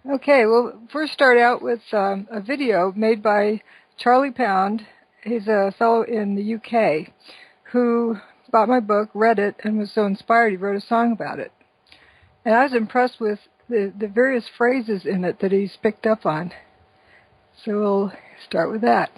Okay, we'll first start out with a video made by Charlie Pound. He's a fellow in the UK who bought my book, read it, and was so inspired he wrote a song about it. And I was impressed with the various phrases in it that he's picked up on. So we'll start with that.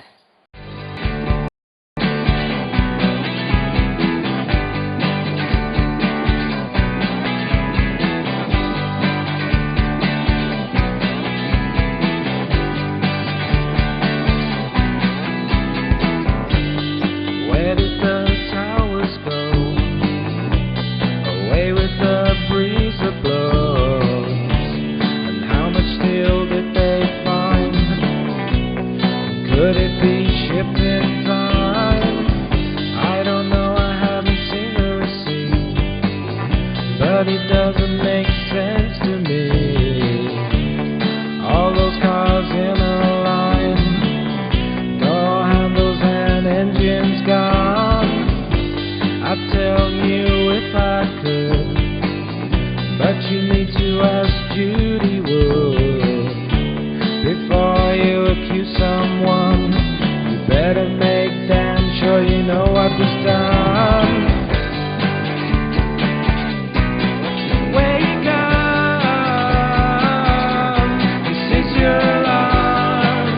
Judy would. Before you accuse someone, you better make damn sure you know what was done. Wake up, this is your alarm.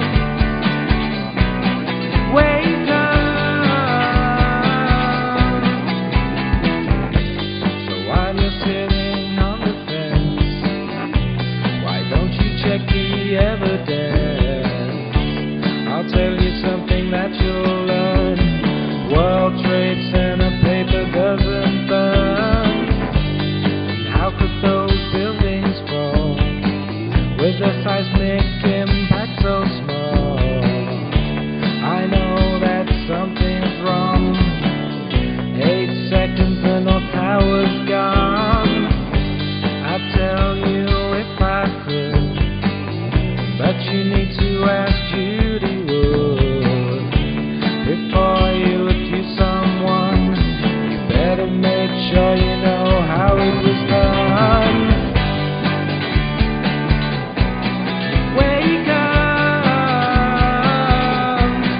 Wake up. So while you're sitting on the check the evidence. I'll tell you something that you'll learn. World Trade Center paper doesn't burn. And how could those buildings fall with a seismic impact so small? I know that something's wrong. 8 seconds and North Tower's gone. I'd tell you if I could, but you need to ask Judy Wood. Before you accuse someone, you better make sure you know how it was done. Wake up,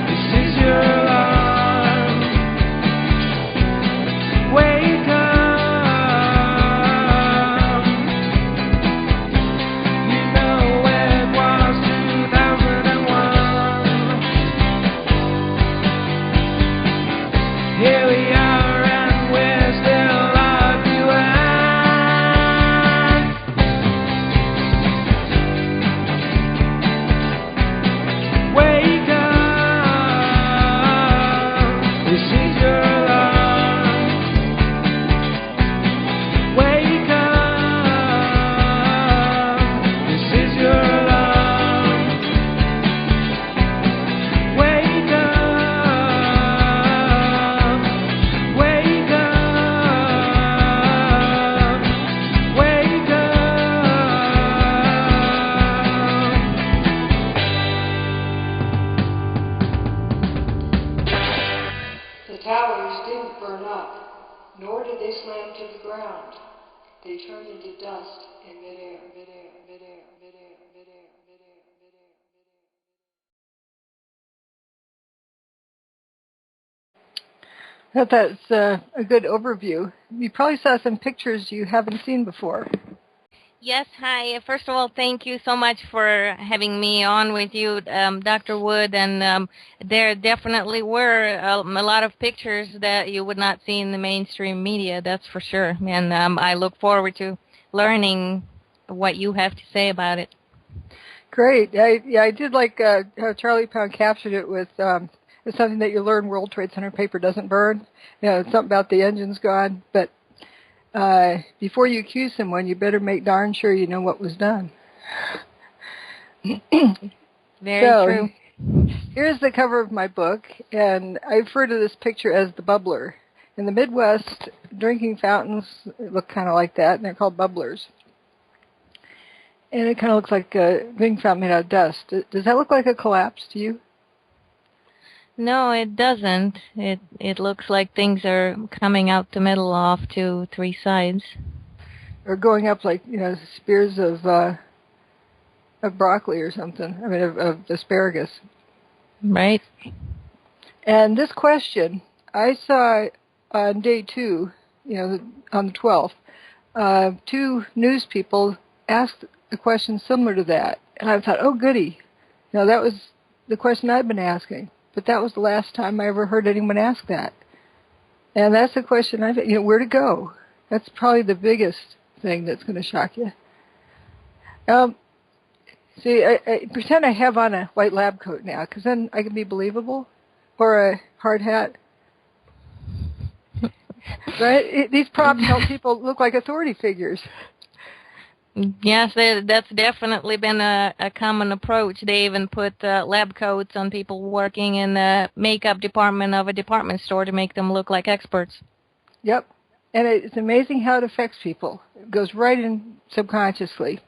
this is your alarm. Wake up, you know where it was 2001. Here we are and we're still arguing. Wake up, this is your alarm. Wake up, this is your alarm. Wake up, wake up, wake up. The towers didn't burn up, nor did they slam to the ground. They turned into dust in midair, midair, midair, midair, midair, midair, midair, midair. That's a good overview. You probably saw some pictures you haven't seen before. Yes, hi. First of all, thank you so much for having me on with you, Dr. Wood. And there definitely were a lot of pictures that you would not see in the mainstream media, that's for sure. And I look forward to learning what you have to say about it. Great. I did like how Charlie Pound captured it with it's something that you learn World Trade Center paper doesn't burn. You know, it's something about the engine's gone. But before you accuse someone, you better make darn sure you know what was done. Very true. Here's the cover of my book, and I refer to this picture as the bubbler. In the Midwest, drinking fountains look kind of like that, and they're called bubblers. And it kind of looks like a drinking fountain made out of dust. Does that look like a collapse to you? No, it doesn't. It looks like things are coming out the middle off to 3 sides. Or going up like, you know, spears of of broccoli or something. I mean, of asparagus. Right. And this question, I saw on day 2, on the 12th, 2 news people asked a question similar to that. And I thought, oh, goody. That was the question I've been asking. But that was the last time I ever heard anyone ask that. And that's the question where to go? That's probably the biggest thing that's going to shock you. See, I pretend I have on a white lab coat now, because then I can be believable, or a hard hat. Right? These props help people look like authority figures. Yes, that's definitely been a common approach. They even put lab coats on people working in the makeup department of a department store to make them look like experts. Yep. And it's amazing how it affects people. It goes right in subconsciously.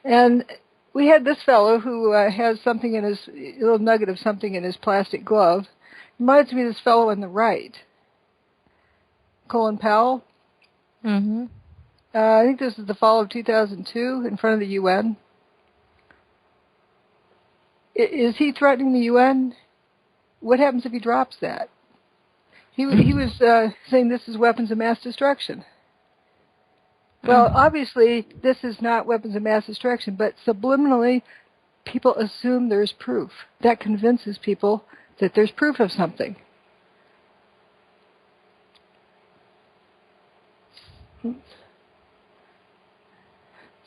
And we had this fellow who has something in a little nugget of something in his plastic glove. Reminds me of this fellow on the right, Colin Powell. Mm-hmm. I think this is the fall of 2002 in front of the UN. Is he threatening the UN? What happens if he drops that? He was saying this is weapons of mass destruction. Well, obviously, this is not weapons of mass destruction, but subliminally, people assume there's proof. That convinces people that there's proof of something.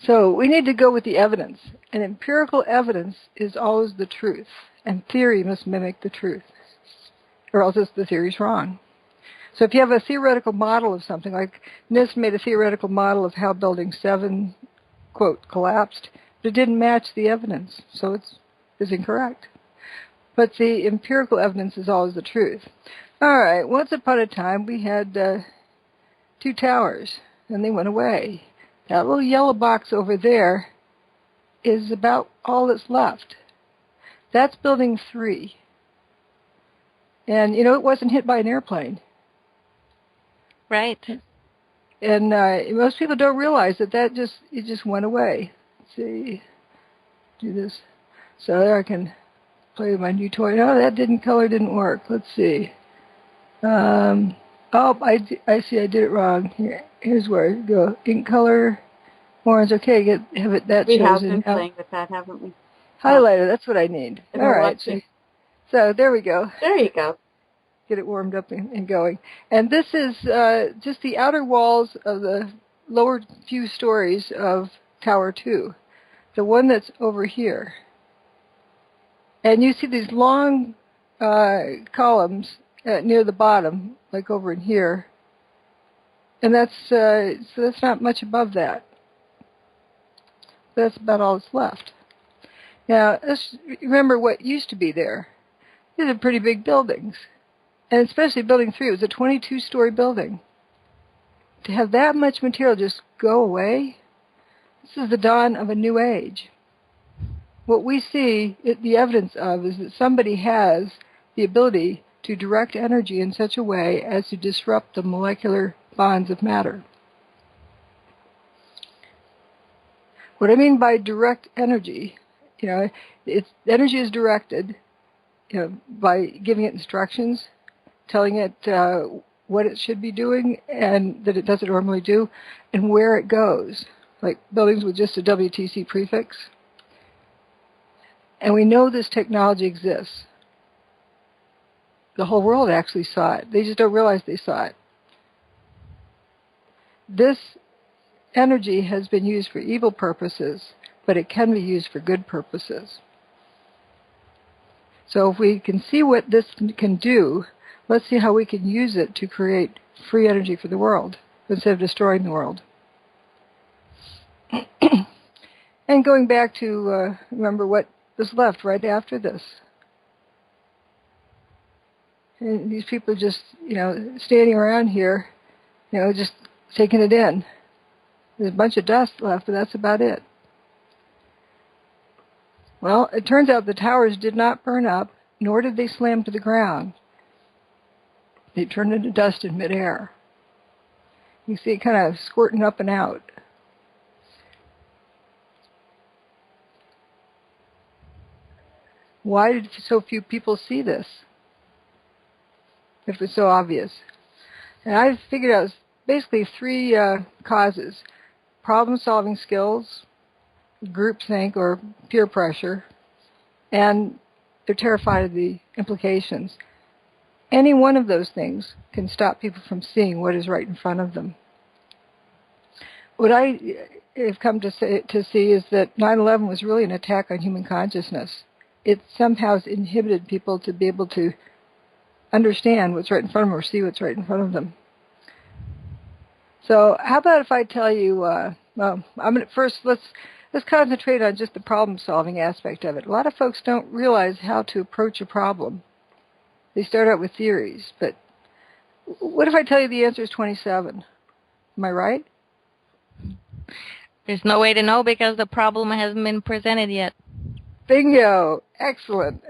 So we need to go with the evidence. And empirical evidence is always the truth. And theory must mimic the truth. Or else the theory's wrong. So if you have a theoretical model of something, like NIST made a theoretical model of how Building 7, quote, collapsed, but it didn't match the evidence, so it's incorrect. But the empirical evidence is always the truth. All right, once upon a time, we had 2 towers, and they went away. That little yellow box over there is about all that's left. That's Building 3. And, it wasn't hit by an airplane. Right. And most people don't realize that it just went away. Let's see, do this. So there I can play with my new toy. No, that color didn't work. Let's see. I see I did it wrong. Here's where I go. Ink color, orange. Okay, have it that we shows have in. been playing with that, haven't we? Highlighter, that's what I need. All right. So there we go. There you go. Get it warmed up and going. And this is just the outer walls of the lower few stories of Tower 2, the one that's over here. And you see these long columns near the bottom, like over in here. And so that's not much above that. That's about all that's left. Now, let's remember what used to be there. These are pretty big buildings. And especially Building 3, it was a 22-story building. To have that much material just go away, this is the dawn of a new age. What we see the evidence of is that somebody has the ability to direct energy in such a way as to disrupt the molecular bonds of matter. What I mean by direct energy, energy is directed, by giving it instructions, telling it what it should be doing and that it doesn't normally do, and where it goes, like buildings with just a WTC prefix. And we know this technology exists. The whole world actually saw it. They just don't realize they saw it. This energy has been used for evil purposes, but it can be used for good purposes. So if we can see what this can do, let's see how we can use it to create free energy for the world instead of destroying the world. And going back to remember what was left right after this. And these people are just, standing around here, just taking it in. There's a bunch of dust left, but that's about it. Well, it turns out the towers did not burn up, nor did they slam to the ground. They turned into dust in midair. You see it kind of squirting up and out. Why did so few people see this if it's so obvious? And I figured out basically three causes: problem-solving skills, groupthink or peer pressure, and they're terrified of the implications. Any one of those things can stop people from seeing what is right in front of them. What I have come to see is that 9/11 was really an attack on human consciousness. It somehow has inhibited people to be able to understand what's right in front of them or see what's right in front of them. So how about if I tell you, well, first let's concentrate on just the problem-solving aspect of it. A lot of folks don't realize how to approach a problem. They start out with theories, but what if I tell you the answer is 27? Am I right? There's no way to know because the problem hasn't been presented yet. Bingo! Excellent.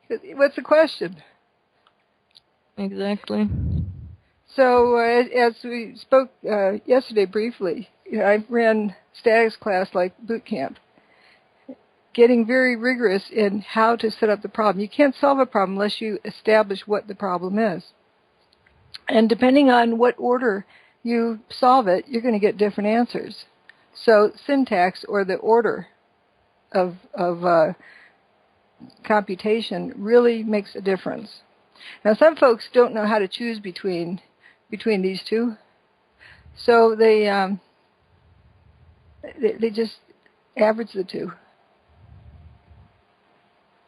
What's the question? Exactly. So as we spoke yesterday briefly, I ran statics class like boot camp, getting very rigorous in how to set up the problem. You can't solve a problem unless you establish what the problem is. And depending on what order you solve it, you're going to get different answers. So syntax, or the order of computation, really makes a difference. Now, some folks don't know how to choose between these two, so they just average the two,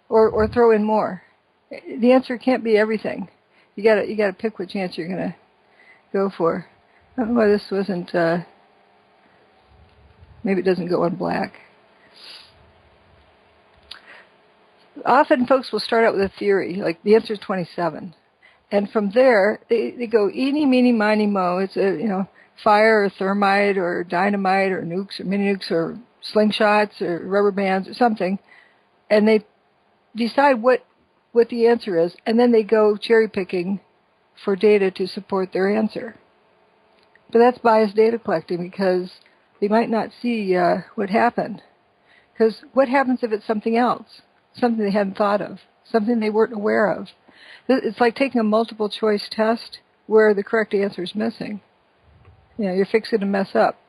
or throw in more. The answer can't be everything. You gotta pick which answer you're gonna go for. I don't know why this wasn't. Maybe it doesn't go on black. Often folks will start out with a theory, like the answer is 27. And from there, they go eeny, meeny, miny, mo. It's fire or thermite or dynamite or nukes or mini nukes or slingshots or rubber bands or something. And they decide what the answer is, and then they go cherry picking for data to support their answer. But that's biased data collecting because they might not see what happened. Because what happens if it's something else? Something they hadn't thought of, something they weren't aware of. It's like taking a multiple choice test where the correct answer is missing. You're fixing to mess up.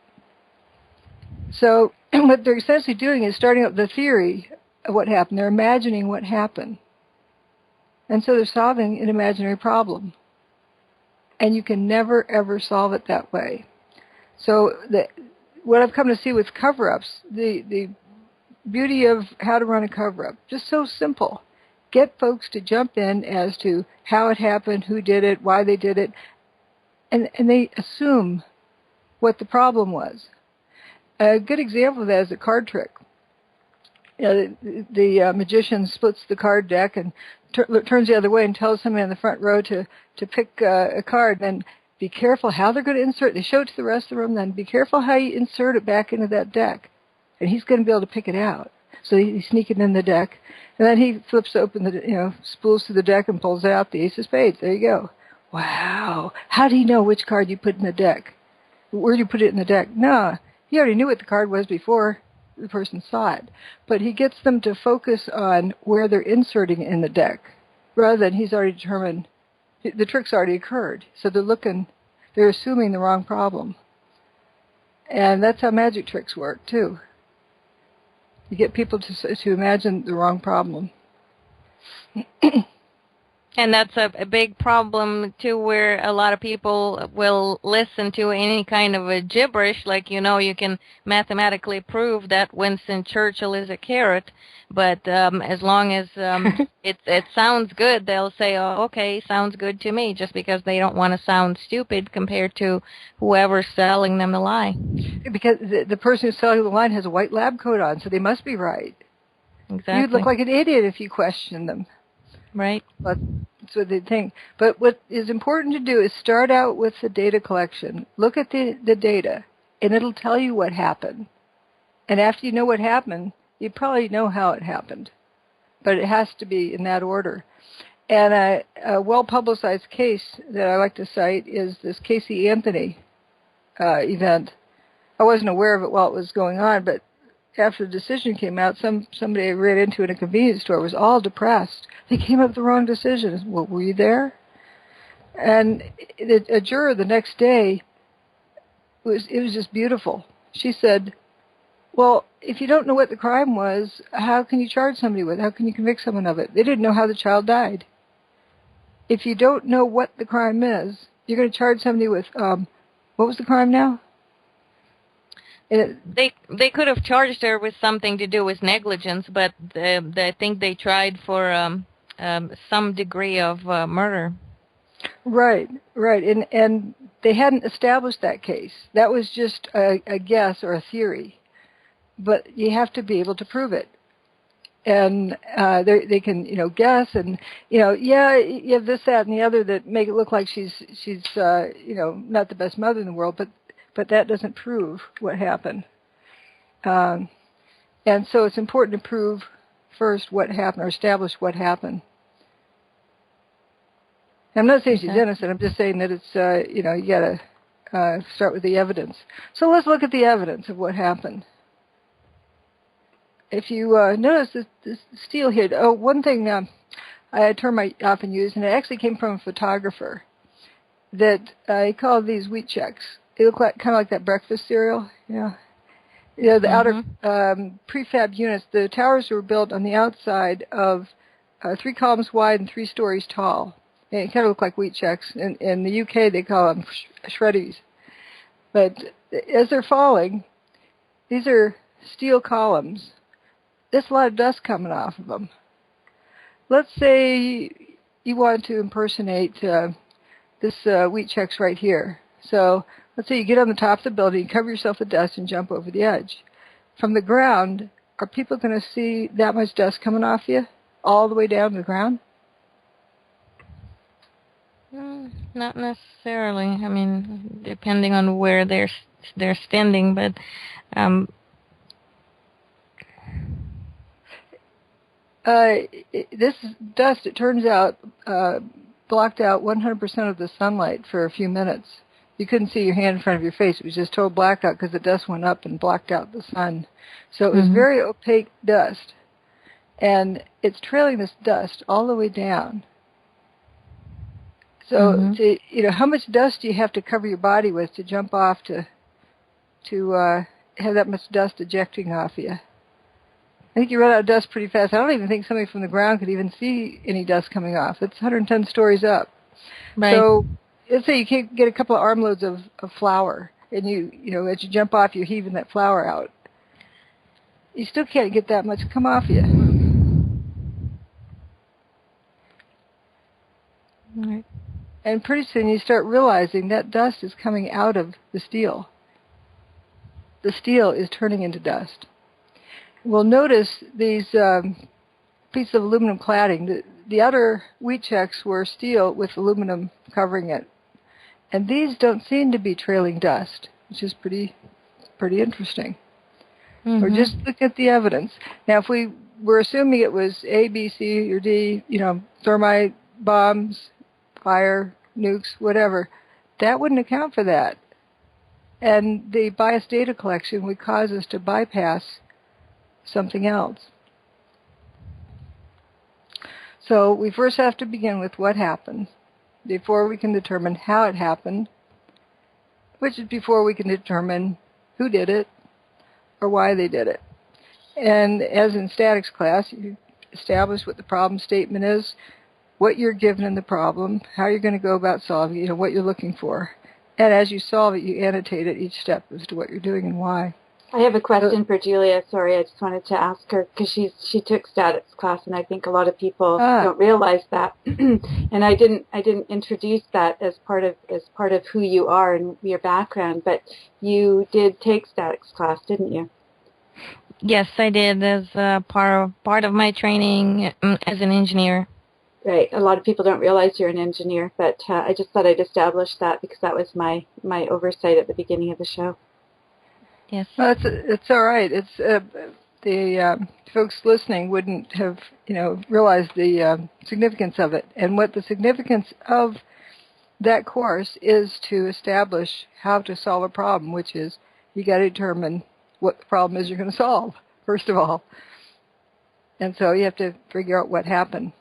So what they're essentially doing is starting up the theory of what happened. They're imagining what happened. And so they're solving an imaginary problem. And you can never, ever solve it that way. So what I've come to see with cover-ups, the beauty of how to run a cover-up, just so simple. Get folks to jump in as to how it happened, who did it, why they did it, and they assume what the problem was. A good example of that is a card trick. The magician splits the card deck and turns the other way and tells somebody in the front row to pick a card. And be careful how they're going to insert it. They show it to the rest of the room, then be careful how you insert it back into that deck. And he's going to be able to pick it out. So he's sneaking in the deck. And then he flips open spools to the deck and pulls out the ace of spades. There you go. Wow. How do you know which card you put in the deck? Where do you put it in the deck? No, he already knew what the card was before the person saw it. But he gets them to focus on where they're inserting it in the deck, rather than he's already determined the trick's already occurred. So they're assuming the wrong problem. And that's how magic tricks work, too. You get people to imagine the wrong problem. And that's a big problem, too, where a lot of people will listen to any kind of a gibberish, like, you can mathematically prove that Winston Churchill is a carrot, but as long as it sounds good, they'll say, oh, okay, sounds good to me, just because they don't want to sound stupid compared to whoever's selling them the lie. Because the person who's selling the line has a white lab coat on, so they must be right. Exactly. You'd look like an idiot if you questioned them. Right. But that's what they think. But what is important to do is start out with the data collection. Look at the data, and it'll tell you what happened. And after you know what happened, you probably know how it happened. But it has to be in that order. And a well-publicized case that I like to cite is this Casey Anthony event. I wasn't aware of it while it was going on, but after the decision came out, somebody I ran into in a convenience store was all depressed. They came up with the wrong decision. Well, were you there? And a juror the next day, it was just beautiful. She said, well, if you don't know what the crime was, how can you charge somebody with it? How can you convict someone of it? They didn't know how the child died. If you don't know what the crime is, you're going to charge somebody with, what was the crime now? They could have charged her with something to do with negligence, but I think they tried for some degree of murder. Right. And they hadn't established that case. That was just a guess or a theory. But you have to be able to prove it. And they can, guess and, yeah, you have this, that, and the other that make it look like she's not the best mother in the world, but that doesn't prove what happened. And so it's important to prove first what happened or establish what happened. I'm not saying she's innocent. I'm just saying that it's, you got to start with the evidence. So let's look at the evidence of what happened. If you notice this steel here, one thing a term I often use, and it actually came from a photographer, that he called these wheat checks. They look like kind of like that breakfast cereal, the outer prefab units. The towers were built on the outside of 3 columns wide and 3 stories tall. And it kind of looked like wheat checks. In the UK, they call them shreddies. But as they're falling, these are steel columns. There's a lot of dust coming off of them. Let's say you want to impersonate this wheat checks right here. So let's say you get on the top of the building, cover yourself with dust, and jump over the edge. From the ground, are people going to see that much dust coming off you all the way down to the ground? Not necessarily. I mean, depending on where they're standing, but this dust, it turns out, blocked out 100% of the sunlight for a few minutes. You couldn't see your hand in front of your face. It was just total blackout because the dust went up and blocked out the sun. So it was very opaque dust. And it's trailing this dust all the way down. So, how much dust do you have to cover your body with to jump off to have that much dust ejecting off you? I think you run out of dust pretty fast. I don't even think somebody from the ground could even see any dust coming off. It's 110 stories up. Right. So let's say you can't get a couple of armloads of flour, and as you jump off, you're heaving that flour out. You still can't get that much come off you. Right. And pretty soon you start realizing that dust is coming out of the steel. The steel is turning into dust. Well, notice these pieces of aluminum cladding. The outer wheat checks were steel with aluminum covering it. And these don't seem to be trailing dust, which is pretty interesting. We're just looking at the evidence. Now, if we were assuming it was A, B, C, or D, thermite, bombs, fire, nukes, whatever, that wouldn't account for that. And the biased data collection would cause us to bypass something else. So we first have to begin with what happened before we can determine how it happened, which is before we can determine who did it or why they did it. And as in statics class, you establish what the problem statement is, what you're given in the problem, how you're going to go about solving it, what you're looking for. And as you solve it, you annotate at each step as to what you're doing and why. I have a question for Julia. Sorry, I just wanted to ask her because she took statics class, and I think a lot of people don't realize that. And I didn't introduce that as part of who you are and your background. But you did take statics class, didn't you? Yes, I did as part of my training as an engineer. Right. A lot of people don't realize you're an engineer, but I just thought I'd establish that because that was my oversight at the beginning of the show. Yes. Well, it's all right. It's the folks listening wouldn't have realized the significance of it, and what the significance of that course is to establish how to solve a problem, which is you got to determine what the problem is you're going to solve. first of all. And so you have to figure out what happened.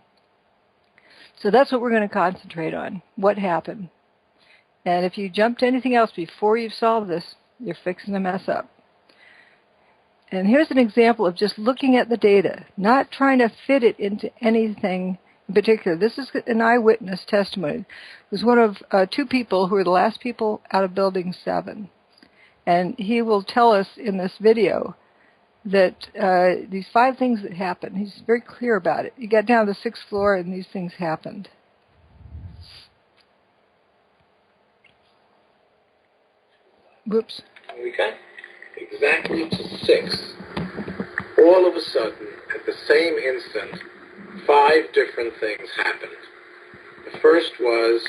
So that's what we're going to concentrate on, what happened. And if you jump to anything else before you've solved this, you're fixing to mess up. And here's an example of just looking at the data, not trying to fit it into anything in particular. This is an eyewitness testimony. It was one of two people who were the last people out of Building 7. And he will tell us in this video that these 5 things that happened, he's very clear about it. He got down to the 6th floor and these things happened. Whoops. Okay. Exactly to 6. All of a sudden, at the same instant, 5 different things happened. The first was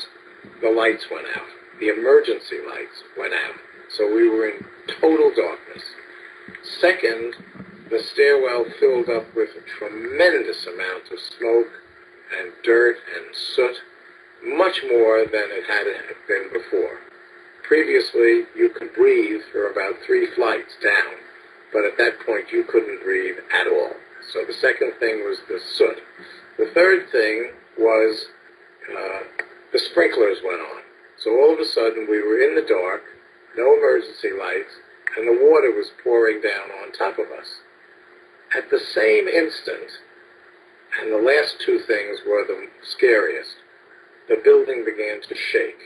the lights went out. The emergency lights went out. So we were in total darkness. Second, the stairwell filled up with a tremendous amount of smoke and dirt and soot, much more than it had been before. Previously, you could breathe for about 3 flights down, but at that point you couldn't breathe at all. So the second thing was the soot. The third thing was the sprinklers went on. So all of a sudden we were in the dark, no emergency lights, and the water was pouring down on top of us. At the same instant, and the last 2 things were the scariest, the building began to shake.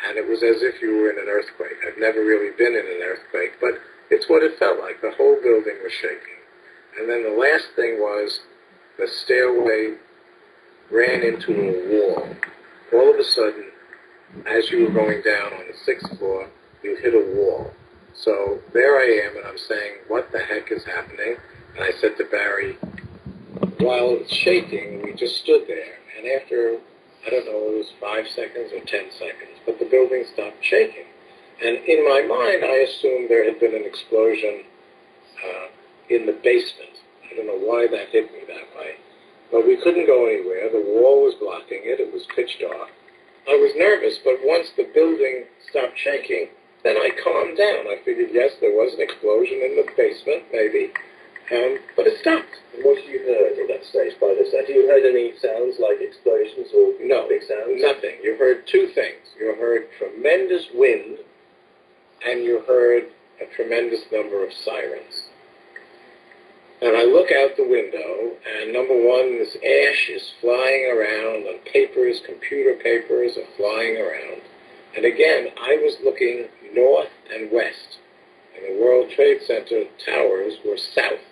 And it was as if you were in an earthquake. I've never really been in an earthquake, but it's what it felt like. The whole building was shaking. And then the last thing was the stairway ran into a wall. All of a sudden, as you were going down on the 6th floor, you hit a wall. So there I am, and I'm saying, what the heck is happening? And I said to Barry, while it was shaking, we just stood there. And after, I don't know, it was 5 seconds or 10 seconds, but the building stopped shaking. And in my mind, I assumed there had been an explosion in the basement. I don't know why that hit me that way. But we couldn't go anywhere. The wall was blocking it. It was pitch dark. I was nervous, but once the building stopped shaking, then I calmed down. I figured, yes, there was an explosion in the basement, maybe, but it stopped. And what have you heard at that stage by this time? Have you heard any sounds like explosions or big sounds? Nothing. You heard 2 things. You heard tremendous wind, and you heard a tremendous number of sirens. And I look out the window, and number 1, this ash is flying around, and papers, computer papers are flying around. And again, I was looking north and west, and the World Trade Center towers were south,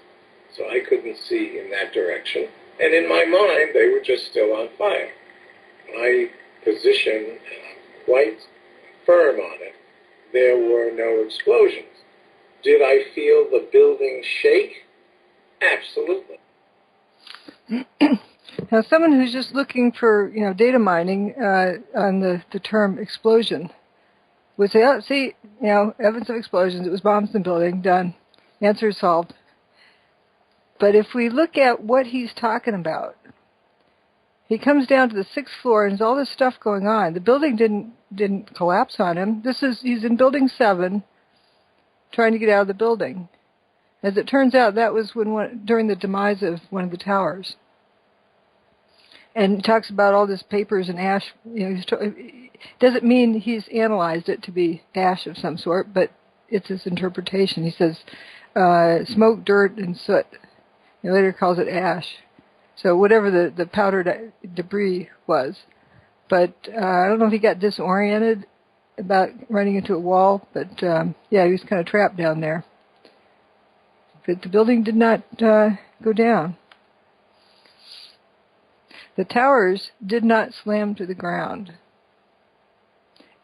so I couldn't see in that direction. And in my mind, they were just still on fire. My position, and I'm quite firm on it, there were no explosions. Did I feel the building shake? Absolutely. Now, someone who's just looking for, data mining on the term explosion would say, oh, see, evidence of explosions, it was bombs in the building, done, answer solved. But if we look at what he's talking about, he comes down to the 6th floor and there's all this stuff going on. The building didn't collapse on him. He's in Building 7 trying to get out of the building. As it turns out, that was during the demise of one of the towers. And he talks about all this papers and ash. Doesn't mean he's analyzed it to be ash of some sort, but it's his interpretation. He says smoke, dirt, and soot. He later calls it ash. So whatever the powdered debris was. But I don't know if he got disoriented about running into a wall, but yeah, he was kind of trapped down there. But the building did not go down. The towers did not slam to the ground.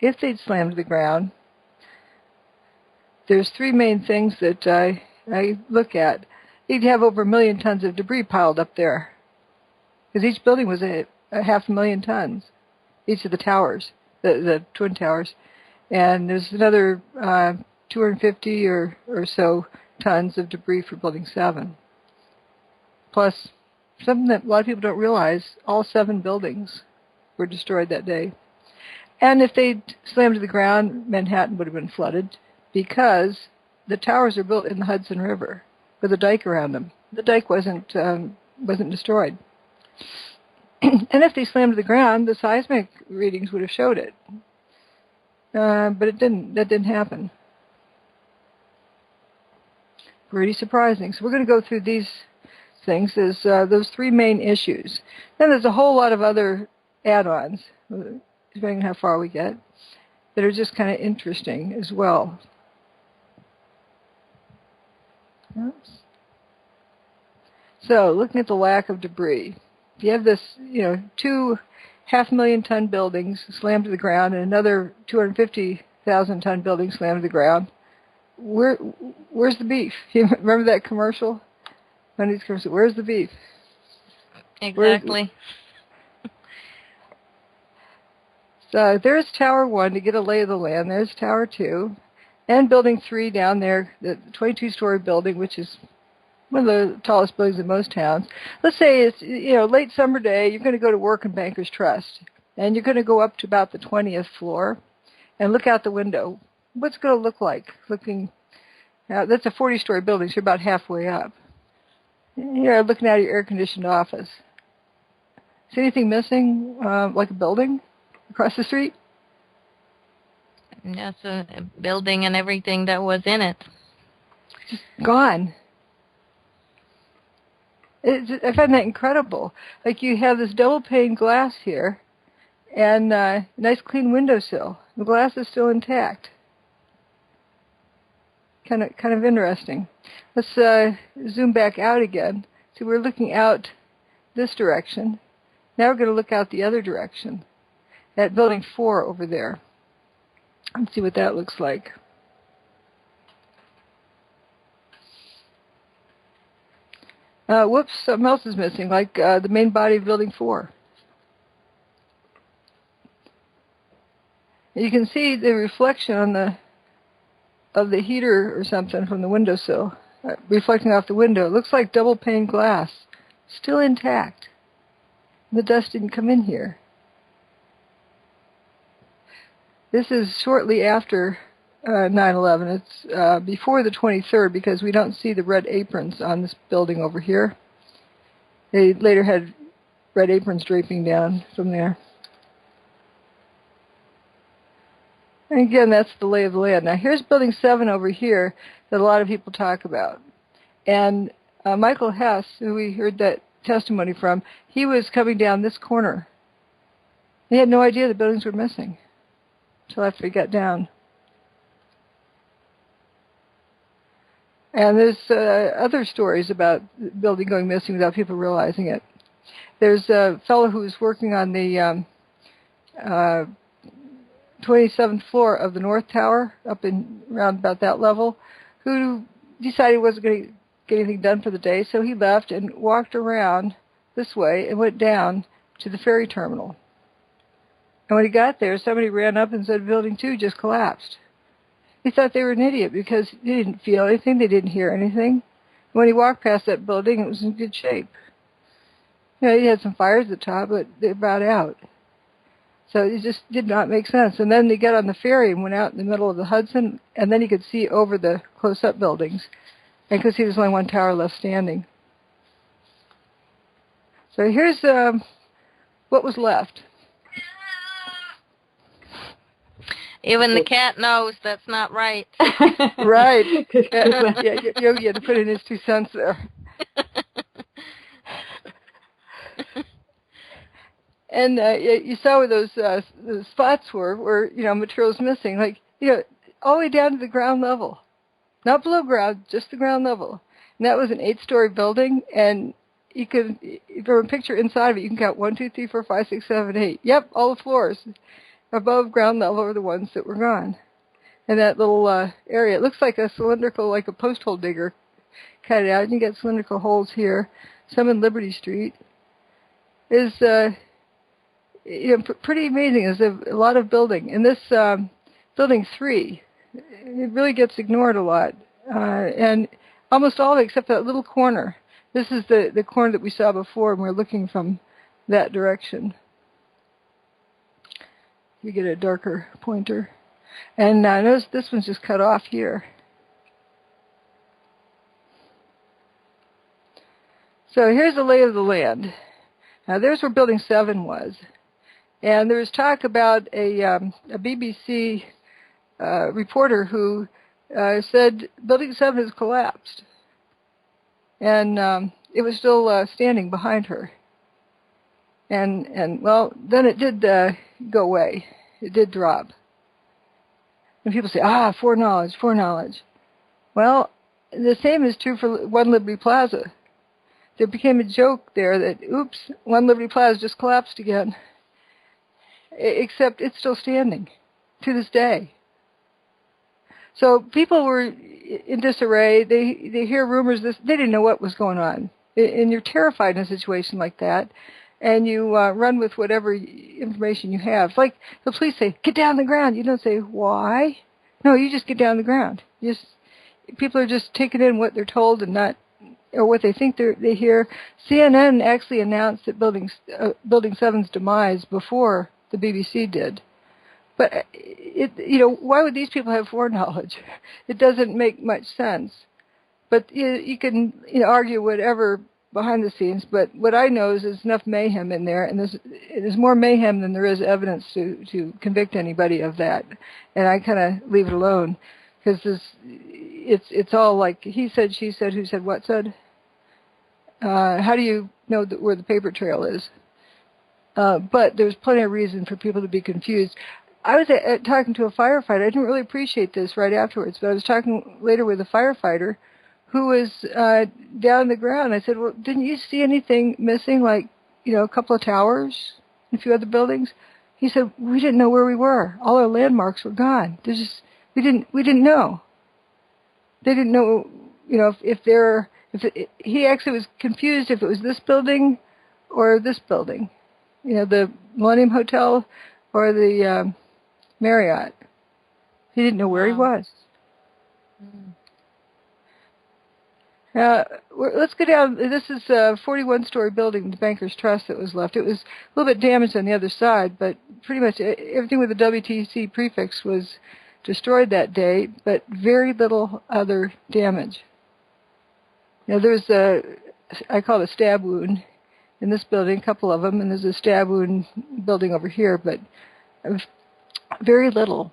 If they'd slammed to the ground, there's 3 main things that I look at. You'd have over 1 million tons of debris piled up there, because each building was a 500,000 tons, each of the towers, the twin towers. And there's another 250 or so tons of debris for Building 7. Plus, something that a lot of people don't realize, all 7 buildings were destroyed that day. And if they'd slammed to the ground, Manhattan would have been flooded, because the towers are built in the Hudson River. with a dike around them. The dike wasn't destroyed. And if they slammed to the ground, the seismic readings would have showed it. But it didn't. That didn't happen. Pretty surprising. So we're going to go through these things as those three main issues. Then there's a whole lot of other add-ons, depending on how far we get, that are just kind of interesting as well. Oops. So, looking at the lack of debris. You have this, 2 500,000-ton buildings slammed to the ground and another 250,000-ton building slammed to the ground. Where's the beef? You remember that commercial? One of these commercials, where's the beef? Exactly. So there's Tower 1 to get a lay of the land. There's Tower 2. And Building 3 down there, the 22-story building, which is one of the tallest buildings in most towns. Let's say it's, late summer day, you're going to go to work in Bankers Trust. And you're going to go up to about the 20th floor and look out the window. What's it going to look like? That's a 40-story building, so you're about halfway up. You're looking out of your air-conditioned office. See anything missing, like a building across the street? Yes, a building and everything that was in it. Just gone. I find that incredible. Like you have this double-pane glass here and nice clean windowsill. The glass is still intact. Kind of interesting. Let's zoom back out again. So we're looking out this direction. Now we're going to look out the other direction at Building 4 over there. Let's see what that looks like. Whoops, something else is missing, like the main body of Building 4. You can see the reflection of the heater or something from the windowsill, reflecting off the window. It looks like double pane glass, still intact. The dust didn't come in here. This is shortly after 9/11. It's before the 23rd because we don't see the red aprons on this building over here. They later had red aprons draping down from there. And again, that's the lay of the land. Now, here's Building 7 over here that a lot of people talk about. And Michael Hess, who we heard that testimony from, he was coming down this corner. He had no idea the buildings were missing until after he got down. And there's other stories about the building going missing without people realizing it. There's a fellow who was working on the 27th floor of the North Tower, up in around about that level, who decided he wasn't going to get anything done for the day, so he left and walked around this way and went down to the ferry terminal. And when he got there, somebody ran up and said Building 2 just collapsed. He thought they were an idiot because they didn't feel anything, they didn't hear anything. When he walked past that building, it was in good shape. He had some fires at the top, but they bowed out. So it just did not make sense. And then they got on the ferry and went out in the middle of the Hudson, and then you could see over the close-up buildings, and could see there's only one tower left standing. So here's what was left. Even the cat knows that's not right. Right. Yeah, Yogi had to put in his 2 cents there. And you saw where those spots were, where materials missing, all the way down to the ground level, not below ground, just the ground level. And that was an 8-story building, and you could, from a picture inside of it, you can count 1, 2, 3, 4, 5, 6, 7, 8. Yep, all the floors above ground level are the ones that were gone. And that little area, it looks like a cylindrical, like a post hole digger, cut it out, and you get cylindrical holes here. Some in Liberty Street. Is pretty amazing. There's a lot of building. And this Building 3, it really gets ignored a lot. And almost all of it except that little corner. This is the corner that we saw before, and we're looking from that direction. You get a darker pointer. And notice this one's just cut off here. So here's the lay of the land. Now there's where Building 7 was. And there was talk about a BBC reporter who said Building 7 has collapsed. And it was still standing behind her. And well, then it did go away. It did drop. And people say, foreknowledge, foreknowledge. Well, the same is true for One Liberty Plaza. There became a joke there that, oops, One Liberty Plaza just collapsed again. Except it's still standing to this day. So people were in disarray. They hear rumors. They didn't know what was going on. And you're terrified in a situation like that. And you run with whatever information you have. It's like the police say, get down on the ground. You don't say, why? No, you just get down on the ground. People are just taking in what they're told and not, or what they think they hear. CNN actually announced that Building 7's demise before the BBC did. But, why would these people have foreknowledge? It doesn't make much sense. But you can argue whatever behind the scenes, but what I know is there's enough mayhem in there, and there's more mayhem than there is evidence to convict anybody of that. And I kind of leave it alone, because it's all like he said, she said, who said, what said. How do you know where the paper trail is? But there's plenty of reason for people to be confused. I was talking to a firefighter. I didn't really appreciate this right afterwards, but I was talking later with a firefighter who was down on the ground. I said, well, didn't you see anything missing, like, a couple of towers and a few other buildings? He said, we didn't know where we were. All our landmarks were gone. We didn't know. They didn't know, he actually was confused if it was this building or this building, the Millennium Hotel or the Marriott. He didn't know where he was. Let's go down. This is a 41-story building, the Bankers Trust, that was left. It was a little bit damaged on the other side, but pretty much everything with the WTC prefix was destroyed that day, but very little other damage. There's I call it a stab wound in this building, a couple of them, and there's a stab wound building over here, but very little.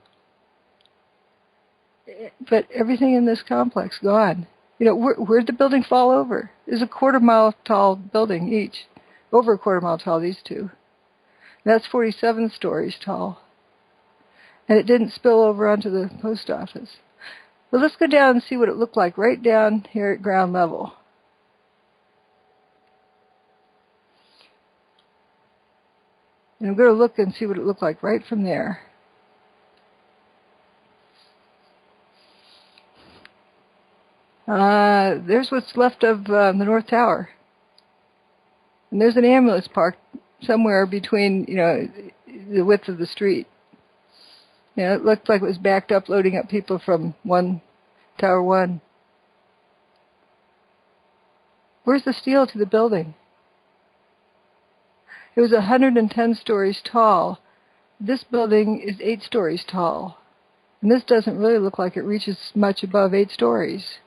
But everything in this complex gone. Where'd the building fall over? It's a quarter-mile tall building each. Over a quarter-mile tall, these two. That's 47 stories tall. And it didn't spill over onto the post office. But let's go down and see what it looked like right down here at ground level. And I'm going to look and see what it looked like right from there. There's what's left of the North Tower. And there's an ambulance parked somewhere between, the width of the street. It looked like it was backed up, loading up people from Tower 1. Where's the steel to the building? It was 110 stories tall. This building is 8 stories tall. And this doesn't really look like it reaches much above 8 stories.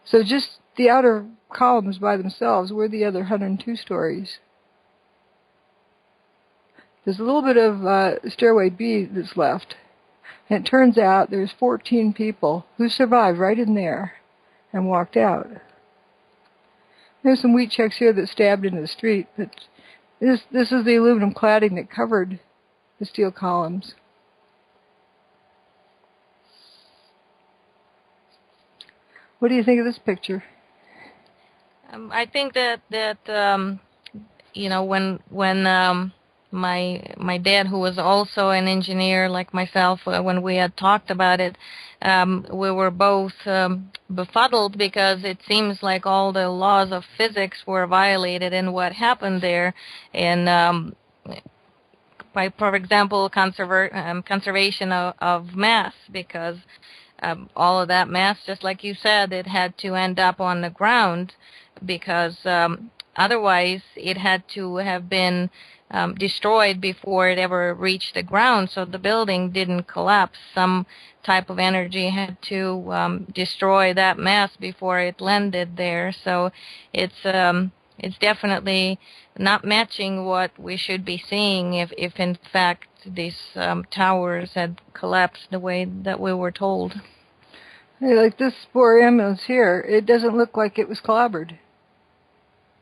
So just the outer columns by themselves were the other 102 stories. There's a little bit of stairway B that's left. And it turns out there's 14 people who survived right in there and walked out. There's some wheat checks here that stabbed into the street, but this is the aluminum cladding that covered the steel columns. What do you think of this picture? I think that when my dad, who was also an engineer like myself, when we had talked about it, we were both befuddled, because it seems like all the laws of physics were violated in what happened there. And by, for example, conservation of mass, because all of that mass, just like you said, it had to end up on the ground, because otherwise it had to have been destroyed before it ever reached the ground, so the building didn't collapse. Some type of energy had to destroy that mass before it landed there. So it's it's definitely not matching what we should be seeing if in fact these towers had collapsed the way that we were told. Hey, like this poor ambulance here, it doesn't look like it was clobbered.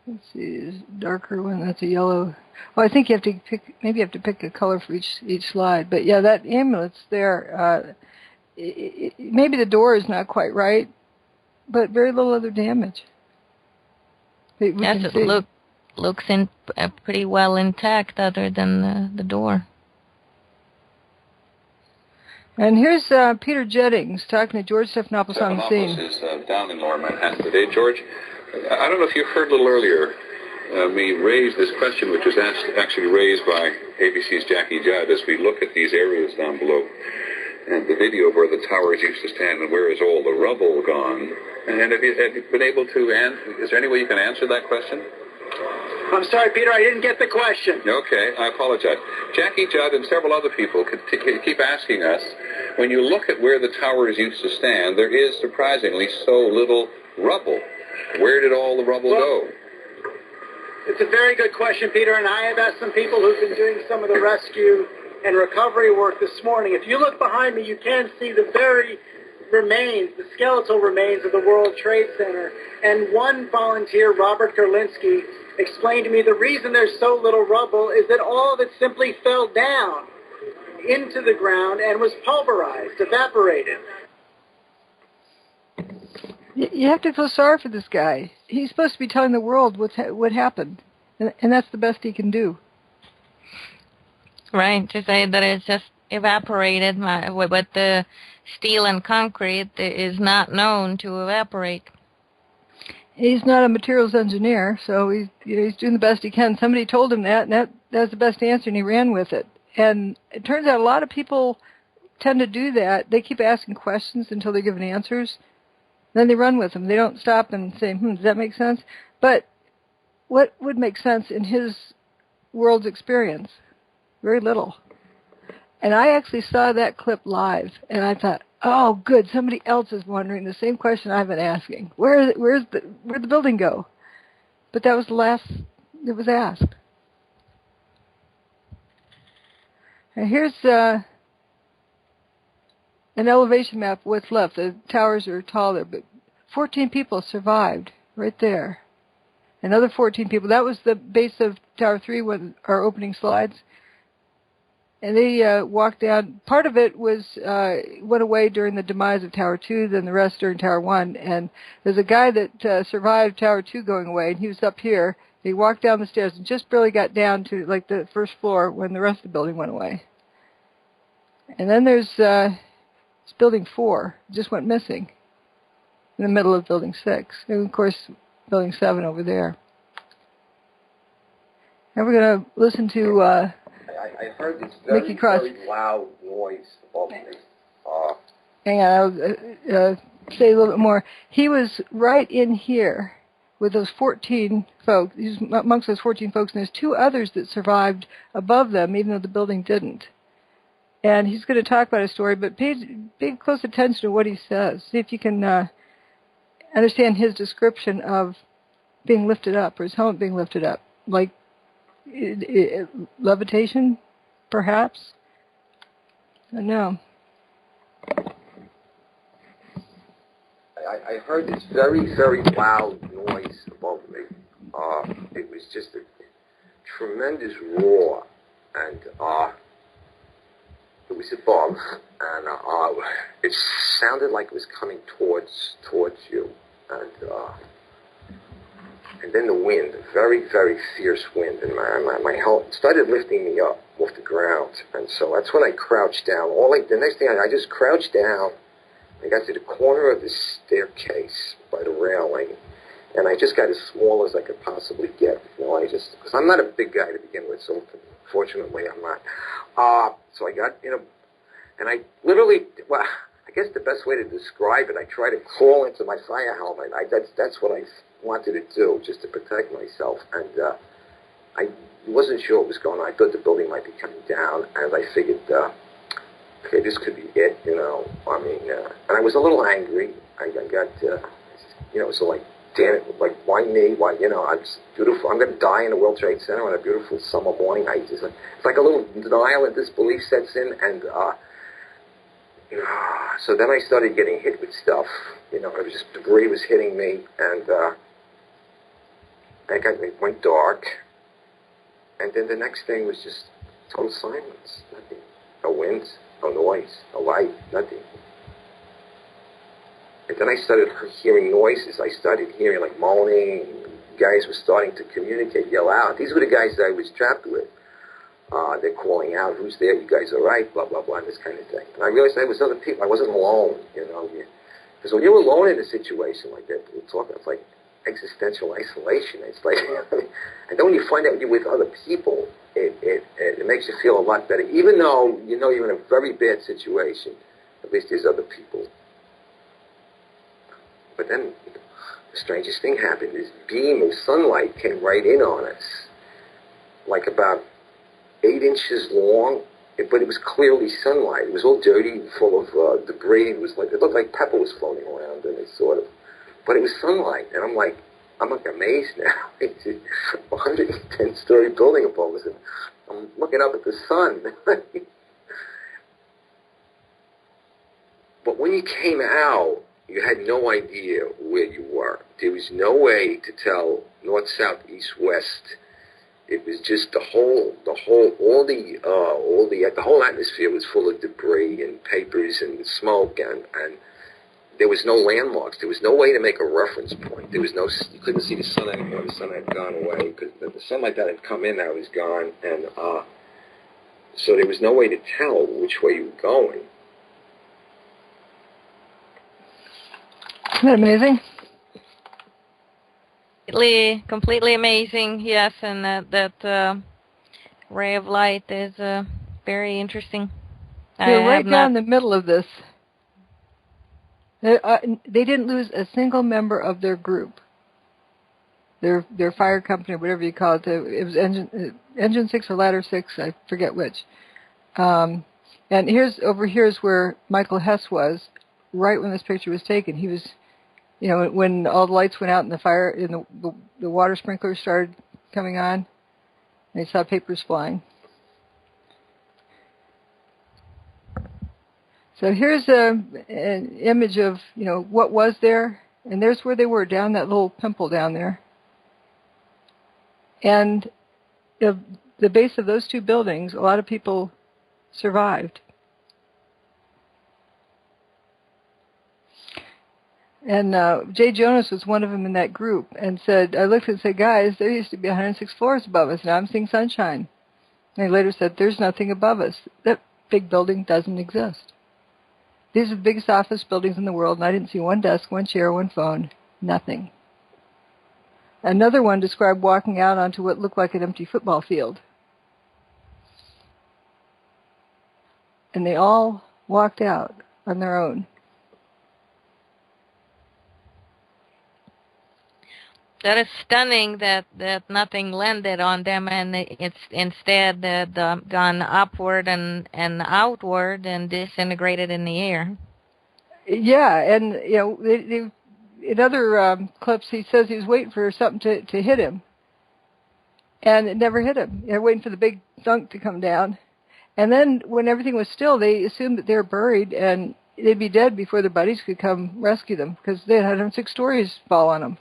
Let's see, it's a darker one. That's a yellow. Well, I think you have to pick. Maybe you have to pick a color for each slide. But yeah, that ambulance there. Maybe the door is not quite right, but very little other damage. Yes, it looks in pretty well intact, other than the door. And here's Peter Jennings talking to George Stephanopoulos on the scene. Is down in Lower Manhattan today, George. I don't know if you heard a little earlier me raise this question, which was actually raised by ABC's Jackie Judd, as we look at these areas down below, and the video where the towers used to stand and where is all the rubble gone. And have you been able to is there any way you can answer that question? I'm sorry, Peter, I didn't get the question. Okay, I apologize. Jackie Judd and several other people keep asking us, when you look at where the towers used to stand, there is surprisingly so little rubble. Where did all the rubble go? It's a very good question, Peter, and I have asked some people who've been doing some of the rescue and recovery work this morning. If you look behind me, you can see the very remains, the skeletal remains of the World Trade Center. And one volunteer, Robert Gerlinski, explained to me the reason there's so little rubble is that all of it simply fell down into the ground and was pulverized, evaporated. You have to feel sorry for this guy. He's supposed to be telling the world what happened, and that's the best he can do. Right, to say that it's just evaporated, but the steel and concrete is not known to evaporate. He's not a materials engineer, so he's doing the best he can. Somebody told him that, and that's the best answer, and he ran with it. And it turns out a lot of people tend to do that. They keep asking questions until they're given answers. Then they run with them. They don't stop and say, does that make sense? But what would make sense in his world's experience? Very little. And I actually saw that clip live, and I thought, oh, good, somebody else is wondering the same question I've been asking. Where'd the building go? But that was the last that was asked. And here's an elevation map of what's left. The towers are taller, but 14 people survived right there. Another 14 people. That was the base of Tower 3, with our opening slides. And they walked down. Part of it was went away during the demise of Tower 2, then the rest during Tower 1. And there's a guy that survived Tower 2 going away, and he was up here. He walked down the stairs and just barely got down to like the first floor when the rest of the building went away. And then there's Building 4, just went missing in the middle of Building 6. And, of course, Building 7 over there. And we're going to listen to I heard this very, very loud noise above me. Hang on, I'll say a little bit more. He was right in here with those 14 folks. He's amongst those 14 folks, and there's 2 others that survived above them, even though the building didn't. And he's going to talk about his story, but pay close attention to what he says. See if you can understand his description of being lifted up, or his helmet being lifted up. Like levitation, perhaps? I don't know. I heard this very, very loud noise above me. It was just a tremendous roar, and it was above, and it sounded like it was coming towards you, and then the wind, a very, very fierce wind, and my helmet started lifting me up off the ground, and so that's when I crouched down. The next thing I just crouched down. I got to the corner of the staircase by the railing, and I just got as small as I could possibly get. Because I'm not a big guy to begin with, so fortunately I'm not. So I got, and I literally, I guess the best way to describe it, I tried to crawl into my fire helmet. That's what I wanted to do, just to protect myself. And I wasn't sure what was going on. I thought the building might be coming down, and I figured, okay, this could be it, and I was a little angry. I got, so like, damn it, like, why me? What, you know, it's beautiful. I'm going to die in the World Trade Center on a beautiful summer morning. It's like a little denial and disbelief sets in, and so then I started getting hit with stuff. You know, it was just debris was hitting me, and it went dark. And then the next thing was just total silence. Nothing. No wind, no noise, no light, nothing. And then I started hearing noises. I started hearing like moaning. Guys were starting to communicate, yell out. These were the guys that I was trapped with. They're calling out, who's there? You guys all right? Blah, blah, blah, this kind of thing. And I realized there was other people. I wasn't alone, you know. Because when you're alone in a situation like that, it's like existential isolation. It's like, and then when you find out you're with other people, it makes you feel a lot better. Even though you know you're in a very bad situation, at least there's other people. But then the strangest thing happened. This beam of sunlight came right in on us, like about 8 inches long, but it was clearly sunlight. It was all dirty, full of debris. It looked like pepper was floating around in it, sort of. But it was sunlight, and I'm like amazed now. It's a 110-story building above us, and I'm looking up at the sun. But when you came out, you had no idea where you were. There was no way to tell north, south, east, west. It was just the whole atmosphere was full of debris and papers and smoke, and there was no landmarks. There was no way to make a reference point. There was no, you couldn't see the sun anymore. The sun had gone away because the sunlight that had come in now was gone, and so there was no way to tell which way you were going. Isn't that amazing? Completely amazing, yes, and that ray of light is very interesting. They're right down the middle of this. They didn't lose a single member of their group. Their fire company, or whatever you call it. It was engine 6 or ladder 6, I forget which. And over here is where Michael Hess was, right when this picture was taken. He was, you know, when all the lights went out and the fire, and the water sprinklers started coming on, and they saw papers flying. So here's an image of, you know, what was there, and there's where they were, down that little pimple down there. And the base of those two buildings, a lot of people survived. And Jay Jonas was one of them in that group, and said, I looked and said, guys, there used to be 106 floors above us, now I'm seeing sunshine. And he later said, there's nothing above us. That big building doesn't exist. These are the biggest office buildings in the world, and I didn't see one desk, one chair, one phone, nothing. Another one described walking out onto what looked like an empty football field. And they all walked out on their own. That is stunning that nothing landed on them, and it's instead gone upward and outward and disintegrated in the air. Yeah, and you know, in other clips, he says he was waiting for something to hit him, and it never hit him. They're waiting for the big thunk to come down, and then when everything was still, they assumed that they were buried and they'd be dead before their buddies could come rescue them, because they had 106 stories fall on them.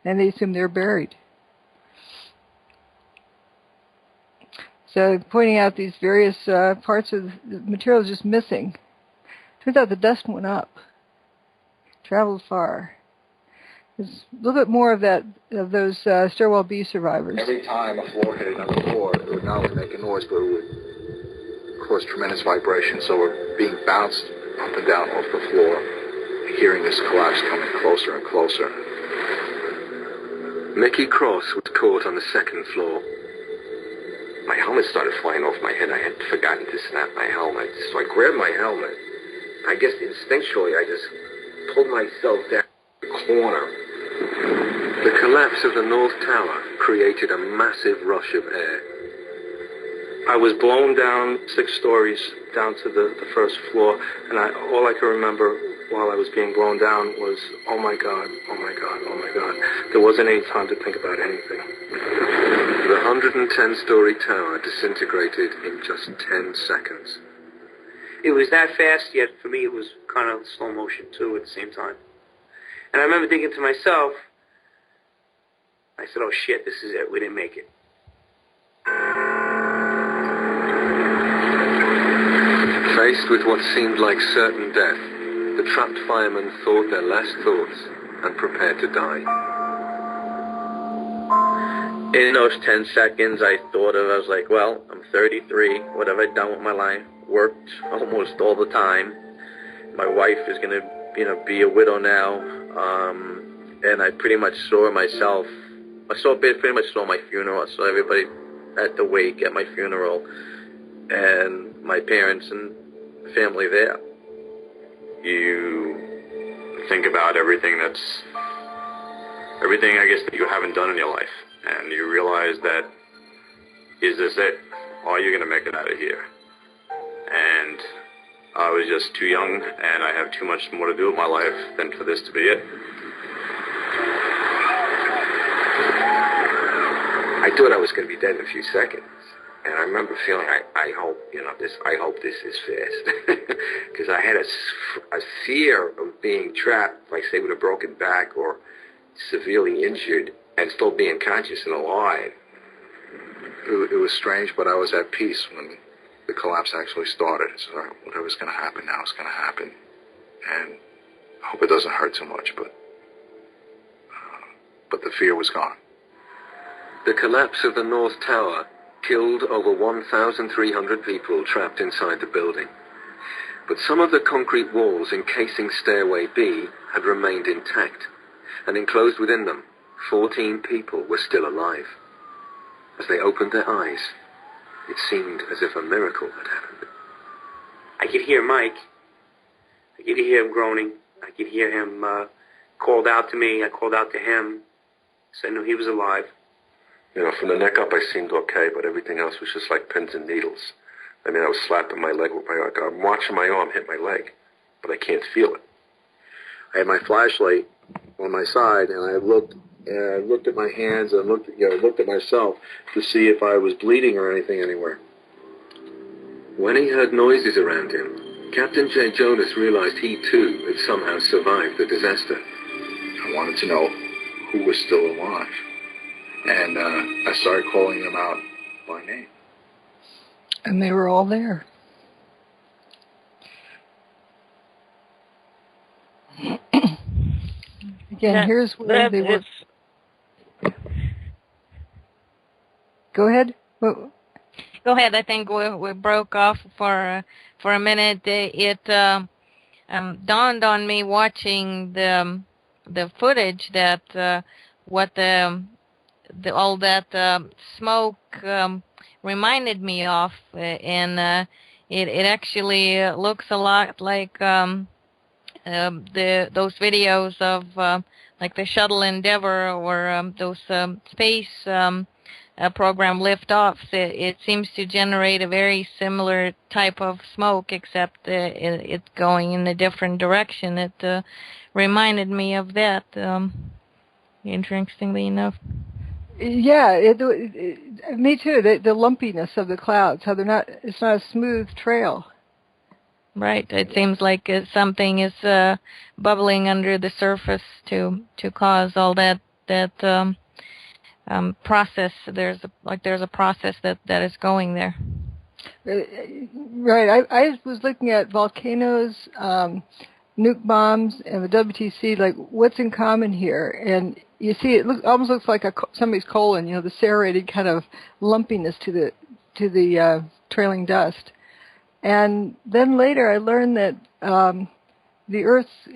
And they assumed they were buried. So pointing out these various parts of the material is just missing. Turns out the dust went up, traveled far. There's a little bit more of those stairwell B survivors. Every time a floor hit another floor, it would not only make a noise, but it would cause tremendous vibration. So we're being bounced up and down off the floor, hearing this collapse coming closer and closer. Mickey Cross was caught on the second floor. My helmet started flying off my head. I had forgotten to snap my helmet. So I grabbed my helmet. I guess instinctually I just pulled myself down the corner. The collapse of the North Tower created a massive rush of air. I was blown down 6 stories down to the first floor, and all I can remember while I was being blown down was, oh my God, oh my God, oh my God. There wasn't any time to think about anything. The 110-story tower disintegrated in just 10 seconds. It was that fast, yet for me it was kind of slow motion too at the same time. And I remember thinking to myself, I said, oh shit, this is it, we didn't make it. Faced with what seemed like certain death, the trapped firemen thought their last thoughts and prepared to die. In those 10 seconds, I was like, well, I'm 33. What have I done with my life? Worked almost all the time. My wife is going to, be a widow now. And I pretty much saw myself. Pretty much saw my funeral. I saw everybody at the wake at my funeral. And my parents and family there. You think about everything, I guess, that you haven't done in your life. And you realize that, is this it? Are you going to make it out of here? And I was just too young, and I have too much more to do with my life than for this to be it. I thought I was going to be dead in a few seconds. And I remember feeling, I hope this is fast. Because I had a fear of being trapped, like say with a broken back or severely injured, and still being conscious and alive. It was strange, but I was at peace when the collapse actually started. So whatever's going to happen now is going to happen. And I hope it doesn't hurt too much, but the fear was gone. The collapse of the North Tower killed over 1,300 people trapped inside the building. But some of the concrete walls encasing Stairway B had remained intact, and enclosed within them, 14 people were still alive. As they opened their eyes, it seemed as if a miracle had happened. I could hear Mike. I could hear him groaning. I could hear him called out to me. I called out to him. So I knew he was alive. From the neck up I seemed okay, but everything else was just like pins and needles. I was slapping my leg with I'm watching my arm hit my leg, but I can't feel it. I had my flashlight on my side, and I looked at my hands and looked at myself to see if I was bleeding or anything anywhere. When he heard noises around him, Captain J. Jonas realized he too had somehow survived the disaster. I wanted to know who was still alive, and I started calling them out by name. And they were all there. Again, here's where they were. Go ahead. Go ahead. I think we broke off for a minute. It dawned on me watching the footage that all that smoke reminded me of, and it actually looks a lot like those videos of like the shuttle Endeavour or those space program liftoffs. It seems to generate a very similar type of smoke, except it's going in a different direction. It reminded me of that, interestingly enough. Yeah, me too. The lumpiness of the clouds, how it's not a smooth trail. Right. It seems like something is bubbling under the surface to cause all that process. There's a process that is going there. Right. I was looking at volcanoes, nuke bombs, and the WTC. Like, what's in common here? And you see, it almost looks like somebody's colon. The serrated kind of lumpiness to the trailing dust. And then later, I learned that the Earth's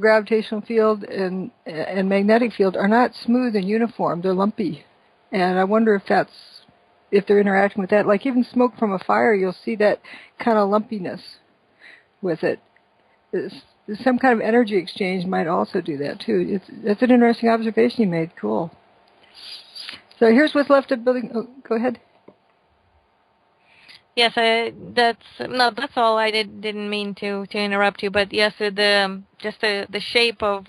gravitational field and magnetic field are not smooth and uniform. They're lumpy, and I wonder if they're interacting with that. Like even smoke from a fire, you'll see that kind of lumpiness with it. Some kind of energy exchange might also do that too. That's an interesting observation you made. Cool. So here's what's left of building. Oh, go ahead. Yes, that's all. I didn't mean to interrupt you, but yes, just the shape of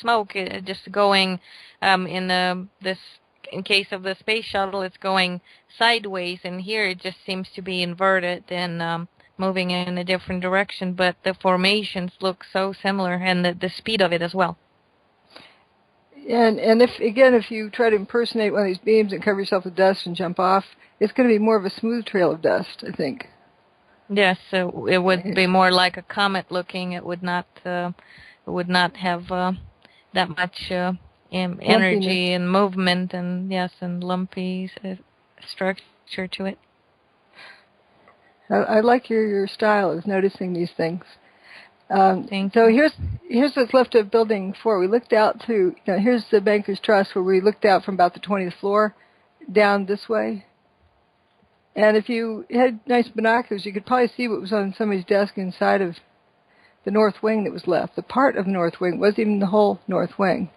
smoke just going in this in case of the space shuttle, it's going sideways, and here it just seems to be inverted and moving in a different direction. But the formations look so similar, and the speed of it as well. And if you try to impersonate one of these beams and cover yourself with dust and jump off, it's going to be more of a smooth trail of dust, I think. Yes, so it would be more like a comet looking. It would not have that much energy and movement, and yes, and lumpy structure to it. I like your style of noticing these things. So here's what's left of Building 4. We looked out through, here's the Banker's Trust, where we looked out from about the 20th floor down this way. And if you had nice binoculars, you could probably see what was on somebody's desk inside of the north wing that was left. The part of the north wing wasn't even the whole north wing.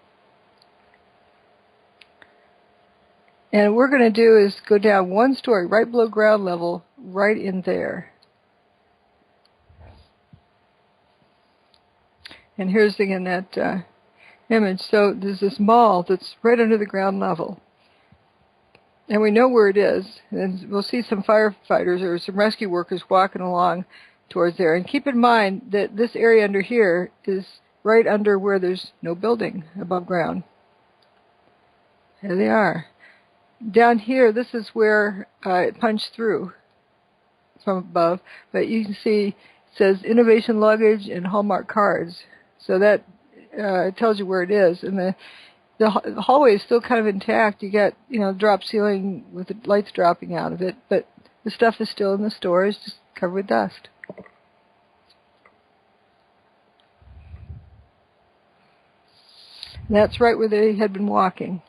And what we're going to do is go down one story, right below ground level, right in there. And here's again that image. So there's this mall that's right under the ground level. And we know where it is. And we'll see some firefighters or some rescue workers walking along towards there. And keep in mind that this area under here is right under where there's no building above ground. There they are. Down here, this is where it punched through from above. But you can see it says Innovation Luggage and Hallmark Cards. So that tells you where it is. And the hallway is still kind of intact. You got, drop ceiling with the lights dropping out of it. But the stuff is still in the stores, just covered with dust. And that's right where they had been walking.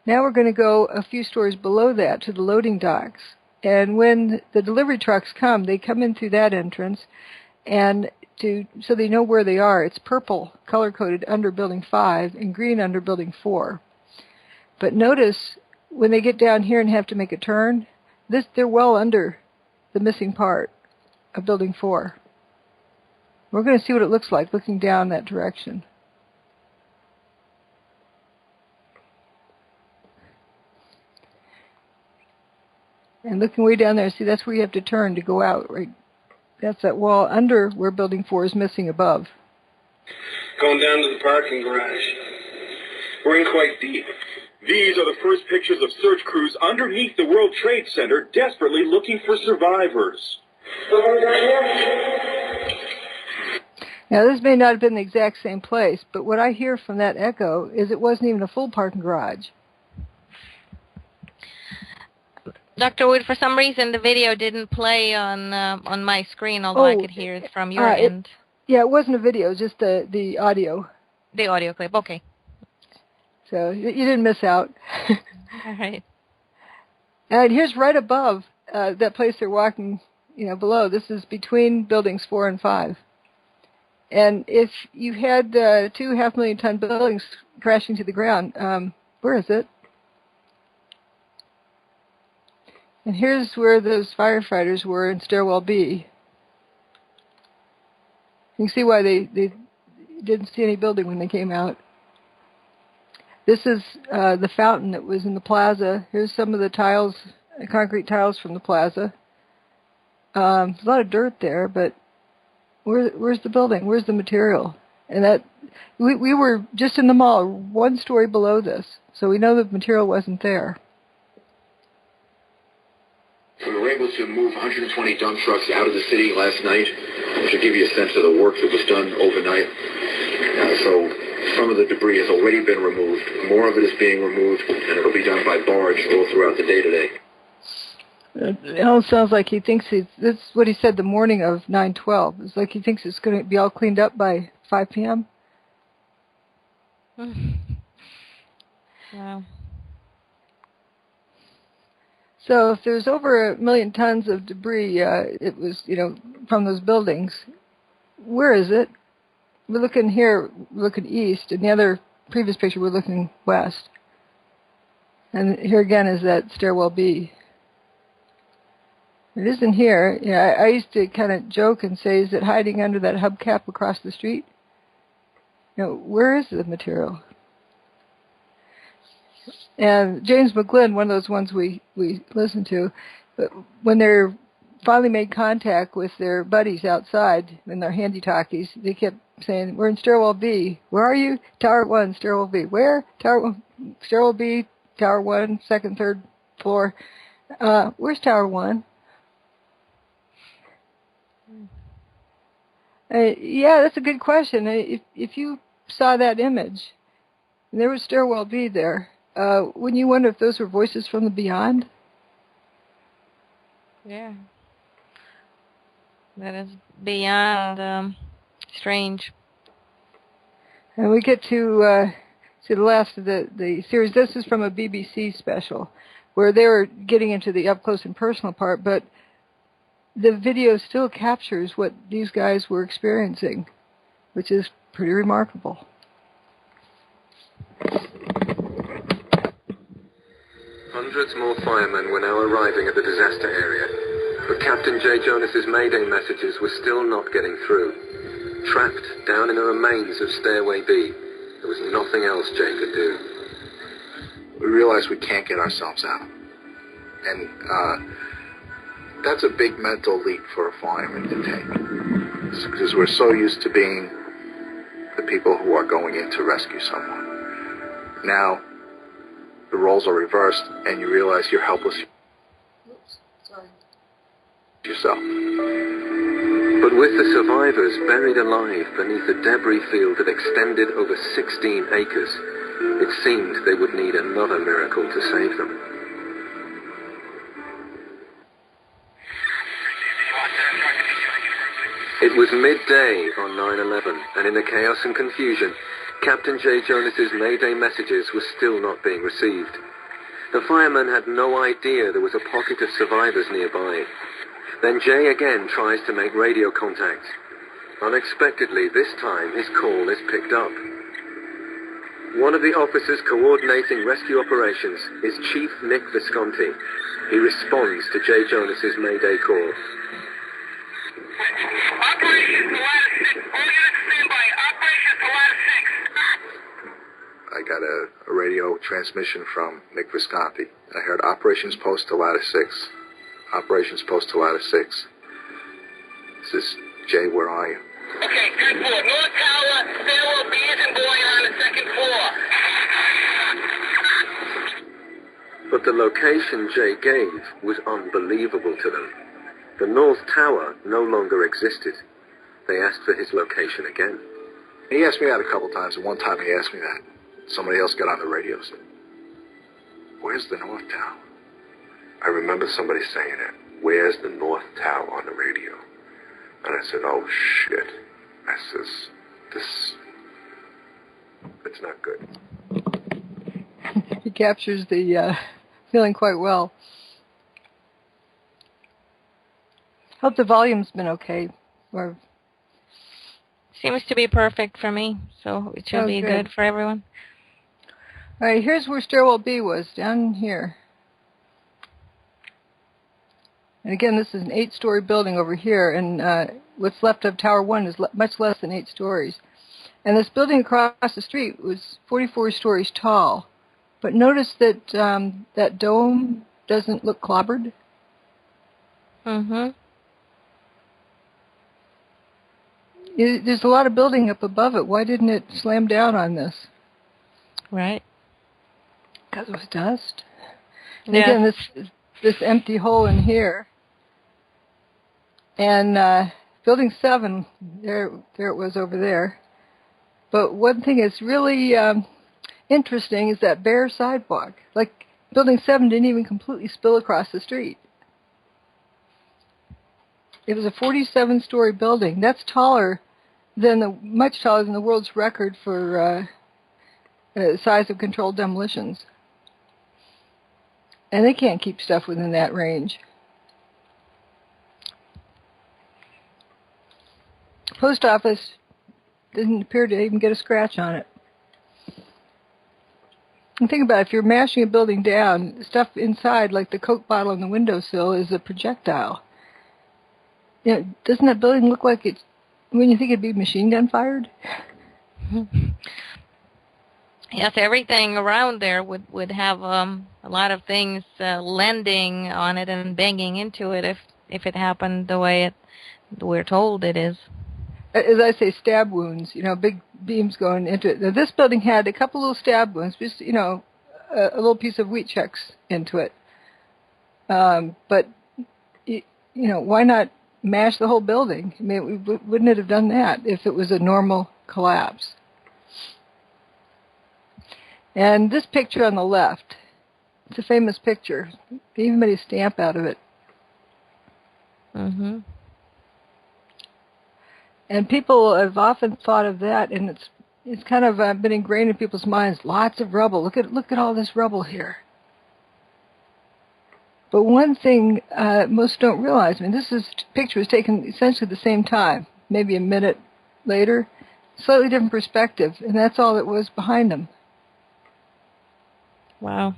Now we're going to go a few stories below that to the loading docks. And when the delivery trucks come, they come in through that entrance. And so they know where they are. It's purple, color-coded under Building 5, and green under Building 4. But notice, when they get down here and have to make a turn, they're well under the missing part of Building 4. We're going to see what it looks like looking down that direction. And looking way down there, see, that's where you have to turn to go out, right? That's that wall under where Building 4 is missing above. Going down to the parking garage. We're in quite deep. These are the first pictures of search crews underneath the World Trade Center, desperately looking for survivors. Now, this may not have been the exact same place, but what I hear from that echo is it wasn't even a full parking garage. Dr. Wood, for some reason the video didn't play on my screen, although I could hear it from your end. It wasn't a video, just the audio. The audio clip, okay. So you didn't miss out. All right. And here's right above that place they're walking, below. This is between buildings 4 and 5. And if you had 2 500,000-ton buildings crashing to the ground, where is it? And here's where those firefighters were in Stairwell B. You can see why they didn't see any building when they came out. This is the fountain that was in the plaza. Here's some of the tiles, concrete tiles from the plaza. There's a lot of dirt there, but where's the building? Where's the material? And that we were just in the mall, 1 story below this, so we know the material wasn't there. We were able to move 120 dump trucks out of the city last night, to give you a sense of the work that was done overnight. So some of the debris has already been removed. More of it is being removed, and it'll be done by barge all throughout the day today. It almost sounds like he thinks that's what he said the morning of 9/12. It's like he thinks it's going to be all cleaned up by 5 p.m. Wow. So if there's over 1 million tons of debris, it was, from those buildings, where is it? We're looking here, we're looking east, and the other previous picture we're looking west. And here again is that Stairwell B. It isn't here. Yeah, I used to kind of joke and say, is it hiding under that hubcap across the street? Where is the material? And James McGlynn, one of those ones we listened to, when they're finally made contact with their buddies outside in their handy-talkies, they kept saying, we're in stairwell B. Where are you? Tower 1, stairwell B. Where? Stairwell B, Tower 1, second, third floor. Where's Tower 1? Yeah, that's a good question. If you saw that image, and there was stairwell B there, wouldn't you wonder if those were voices from the beyond? Yeah. That is beyond strange. And we get to the last of the series. This is from a BBC special, where they were getting into the up-close and personal part, but the video still captures what these guys were experiencing, which is pretty remarkable. Hundreds more firemen were now arriving at the disaster area, but Captain J. Jonas's Mayday messages were still not getting through. Trapped down in the remains of Stairway B, there was nothing else Jay could do. We realize we can't get ourselves out. And that's a big mental leap for a fireman to take. Because we're so used to being the people who are going in to rescue someone. Now, the roles are reversed, and you realize you're helpless yourself. But with the survivors buried alive beneath a debris field that extended over 16 acres, it seemed they would need another miracle to save them. It was midday on 9/11, and in the chaos and confusion, Captain J. Jonas's Mayday messages were still not being received. The fireman had no idea there was a pocket of survivors nearby. Then Jay again tries to make radio contact. Unexpectedly, this time his call is picked up. One of the officers coordinating rescue operations is Chief Nick Visconti. He responds to J. Jonas's Mayday call. Operations to Ladder 6. All units standby. Operations to Ladder 6. I got a radio transmission from Nick Visconti. I heard Operations Post to Ladder 6. Operations Post to Ladder 6. This is Jay, where are you? Okay, 10-4. North Tower, stairwell B is in boy on the second floor. But the location Jay gave was unbelievable to them. The North Tower no longer existed. They asked for his location again. He asked me that a couple times, and one time he asked me that. Somebody else got on the radio and said, "Where's the North Tower?" I remember somebody saying it. "Where's the North Tower?" on the radio. And I said, "Oh, shit." I says, it's not good. He captures the feeling quite well. Hope the volume's been okay. Or seems to be perfect for me, so it should be good for everyone. All right, here's where stairwell B was, down here. And again, this is an 8-story building over here, and what's left of Tower 1 is much less than 8 stories. And this building across the street was 44 stories tall. But notice that that dome doesn't look clobbered. Mm-hmm. There's a lot of building up above it. Why didn't it slam down on this? Right. Because it was dust. And yeah. again, this empty hole in here. And Building 7, there it was over there. But one thing that's really interesting is that bare sidewalk. Like, Building 7 didn't even completely spill across the street. It was a 47-story building. That's much taller than the world's record for size of controlled demolitions. And they can't keep stuff within that range. Post office didn't appear to even get a scratch on it. And think about it, if you're mashing a building down, stuff inside, like the Coke bottle on the windowsill, is a projectile. doesn't that building look like it's, when you think it'd be machine gun fired? Yes, everything around there would have a lot of things landing on it and banging into it if it happened the way we're told it is. As I say, stab wounds, big beams going into it. Now, this building had a couple little stab wounds, just, a little piece of wheat checks into it. But, why not mash the whole building? I mean, wouldn't it have done that if it was a normal collapse? And this picture on the left, it's a famous picture. They even made a stamp out of it. Mm-hmm. And people have often thought of that, and it's kind of been ingrained in people's minds. Lots of rubble. Look at all this rubble here. But one thing most don't realize, this picture was taken essentially the same time, maybe a minute later, slightly different perspective, and that's all that was behind them. Wow.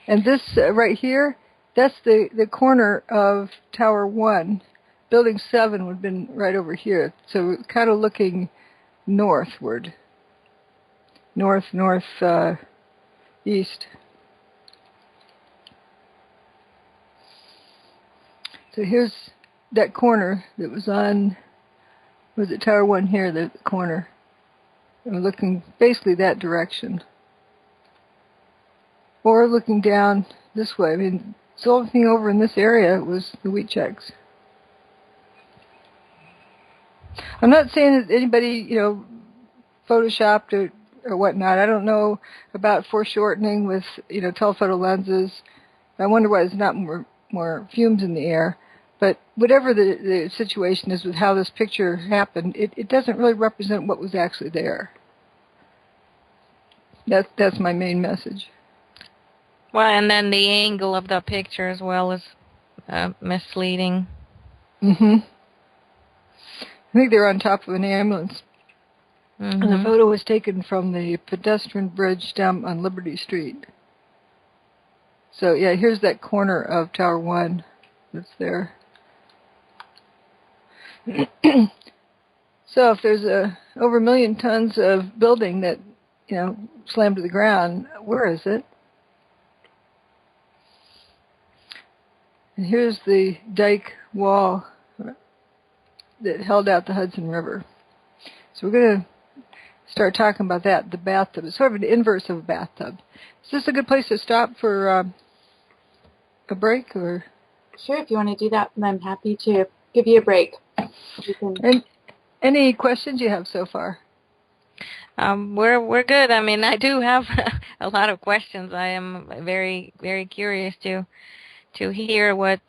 And this right here, that's the corner of Tower 1. Building 7 would have been right over here. So kind of looking northward. East. So here's that corner that was on, was it Tower 1 here, the corner. And we're looking basically that direction. Or looking down this way. The only thing over in this area was the wheat checks. I'm not saying that anybody, photoshopped or whatnot. I don't know about foreshortening with, telephoto lenses. I wonder why there's not more fumes in the air. But whatever the situation is with how this picture happened, it doesn't really represent what was actually there. That's my main message. Well, and then the angle of the picture as well is misleading. Mm-hmm. I think they're on top of an ambulance. Mm-hmm. And the photo was taken from the pedestrian bridge down on Liberty Street. So, yeah, here's that corner of Tower 1 that's there. So if there's over 1 million tons of building that, slammed to the ground, where is it? And here's the dike wall that held out the Hudson River. So we're going to start talking about that, the bathtub. It's sort of an inverse of a bathtub. Is this a good place to stop for a break? Or? Sure, if you want to do that, I'm happy to give you a break. And any questions you have so far? We're good. I do have a lot of questions. I am very, very curious to hear what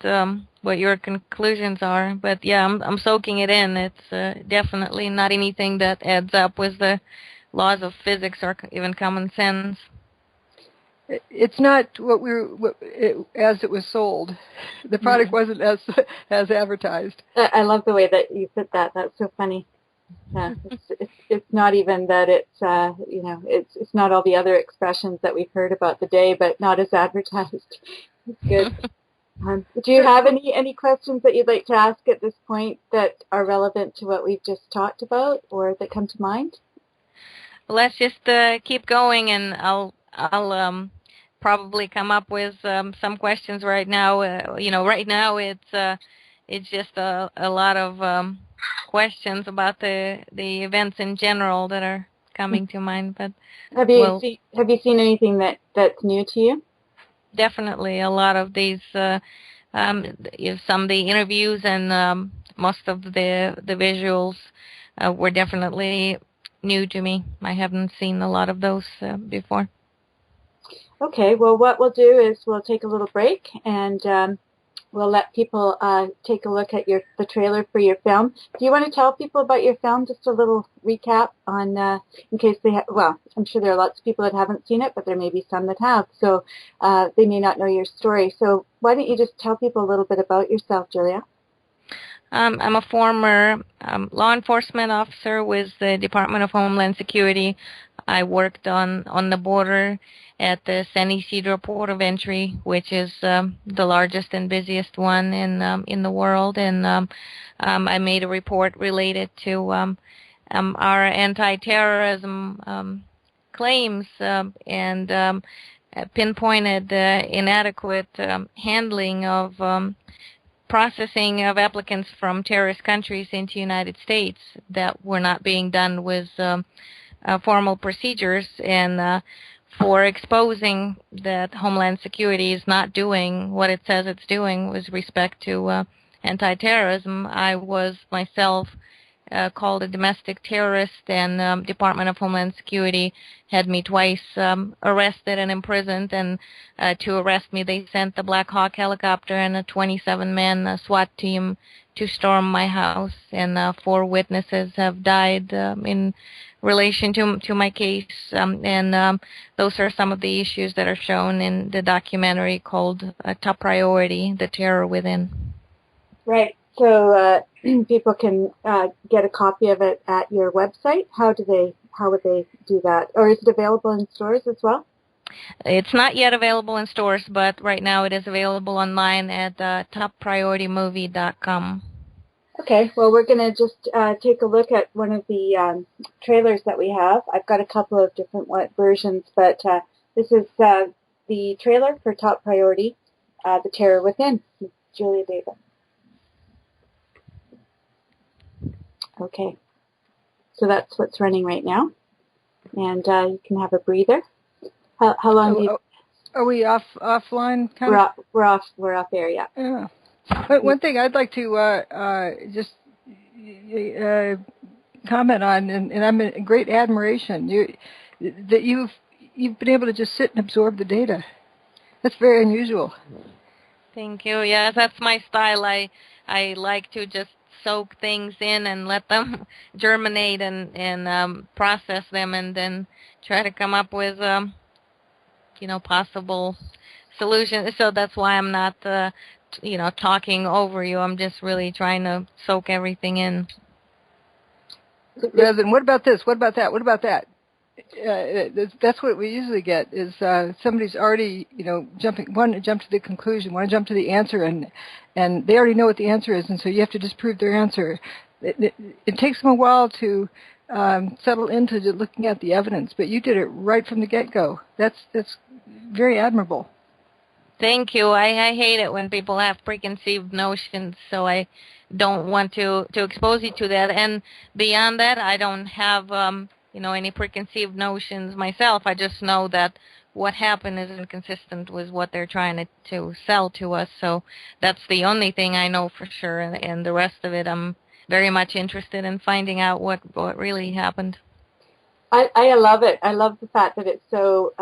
your conclusions are. But yeah, I'm soaking it in. It's definitely not anything that adds up with the laws of physics or even common sense. It's not as it was sold. The product wasn't as advertised. I love the way that you put that. That's so funny. It's not even that it's not all the other expressions that we've heard about the day, but not as advertised. It's good. Do you have any questions that you'd like to ask at this point that are relevant to what we've just talked about or that come to mind? Let's just keep going, and I'll probably come up with some questions right now. Right now it's just a lot of questions about the events in general that are coming to mind. But have you seen anything that's new to you? Definitely, a lot of these, some of the interviews and most of the visuals were definitely new to me. I haven't seen a lot of those before. Okay, well, what we'll do is we'll take a little break and we'll let people take a look at the trailer for your film. Do you want to tell people about your film, just a little recap on, in case they I'm sure there are lots of people that haven't seen it, but there may be some that have, so they may not know your story. So why don't you just tell people a little bit about yourself, Julia? I'm a former law enforcement officer with the Department of Homeland Security. I worked on the border at the San Isidro port of entry, which is the largest and busiest one in the world, and I made a report related to our anti-terrorism claims and pinpointed inadequate handling of processing of applicants from terrorist countries into the United States that were not being done with formal procedures, and for exposing that Homeland Security is not doing what it says it's doing with respect to anti-terrorism. I was myself called a domestic terrorist, and Department of Homeland Security had me twice arrested and imprisoned, and to arrest me they sent the Blackhawk helicopter and a 27-man SWAT team to storm my house, and 4 witnesses have died in relation to my case, and those are some of the issues that are shown in the documentary called Top Priority, The Terror Within. Right. So people can get a copy of it at your website. How would they do that? Or is it available in stores as well? It's not yet available in stores, but right now it is available online at topprioritymovie.com. Okay, well, we're going to just take a look at one of the trailers that we have. I've got a couple of different versions, but this is the trailer for Top Priority, The Terror Within, with Julia Davis. Okay, so that's what's running right now, and you can have a breather. How long do you... Are we offline? We're off air, yeah. Yeah. But one thing I'd like to just comment on, and I'm in great admiration, that you've been able to just sit and absorb the data. That's very unusual. Thank you. Yeah, that's my style. I like to just soak things in and let them germinate and process them, and then try to come up with possible solutions. So that's why I'm not talking over you. I'm just really trying to soak everything in. Rather than, what about this? What about that? What about that? That's what we usually get, is somebody's already, want to jump to the conclusion, want to jump to the answer, and they already know what the answer is, and so you have to disprove their answer. It takes them a while to settle into looking at the evidence, but you did it right from the get-go. That's very admirable. Thank you. I hate it when people have preconceived notions, so I don't want to expose you to that. And beyond that, I don't have any preconceived notions myself. I just know that what happened is inconsistent with what they're trying to sell to us. So that's the only thing I know for sure, and the rest of it, I'm very much interested in finding out what really happened. I love it. I love the fact that it's so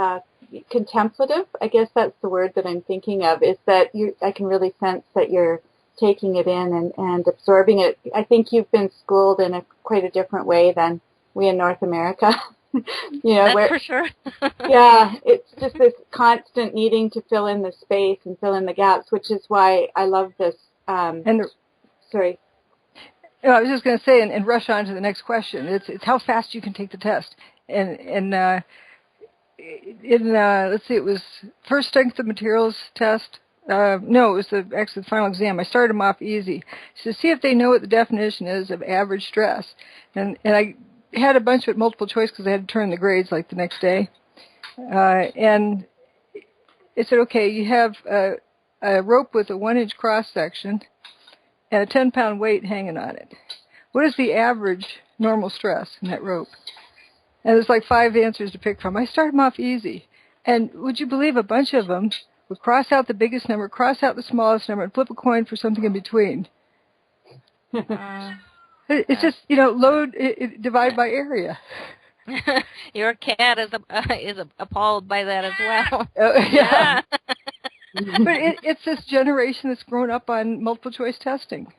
contemplative. I guess that's the word that I'm thinking of, is that I can really sense that you're taking it in and absorbing it. I think you've been schooled in quite a different way than we in North America. That's for sure. Yeah, it's just this constant needing to fill in the space and fill in the gaps, which is why I love this. Sorry. I was just going to say, and rush on to the next question. It's how fast you can take the test. And let's see, it was first strength of materials test. No, it was actually the final exam. I started them off easy. So see if they know what the definition is of average stress. And I had a bunch of multiple choice because I had to turn the grades like the next day. And it said, okay, you have a rope with a 1-inch cross section and a 10-pound weight hanging on it. What is the average normal stress in that rope? And there's like 5 answers to pick from. I started them off easy. And would you believe a bunch of them would cross out the biggest number, cross out the smallest number, and flip a coin for something in between? It's just, load, divide by area. Your cat is appalled by that as well. Yeah. But it's this generation that's grown up on multiple choice testing.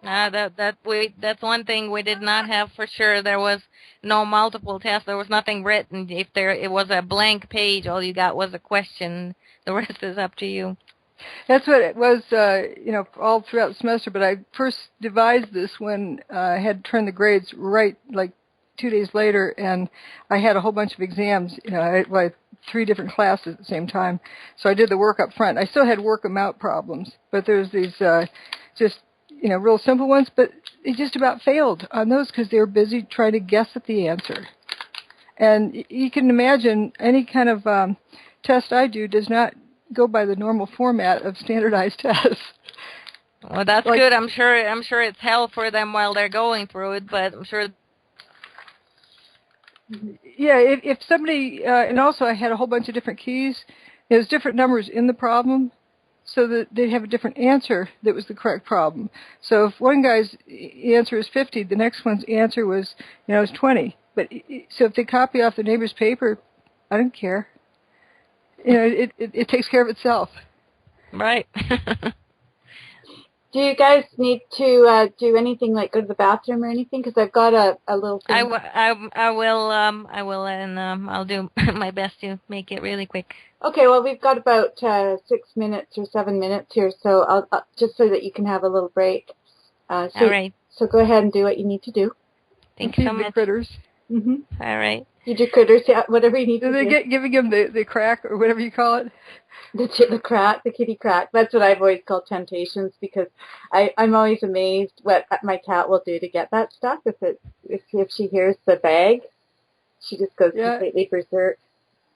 That's one thing we did not have for sure. There was no multiple test. There was nothing written. If it was a blank page, all you got was a question. The rest is up to you. That's what it was, all throughout the semester. But I first devised this when I had to turn the grades right, like 2 days later, and I had a whole bunch of exams. I had 3 different classes at the same time. So I did the work up front. I still had work them out problems, but there's these just real simple ones, but they just about failed on those because they were busy trying to guess at the answer. And you can imagine any kind of test I do does not go by the normal format of standardized tests. Well, that's good. I'm sure it's hell for them while they're going through it, but I'm sure. Yeah, if somebody, and also I had a whole bunch of different keys. There's different numbers in the problem, so that they have a different answer that was the correct problem. So if one guy's answer is 50, the next one's answer was, was 20. But so if they copy off the neighbor's paper, I don't care. It takes care of itself. Right. Do you guys need to do anything like go to the bathroom or anything? Because I've got a little thing. I will, and I'll do my best to make it really quick. Okay, well, we've got about 6 minutes or 7 minutes here, so I'll just so that you can have a little break. All right. So go ahead and do what you need to do. Thank you so much. Critters. Mm-hmm. All right. You do critters, yeah, whatever you need to do. They're giving him the crack or whatever you call it. The crack, the kitty crack. That's what I've always called temptations, because I'm always amazed what my cat will do to get that stuff. If she hears the bag, she just goes completely berserk.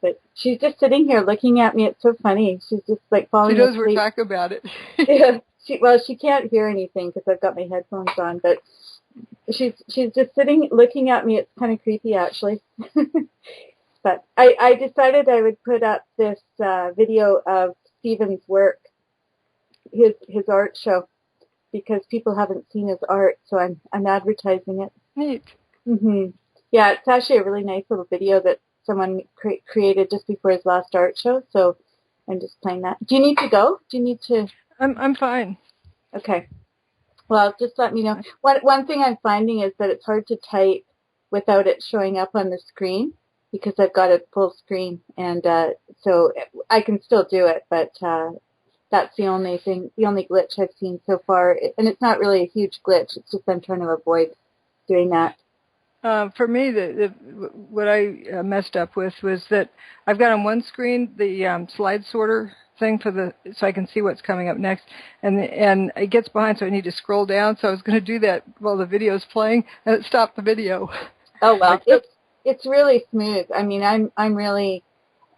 But she's just sitting here looking at me. It's so funny. She's just like falling asleep. She knows we're talking about it. Yeah. She can't hear anything because I've got my headphones on, but she's just sitting looking at me. It's kind of creepy, actually. But I decided I would put up this video of Stephen's work, his art show, because people haven't seen his art, so I'm advertising it. Neat. Mm-hmm. Yeah, it's actually a really nice little video that someone created just before his last art show, so I'm just playing that. Do you need to go? Do you need to? I'm fine. Okay. Well, just let me know. One thing I'm finding is that it's hard to type without it showing up on the screen, because I've got it full screen, and so I can still do it, but that's the only glitch I've seen so far, and it's not really a huge glitch. It's just I'm trying to avoid doing that. For me, what I messed up with was that I've got on one screen the slide sorter thing so I can see what's coming up next, and it gets behind, so I need to scroll down. So I was going to do that while the video's playing, and it stopped the video. Oh well, it's really smooth. I mean, I'm really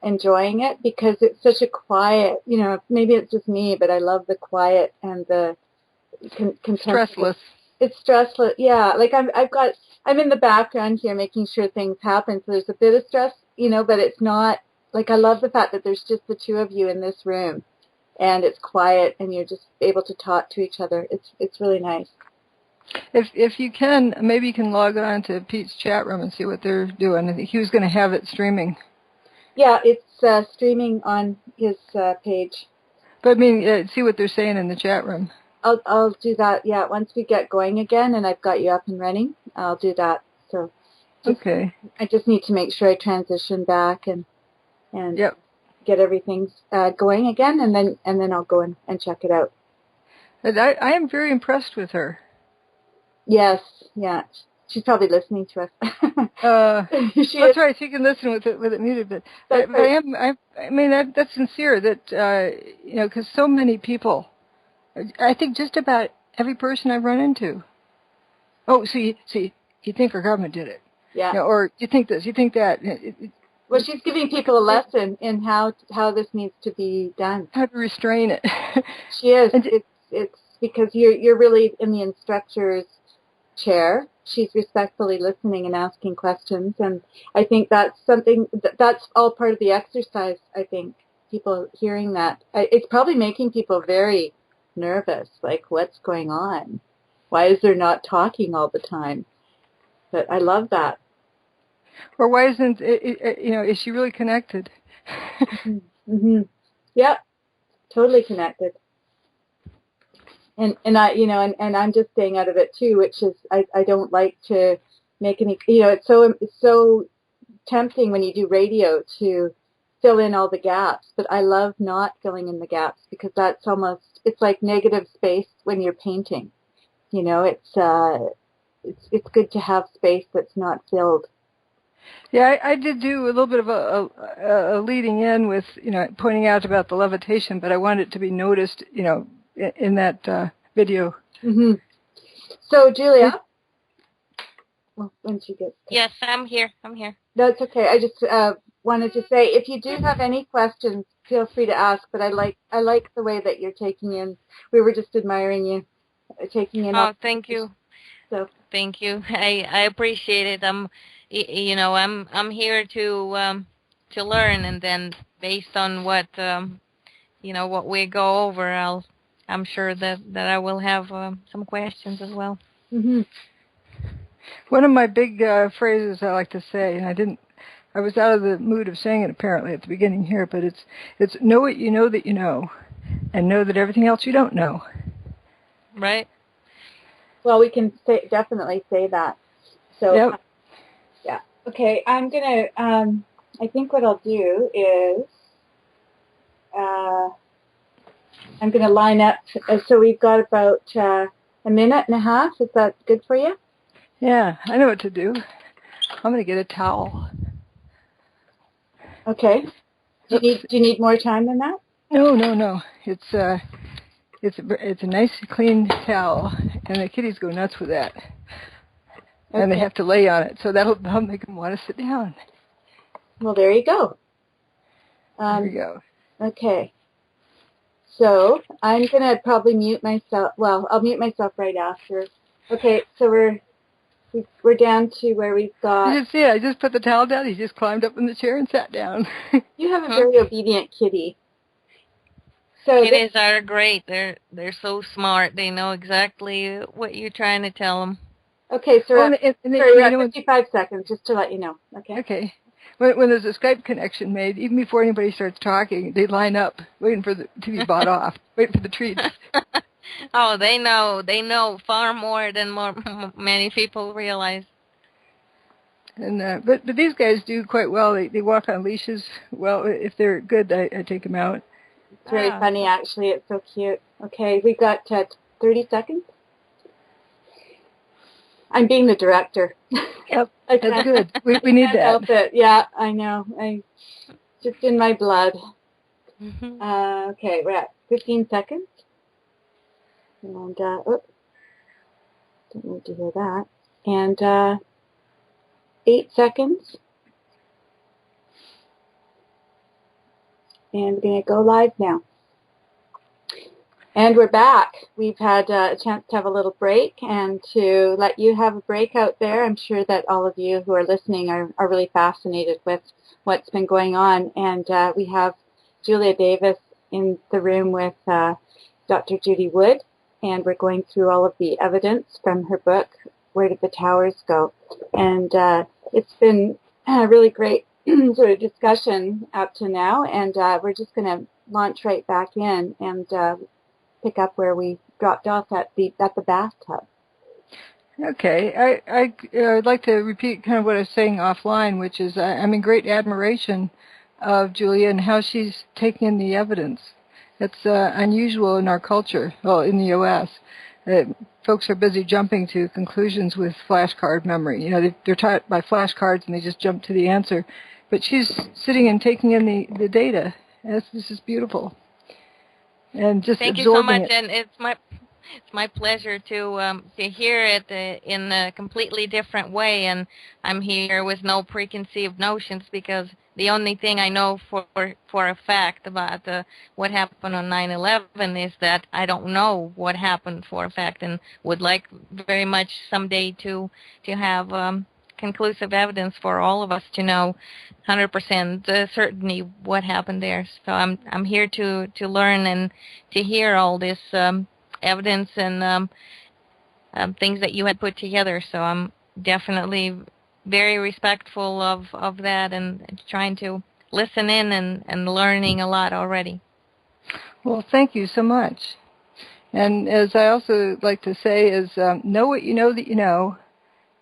enjoying it because it's such a quiet. Maybe it's just me, but I love the quiet and the stressless. It's stressless, yeah. Like I'm in the background here making sure things happen, so there's a bit of stress, but it's not, like, I love the fact that there's just the two of you in this room, and it's quiet, and you're just able to talk to each other. It's really nice. If you can, maybe you can log on to Pete's chat room and see what they're doing. I think he was going to have it streaming. Yeah, it's streaming on his page. But I mean, see what they're saying in the chat room. I'll do that, yeah, once we get going again and I've got you up and running, I'll do that. So okay. I just need to make sure I transition back and yep. Get everything going again, and then I'll go and check it out. I am very impressed with her. Yes, yeah. She's probably listening to us. That's right. She can listen with it muted, but I mean that's sincere. That because so many people, I think just about every person I've run into. Oh, see, you think our government did it? Yeah. Or you think this, you think that. Well, she's giving people a lesson in how this needs to be done. How to restrain it. She is. It's because you're really in the instructor's chair. She's respectfully listening and asking questions, and I think that's something that's all part of the exercise. I think people hearing that, it's probably making people very nervous. Like, what's going on? Why is there not talking all the time? But I love that. Or why isn't is she really connected? Mm-hmm. Yeah, totally connected. And I and I'm just staying out of it too, which is I don't like to make any, it's so tempting when you do radio to fill in all the gaps, but I love not filling in the gaps because it's like negative space when you're painting. It's it's good to have space that's not filled. Yeah, I did do a little bit of a leading in with, pointing out about the levitation, but I wanted it to be noticed, in that video. Mm-hmm. So, Julia, well, when she gets to... Yes, I'm here. That's okay. I just wanted to say, if you do have any questions, feel free to ask. But I like the way that you're taking in. We were just admiring you, taking in. Oh, thank you. So thank you. I appreciate it. I'm here to learn, and then based on what what we go over, I'm sure that I will have some questions as well. Mm-hmm. One of my big phrases I like to say, and I was out of the mood of saying it apparently at the beginning here, but it's know what you know that you know, and know that everything else you don't know. Right. Well, we can definitely say that. So, yep. Yeah. Okay, I'm going to, I think what I'll do is, I'm going to line up, so we've got about a minute and a half. Is that good for you? Yeah, I know what to do. I'm going to get a towel. Okay. Do you need more time than that? No. It's a nice clean towel, and the kitties go nuts with that. Okay. And they have to lay on it, so that'll make them want to sit down. Well, there you go. There you go. Okay. So I'm going to probably mute myself. Well, I'll mute myself right after. Okay, so we're down to where we've got... You just see it. I just put the towel down. He just climbed up in the chair and sat down. You have a very obedient kitty. So kitties are great. They're so smart. They know exactly what you're trying to tell them. Okay, so we're at 55 seconds, just to let you know. Okay. Okay. When there's a Skype connection made, even before anybody starts talking, they line up, waiting for to be bought off, waiting for the treats. Oh, they know far more than many people realize. And but these guys do quite well. They walk on leashes. Well, if they're good, I take them out. It's very funny, actually. It's so cute. Okay, we got 30 seconds. I'm being the director. Yep, that's good. We need that. Help it. Yeah, I know. Just in my blood. Mm-hmm. Okay, we're at 15 seconds. And, don't need to hear that. And 8 seconds. And we're going to go live now. And we're back. We've had a chance to have a little break and to let you have a break out there. I'm sure that all of you who are listening are really fascinated with what's been going on. And we have Julia Davis in the room with Dr. Judy Wood, and we're going through all of the evidence from her book, Where Did the Towers Go? And it's been a really great sort of discussion up to now, and we're just going to launch right back in and pick up where we dropped off at the bathtub. Okay, I'd like to repeat kind of what I was saying offline, which is I'm in great admiration of Julia and how she's taking in the evidence. It's unusual in our culture, well, in the U.S. Folks are busy jumping to conclusions with flashcard memory. You know, they're taught by flashcards and they just jump to the answer. But she's sitting and taking in the data. This is beautiful. And just thank you so much, it. And it's my pleasure to hear it in a completely different way. And I'm here with no preconceived notions, because the only thing I know for a fact about what happened on 9/11 is that I don't know what happened for a fact, and would like very much someday to have conclusive evidence for all of us to know 100% certainty what happened there. So I'm here to learn and to hear all this evidence and things that you had put together. So I'm definitely very respectful of that, and trying to listen in and learning a lot already. Well, thank you so much. And as I also like to say is know what you know that you know,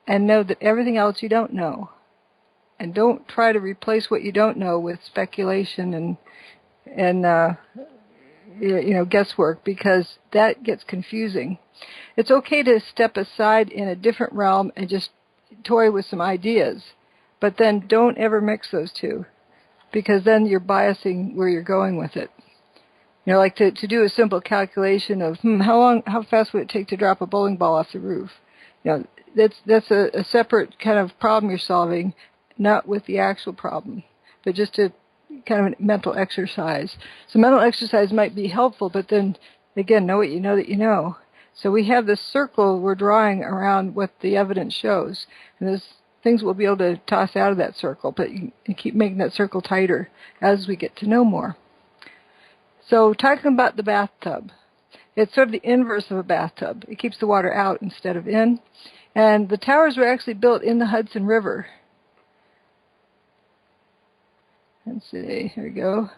and know that everything else you don't know. And don't try to replace what you don't know with speculation and guesswork, because that gets confusing. It's okay to step aside in a different realm and just toy with some ideas, but then don't ever mix those two, because then you're biasing where you're going with it. Like to do a simple calculation of how fast would it take to drop a bowling ball off the roof? That's a separate kind of problem you're solving, not with the actual problem, but just a kind of a mental exercise. So mental exercise might be helpful, but then again, know what you know that you know. So we have this circle we're drawing around what the evidence shows, and there's things we'll be able to toss out of that circle, but you keep making that circle tighter as we get to know more. So talking about the bathtub, it's sort of the inverse of a bathtub. It keeps the water out instead of in. And the towers were actually built in the Hudson River. Let's see, here we go.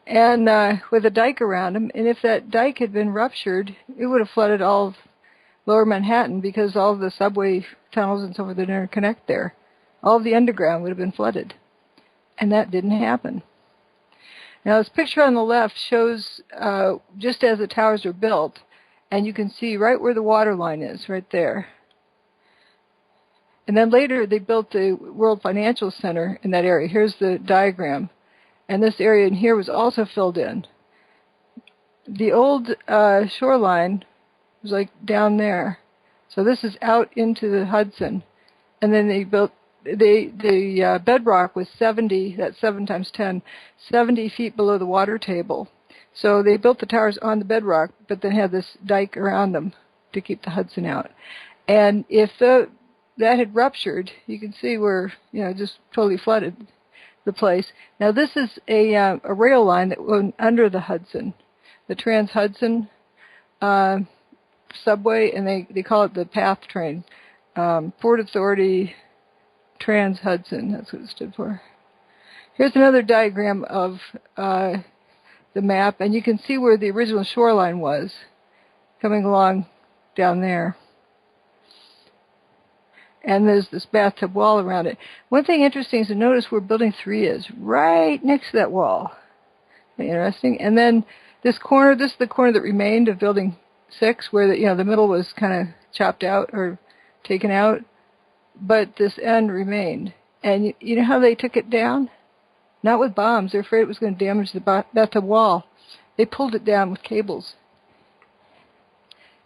And with a dike around them. And if that dike had been ruptured, it would have flooded all of lower Manhattan, because all of the subway tunnels and so forth that interconnect there, all of the underground would have been flooded. And that didn't happen. Now this picture on the left shows just as the towers were built, and you can see right where the water line is, right there. And then later they built the World Financial Center in that area. Here's the diagram. And this area in here was also filled in. The old shoreline was like down there. So this is out into the Hudson. And then they built, the bedrock was 70, that's 7 times 10, 70 feet below the water table. So they built the towers on the bedrock, but then had this dike around them to keep the Hudson out. And if that had ruptured, you can see where, just totally flooded the place. Now this is a rail line that went under the Hudson, the Trans-Hudson subway, and they call it the PATH train, Port Authority Trans-Hudson, that's what it stood for. Here's another diagram of the map, and you can see where the original shoreline was, coming along down there. And there's this bathtub wall around it. One thing interesting is to notice where Building 3 is, right next to that wall. Interesting. And then this corner, this is the corner that remained of Building 6, where the middle was kind of chopped out or taken out, but this end remained. And you know how they took it down? Not with bombs. They're afraid it was going to damage the bathtub wall. They pulled it down with cables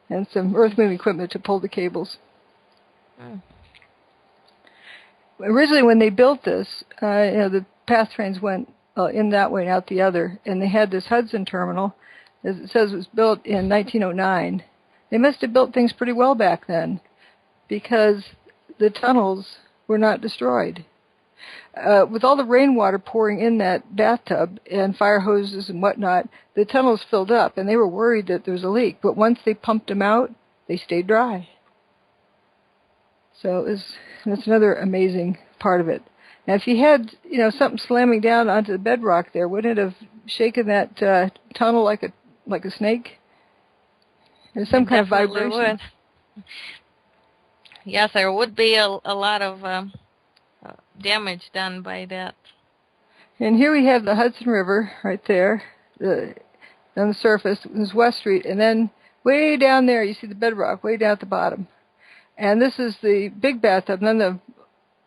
and some earth-moving equipment to pull the cables. Originally, when they built this, the PATH trains went in that way and out the other, and they had this Hudson terminal. As it says, it was built in 1909. They must have built things pretty well back then, because the tunnels were not destroyed. With all the rainwater pouring in that bathtub and fire hoses and whatnot, the tunnels filled up, and they were worried that there was a leak. But once they pumped them out, they stayed dry. So that's another amazing part of it. Now, if you had, something slamming down onto the bedrock there, wouldn't it have shaken that tunnel like a snake? There's some kind of vibration. Would. Yes, there would be a lot of damage done by that. And here we have the Hudson River right there, on the surface. There's West Street, and then way down there you see the bedrock, way down at the bottom. And this is the big bathtub, and then the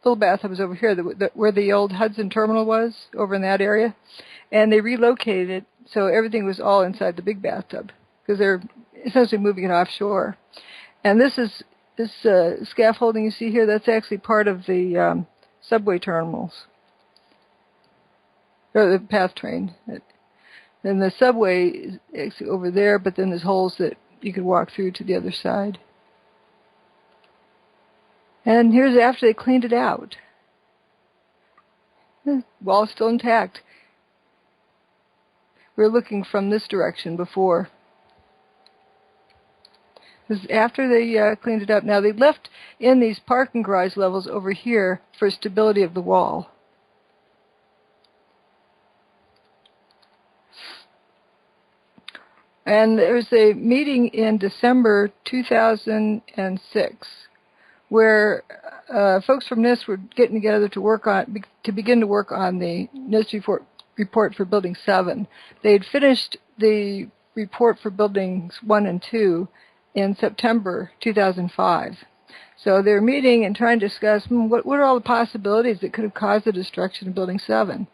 little bathtub is over here, where the old Hudson terminal was, over in that area. And they relocated it, so everything was all inside the big bathtub, because they're essentially moving it offshore. And this scaffolding you see here, that's actually part of the subway terminals, or the PATH train. Then the subway is actually over there, but then there's holes that you could walk through to the other side. And here's after they cleaned it out. The wall's still intact. We were looking from this direction before. This is after they cleaned it up. Now, they left in these parking garage levels over here for stability of the wall. And there was a meeting in December 2006 where folks from NIST were getting together to begin to work on the NIST report for Building 7. They had finished the report for buildings 1 and 2 in September 2005. So they're meeting and trying to discuss what are all the possibilities that could have caused the destruction of Building 7.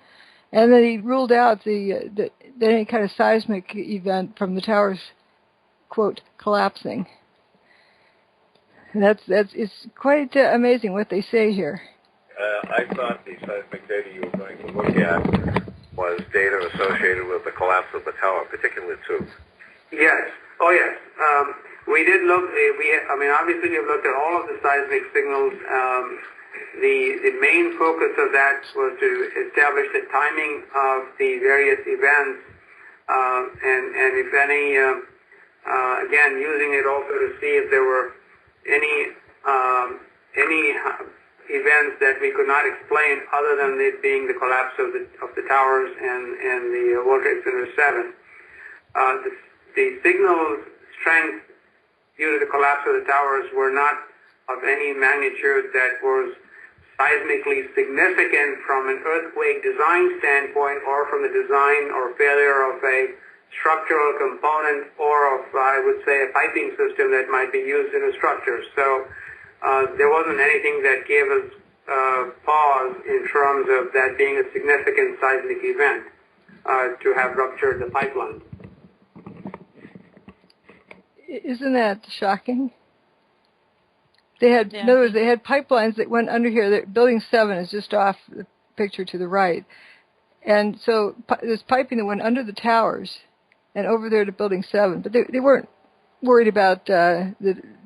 And then he ruled out that any kind of seismic event from the towers, quote, collapsing. And it's quite amazing what they say here. I thought the seismic data you were going to look at was data associated with the collapse of the tower, particularly 2. Yes. Oh, yes. We did look. Obviously, we've looked at all of the seismic signals. The main focus of that was to establish the timing of the various events, and if any, again, using it also to see if there were any events that we could not explain other than it being the collapse of the towers and the World Trade Center 7. The signal strength due to the collapse of the towers were not of any magnitude that was seismically significant from an earthquake design standpoint, or from the design or failure of a structural component, or of, I would say, a piping system that might be used in a structure. So there wasn't anything that gave us pause in terms of that being a significant seismic event to have ruptured the pipeline. Isn't that shocking? They had, in other words, they had pipelines that went under here. Building 7 is just off the picture to the right. And so there's piping that went under the towers and over there to Building 7. But they weren't worried about the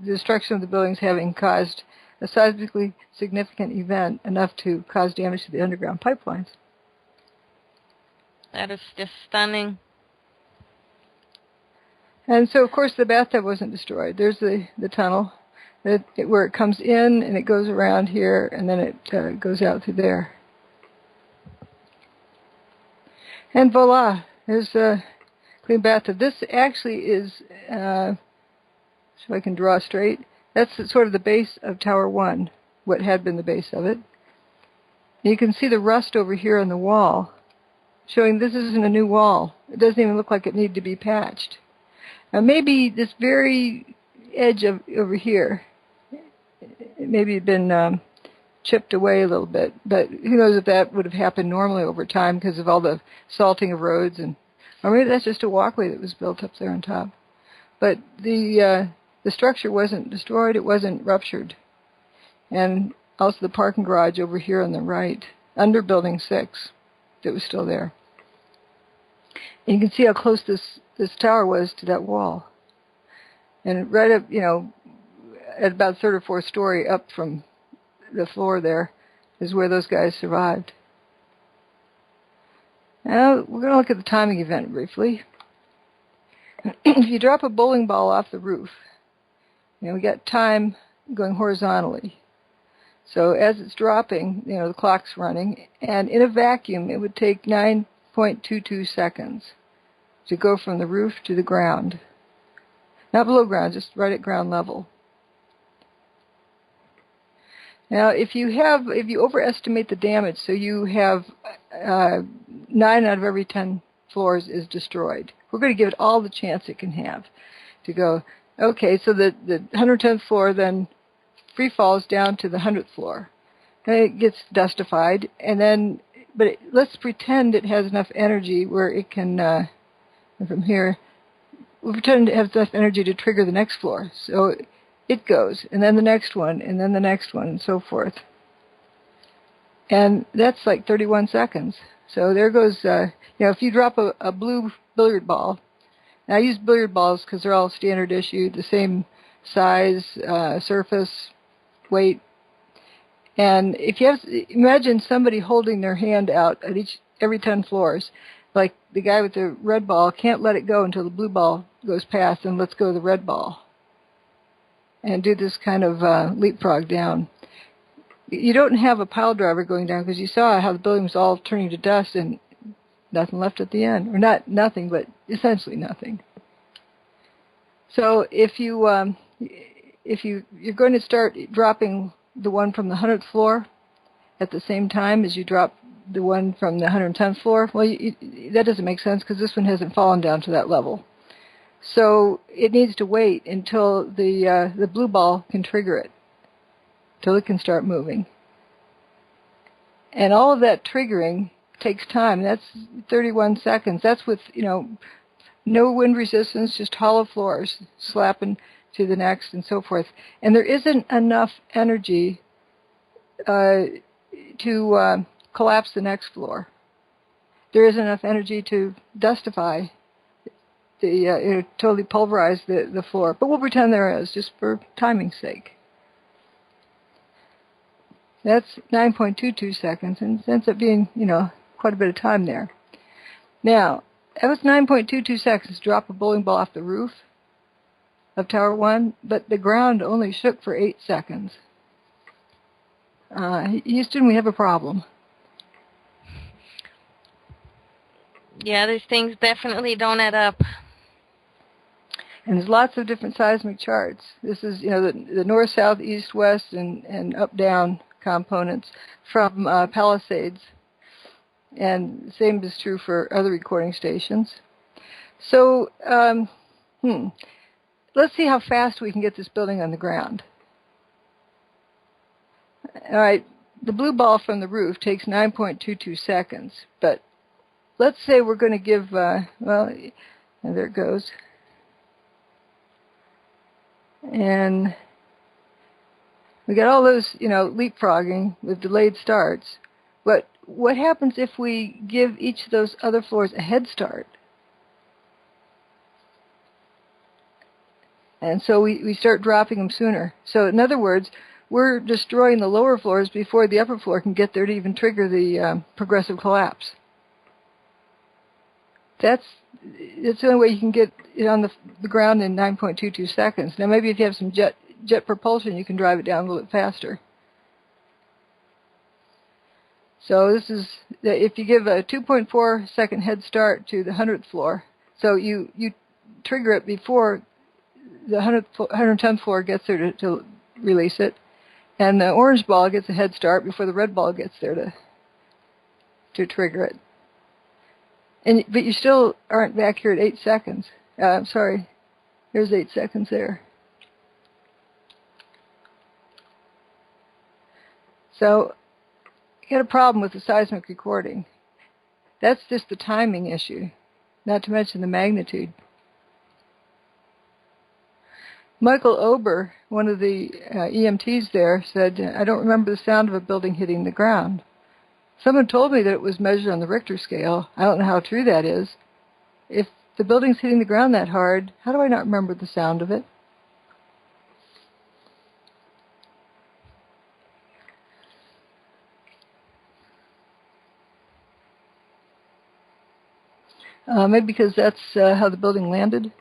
destruction of the buildings having caused a seismically significant event enough to cause damage to the underground pipelines. That is just stunning. And so, of course, the bathtub wasn't destroyed. There's the tunnel where it comes in, and it goes around here, and then it goes out through there. And voila, there's a clean bathtub. This actually is, so I can draw straight, that's sort of the base of Tower 1, what had been the base of it. And you can see the rust over here on the wall, showing this isn't a new wall. It doesn't even look like it needed to be patched. Now maybe this very edge of over here, it maybe had been chipped away a little bit, but who knows if that would have happened normally over time because of all the salting of roads, or maybe that's just a walkway that was built up there on top. But the structure wasn't destroyed, it wasn't ruptured. And also the parking garage over here on the right, under Building 6, that was still there. And you can see how close this tower was to that wall. And right up, at about third or fourth story up from the floor there is where those guys survived. Now, we're going to look at the timing event briefly. If you drop a bowling ball off the roof, we got time going horizontally. So as it's dropping, the clock's running, and in a vacuum, it would take 9.22 seconds to go from the roof to the ground. Not below ground, just right at ground level. Now, if you overestimate the damage, so you have 9 out of every 10 floors is destroyed. We're going to give it all the chance it can have to go, okay, so the 110th floor then free falls down to the 100th floor. Then it gets dustified, and then, let's pretend it has enough energy where it can, from here, we'll pretend it has enough energy to trigger the next floor. So it goes, and then the next one, and then the next one, and so forth. And that's like 31 seconds. So there goes, if you drop a blue billiard ball, and I use billiard balls because they're all standard issue, the same size, surface, weight. And if you imagine somebody holding their hand out at every 10 floors, like the guy with the red ball can't let it go until the blue ball goes past and lets go of the red ball. And do this kind of leapfrog down. You don't have a pile driver going down because you saw how the building was all turning to dust and nothing left at the end. Or not nothing, but essentially nothing. So if you're going to start dropping the one from the 100th floor at the same time as you drop the one from the 110th floor. Well, that doesn't make sense because this one hasn't fallen down to that level. So it needs to wait until the blue ball can trigger it, till it can start moving. And all of that triggering takes time. That's 31 seconds. That's with, no wind resistance, just hollow floors slapping to the next and so forth. And there isn't enough energy to collapse the next floor. There isn't enough energy to dustify, totally pulverize the floor. But we'll pretend there is, just for timing's sake. That's 9.22 seconds, and it ends up being, quite a bit of time there. Now, that was 9.22 seconds to drop a bowling ball off the roof of Tower 1, but the ground only shook for 8 seconds. Houston, we have a problem. Yeah, these things definitely don't add up. And there's lots of different seismic charts. This is, the north, south, east, west, and up, down components from Palisades. And the same is true for other recording stations. So, let's see how fast we can get this building on the ground. All right, the blue ball from the roof takes 9.22 seconds, but let's say we're going to give, and there it goes. And we got all those, leapfrogging with delayed starts. But what happens if we give each of those other floors a head start? And so we start dropping them sooner. So in other words, we're destroying the lower floors before the upper floor can get there to even trigger the progressive collapse. That's the only way you can get it on the ground in 9.22 seconds. Now maybe if you have some jet propulsion, you can drive it down a little bit faster. So this is, if you give a 2.4 second head start to the 100th floor, so you trigger it before the 110th floor gets there to release it, and the orange ball gets a head start before the red ball gets there to trigger it. But you still aren't back here at 8 seconds. I'm sorry, there's 8 seconds there. So you got a problem with the seismic recording. That's just the timing issue, not to mention the magnitude. Michael Ober, one of the EMTs there, said, I don't remember the sound of a building hitting the ground. Someone told me that it was measured on the Richter scale. I don't know how true that is. If the building's hitting the ground that hard, how do I not remember the sound of it? Maybe because that's how the building landed.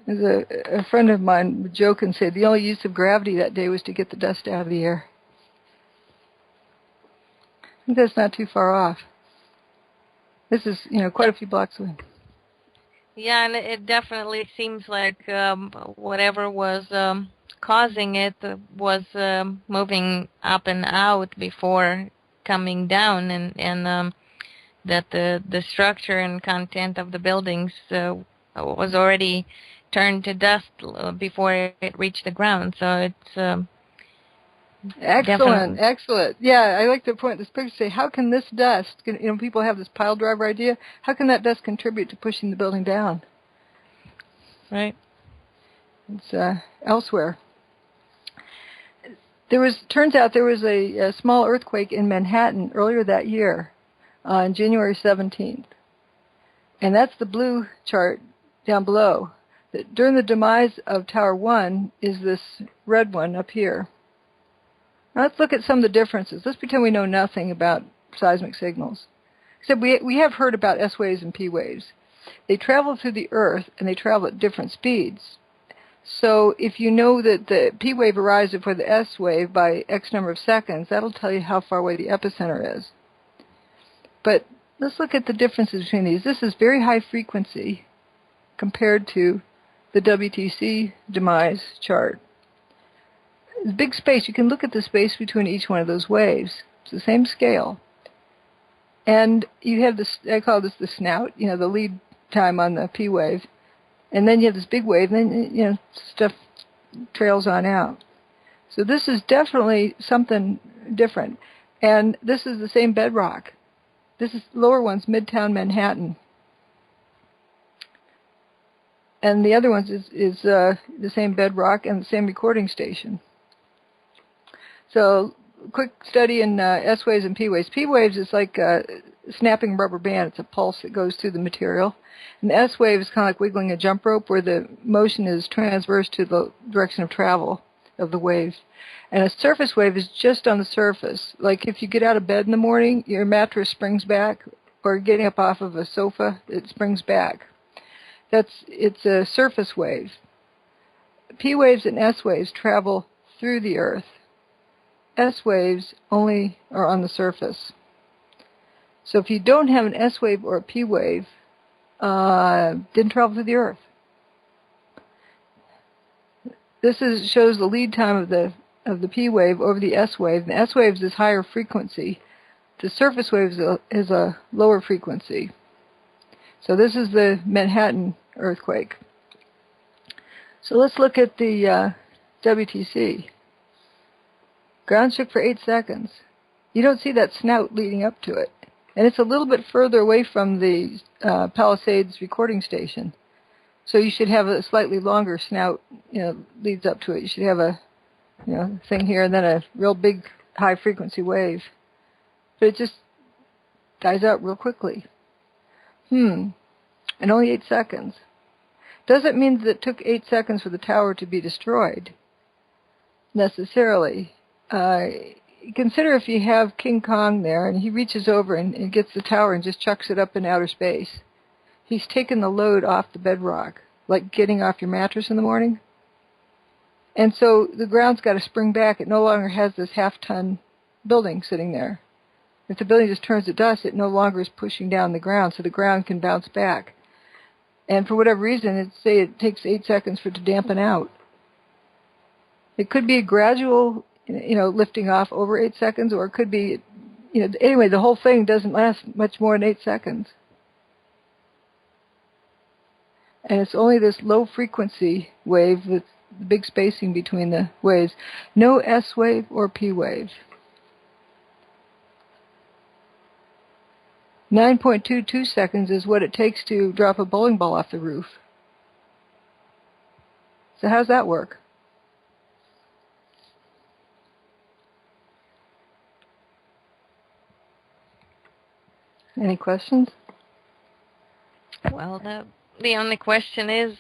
There's a friend of mine would joke and say the only use of gravity that day was to get the dust out of the air. I think that's not too far off. This is, quite a few blocks away. Yeah, and it definitely seems like whatever was causing it was moving up and out before coming down, and that the structure and content of the buildings was already turned to dust before it reached the ground. So it's excellent, excellent. Yeah, I like to point this picture. Say, how can this dust? People have this pile driver idea. How can that dust contribute to pushing the building down? Right. It's elsewhere. Turns out there was a small earthquake in Manhattan earlier that year, on January 17th, and that's the blue chart down below. During the demise of Tower 1 is this red one up here. Now let's look at some of the differences. Let's pretend we know nothing about seismic signals. Except we have heard about S waves and P waves. They travel through the Earth, and they travel at different speeds. So if you know that the P wave arrives before the S wave by X number of seconds, that'll tell you how far away the epicenter is. But let's look at the differences between these. This is very high frequency compared to the WTC demise chart. There's big space. You can look at the space between each one of those waves. It's the same scale. And you have this, I call this the snout, you know, the lead time on the P wave. And then you have this big wave, and then, you know, stuff trails on out. So this is definitely something different. And this is the same bedrock. This is lower one's Midtown Manhattan. And the other ones is the same bedrock and the same recording station. So quick study in S waves and P waves. P waves is like a snapping rubber band. It's a pulse that goes through the material. And the S wave is kind of like wiggling a jump rope where the motion is transverse to the direction of travel of the waves. And a surface wave is just on the surface. Like if you get out of bed in the morning, your mattress springs back, or getting up off of a sofa, it springs back. It's a surface wave. P waves and S waves travel through the earth. S waves only are on the surface. So if you don't have an S wave or a P wave, didn't travel through the earth. This shows the lead time of the P wave over the S wave. The S wave is higher frequency. The surface wave is a lower frequency. So this is the Manhattan earthquake. So let's look at the WTC. Ground shook for 8 seconds. You don't see that snout leading up to it. And it's a little bit further away from the Palisades recording station. So you should have a slightly longer snout, you know, leads up to it. You should have a, you know, thing here and then a real big high frequency wave. But it just dies out real quickly. And only 8 seconds. Doesn't mean that it took 8 seconds for the tower to be destroyed, necessarily. Consider if you have King Kong there and he reaches over and gets the tower and just chucks it up in outer space. He's taken the load off the bedrock, like getting off your mattress in the morning. And so the ground's got to spring back. It no longer has this half-ton building sitting there. If the building just turns to dust, it no longer is pushing down the ground, so the ground can bounce back. And for whatever reason, say it takes 8 seconds for it to dampen out. It could be a gradual, you know, lifting off over 8 seconds, or it could be, you know, anyway, the whole thing doesn't last much more than 8 seconds. And it's only this low frequency wave with the big spacing between the waves. No S wave or P wave. 9.22 seconds is what it takes to drop a bowling ball off the roof. So how's that work? Any questions? Well, the only question is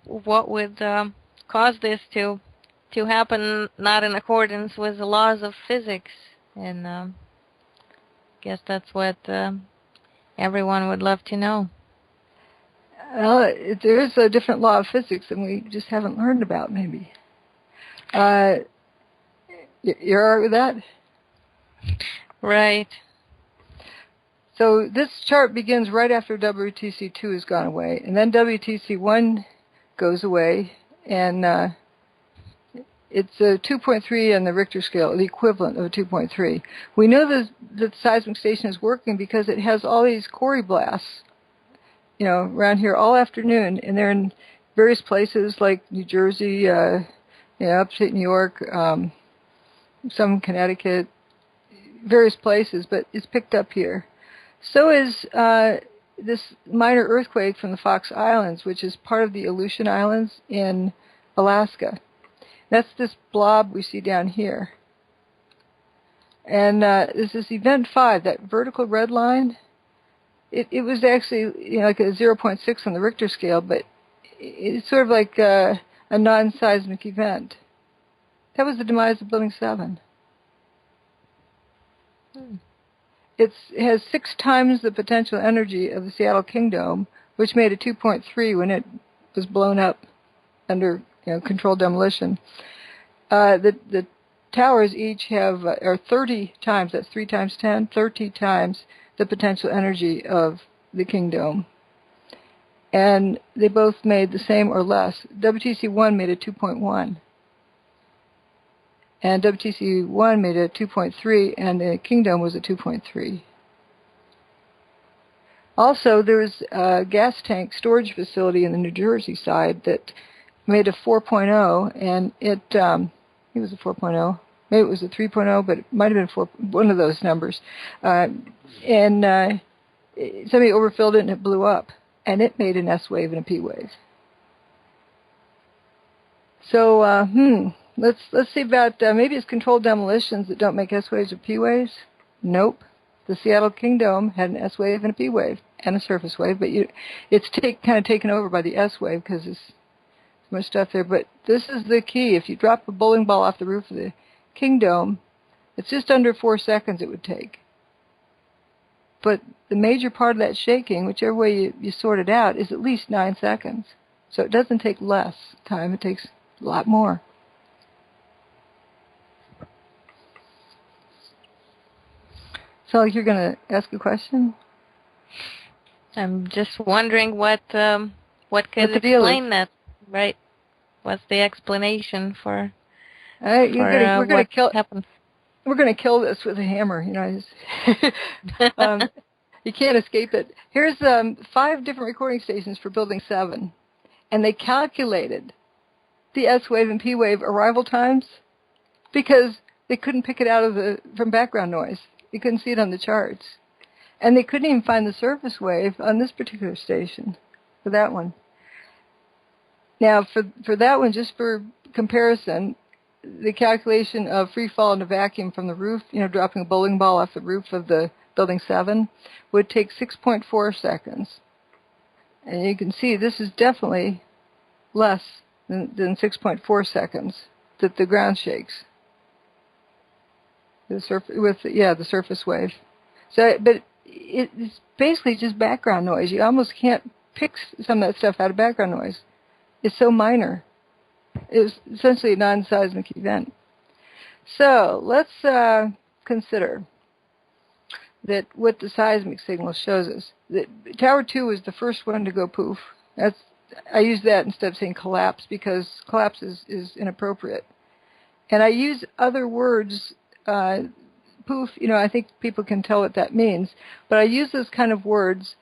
what would cause this to happen not in accordance with the laws of physics? And guess that's what everyone would love to know. Well, there is a different law of physics that we just haven't learned about, maybe. You're all right with that? Right. So this chart begins right after WTC2 has gone away, and then WTC1 goes away, and it's a 2.3 on the Richter scale, the equivalent of a 2.3. We know that the seismic station is working because it has all these Corey blasts, you know, around here all afternoon, and they're in various places like New Jersey, you know, upstate New York, some Connecticut, various places, but it's picked up here. So is this minor earthquake from the Fox Islands, which is part of the Aleutian Islands in Alaska. That's this blob we see down here. And there's this event 5, that vertical red line. It was actually, you know, like a 0.6 on the Richter scale, but it's sort of like a non-seismic event. That was the demise of Building 7. It has 6 times the potential energy of the Seattle Kingdom, which made a 2.3 when it was blown up under, you know, controlled demolition. The towers each have are 30 times, that's 3 times 10, 30 times the potential energy of the Kingdom. And they both made the same or less. WTC1 made a 2.1. And WTC-1 made a 2.3, and the Kingdom was a 2.3. Also, there was a gas tank storage facility in the New Jersey side that made a 4.0, and it was a 4.0. Maybe it was a 3.0, but it might have been one of those numbers. Somebody overfilled it, and it blew up, and it made an S wave and a P wave. So, let's see about maybe it's controlled demolitions that don't make S waves or P waves. Nope. The Seattle Kingdom had an S wave and a P wave and a surface wave, but it's kind of taken over by the S wave because there's so much stuff there. But this is the key. If you drop a bowling ball off the roof of the Kingdom, it's just under 4 seconds it would take. But the major part of that shaking, whichever way you sort it out, is at least 9 seconds. So it doesn't take less time. It takes a lot more. So you're going to ask a question? I'm just wondering what could explain that, right? What's the explanation for what happened? We're going to kill this with a hammer, you know. You can't escape it. Here's 5 different recording stations for Building 7, and they calculated the S wave and P wave arrival times because they couldn't pick it out from background noise. You couldn't see it on the charts. And they couldn't even find the surface wave on this particular station for that one. Now, for that one, just for comparison, the calculation of free fall in a vacuum from the roof, you know, dropping a bowling ball off the roof of the Building 7, would take 6.4 seconds. And you can see this is definitely less than 6.4 seconds that the ground shakes. The surface wave. So, but it's basically just background noise. You almost can't pick some of that stuff out of background noise. It's so minor. It's essentially a non-seismic event. So let's consider that what the seismic signal shows us. That Tower 2 was the first one to go poof. I use that instead of saying collapse because collapse is inappropriate. And I use other words. Poof, you know, I think people can tell what that means, but I use those kind of words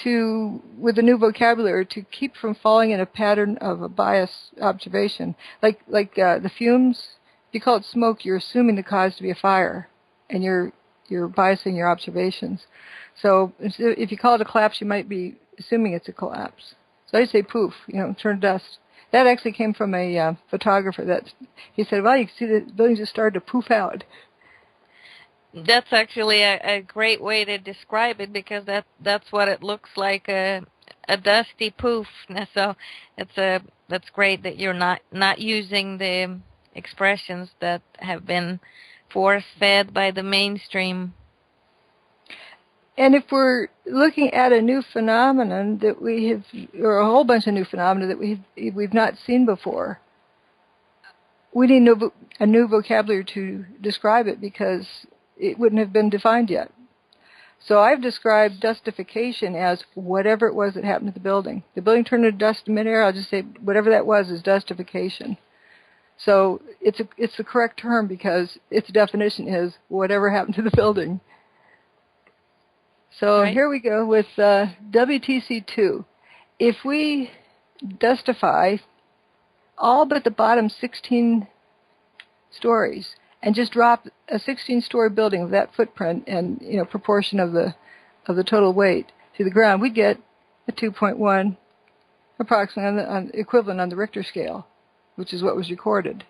with a new vocabulary to keep from falling in a pattern of a biased observation. Like the fumes, if you call it smoke, you're assuming the cause to be a fire, and you're biasing your observations. So if you call it a collapse, you might be assuming it's a collapse. So I say poof, you know, turn to dust. That actually came from a photographer. He said, well, you can see the building just started to poof out. That's actually a great way to describe it because that's what it looks like, a dusty poof. So that's great that you're not using the expressions that have been force-fed by the mainstream. And if we're looking at a new phenomenon that we have, or a whole bunch of new phenomena that we've not seen before, we need a new vocabulary to describe it because it wouldn't have been defined yet. So I've described dustification as whatever it was that happened to the building. The building turned into dust in midair. I'll just say whatever that was is dustification. So it's the correct term because its definition is whatever happened to the building. So Here we go with WTC2. If we dustify all but the bottom 16 stories and just drop a 16-story building of that footprint and proportion of the total weight to the ground, we get a 2.1 approximately equivalent on the Richter scale, which is what was recorded.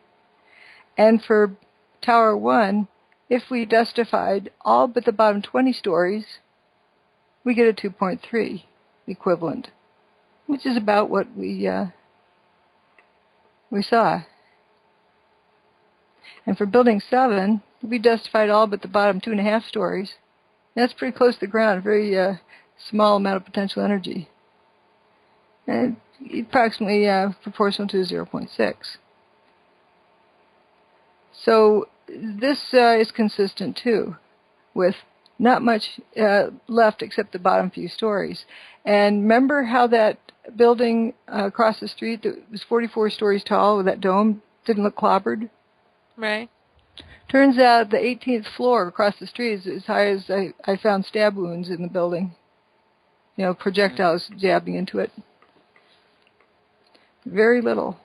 And for Tower 1, if we dustified all but the bottom 20 stories, we get a 2.3 equivalent, which is about what we saw. And for Building 7, we dustified all but the bottom 2.5 stories. That's pretty close to the ground, very small amount of potential energy. And approximately proportional to 0.6. So this is consistent, too, with not much left except the bottom few stories. And remember how that building across the street that was 44 stories tall with that dome didn't look clobbered? Right. Turns out the 18th floor across the street is as high as I found stab wounds in the building. You know, projectiles jabbing into it. Very little.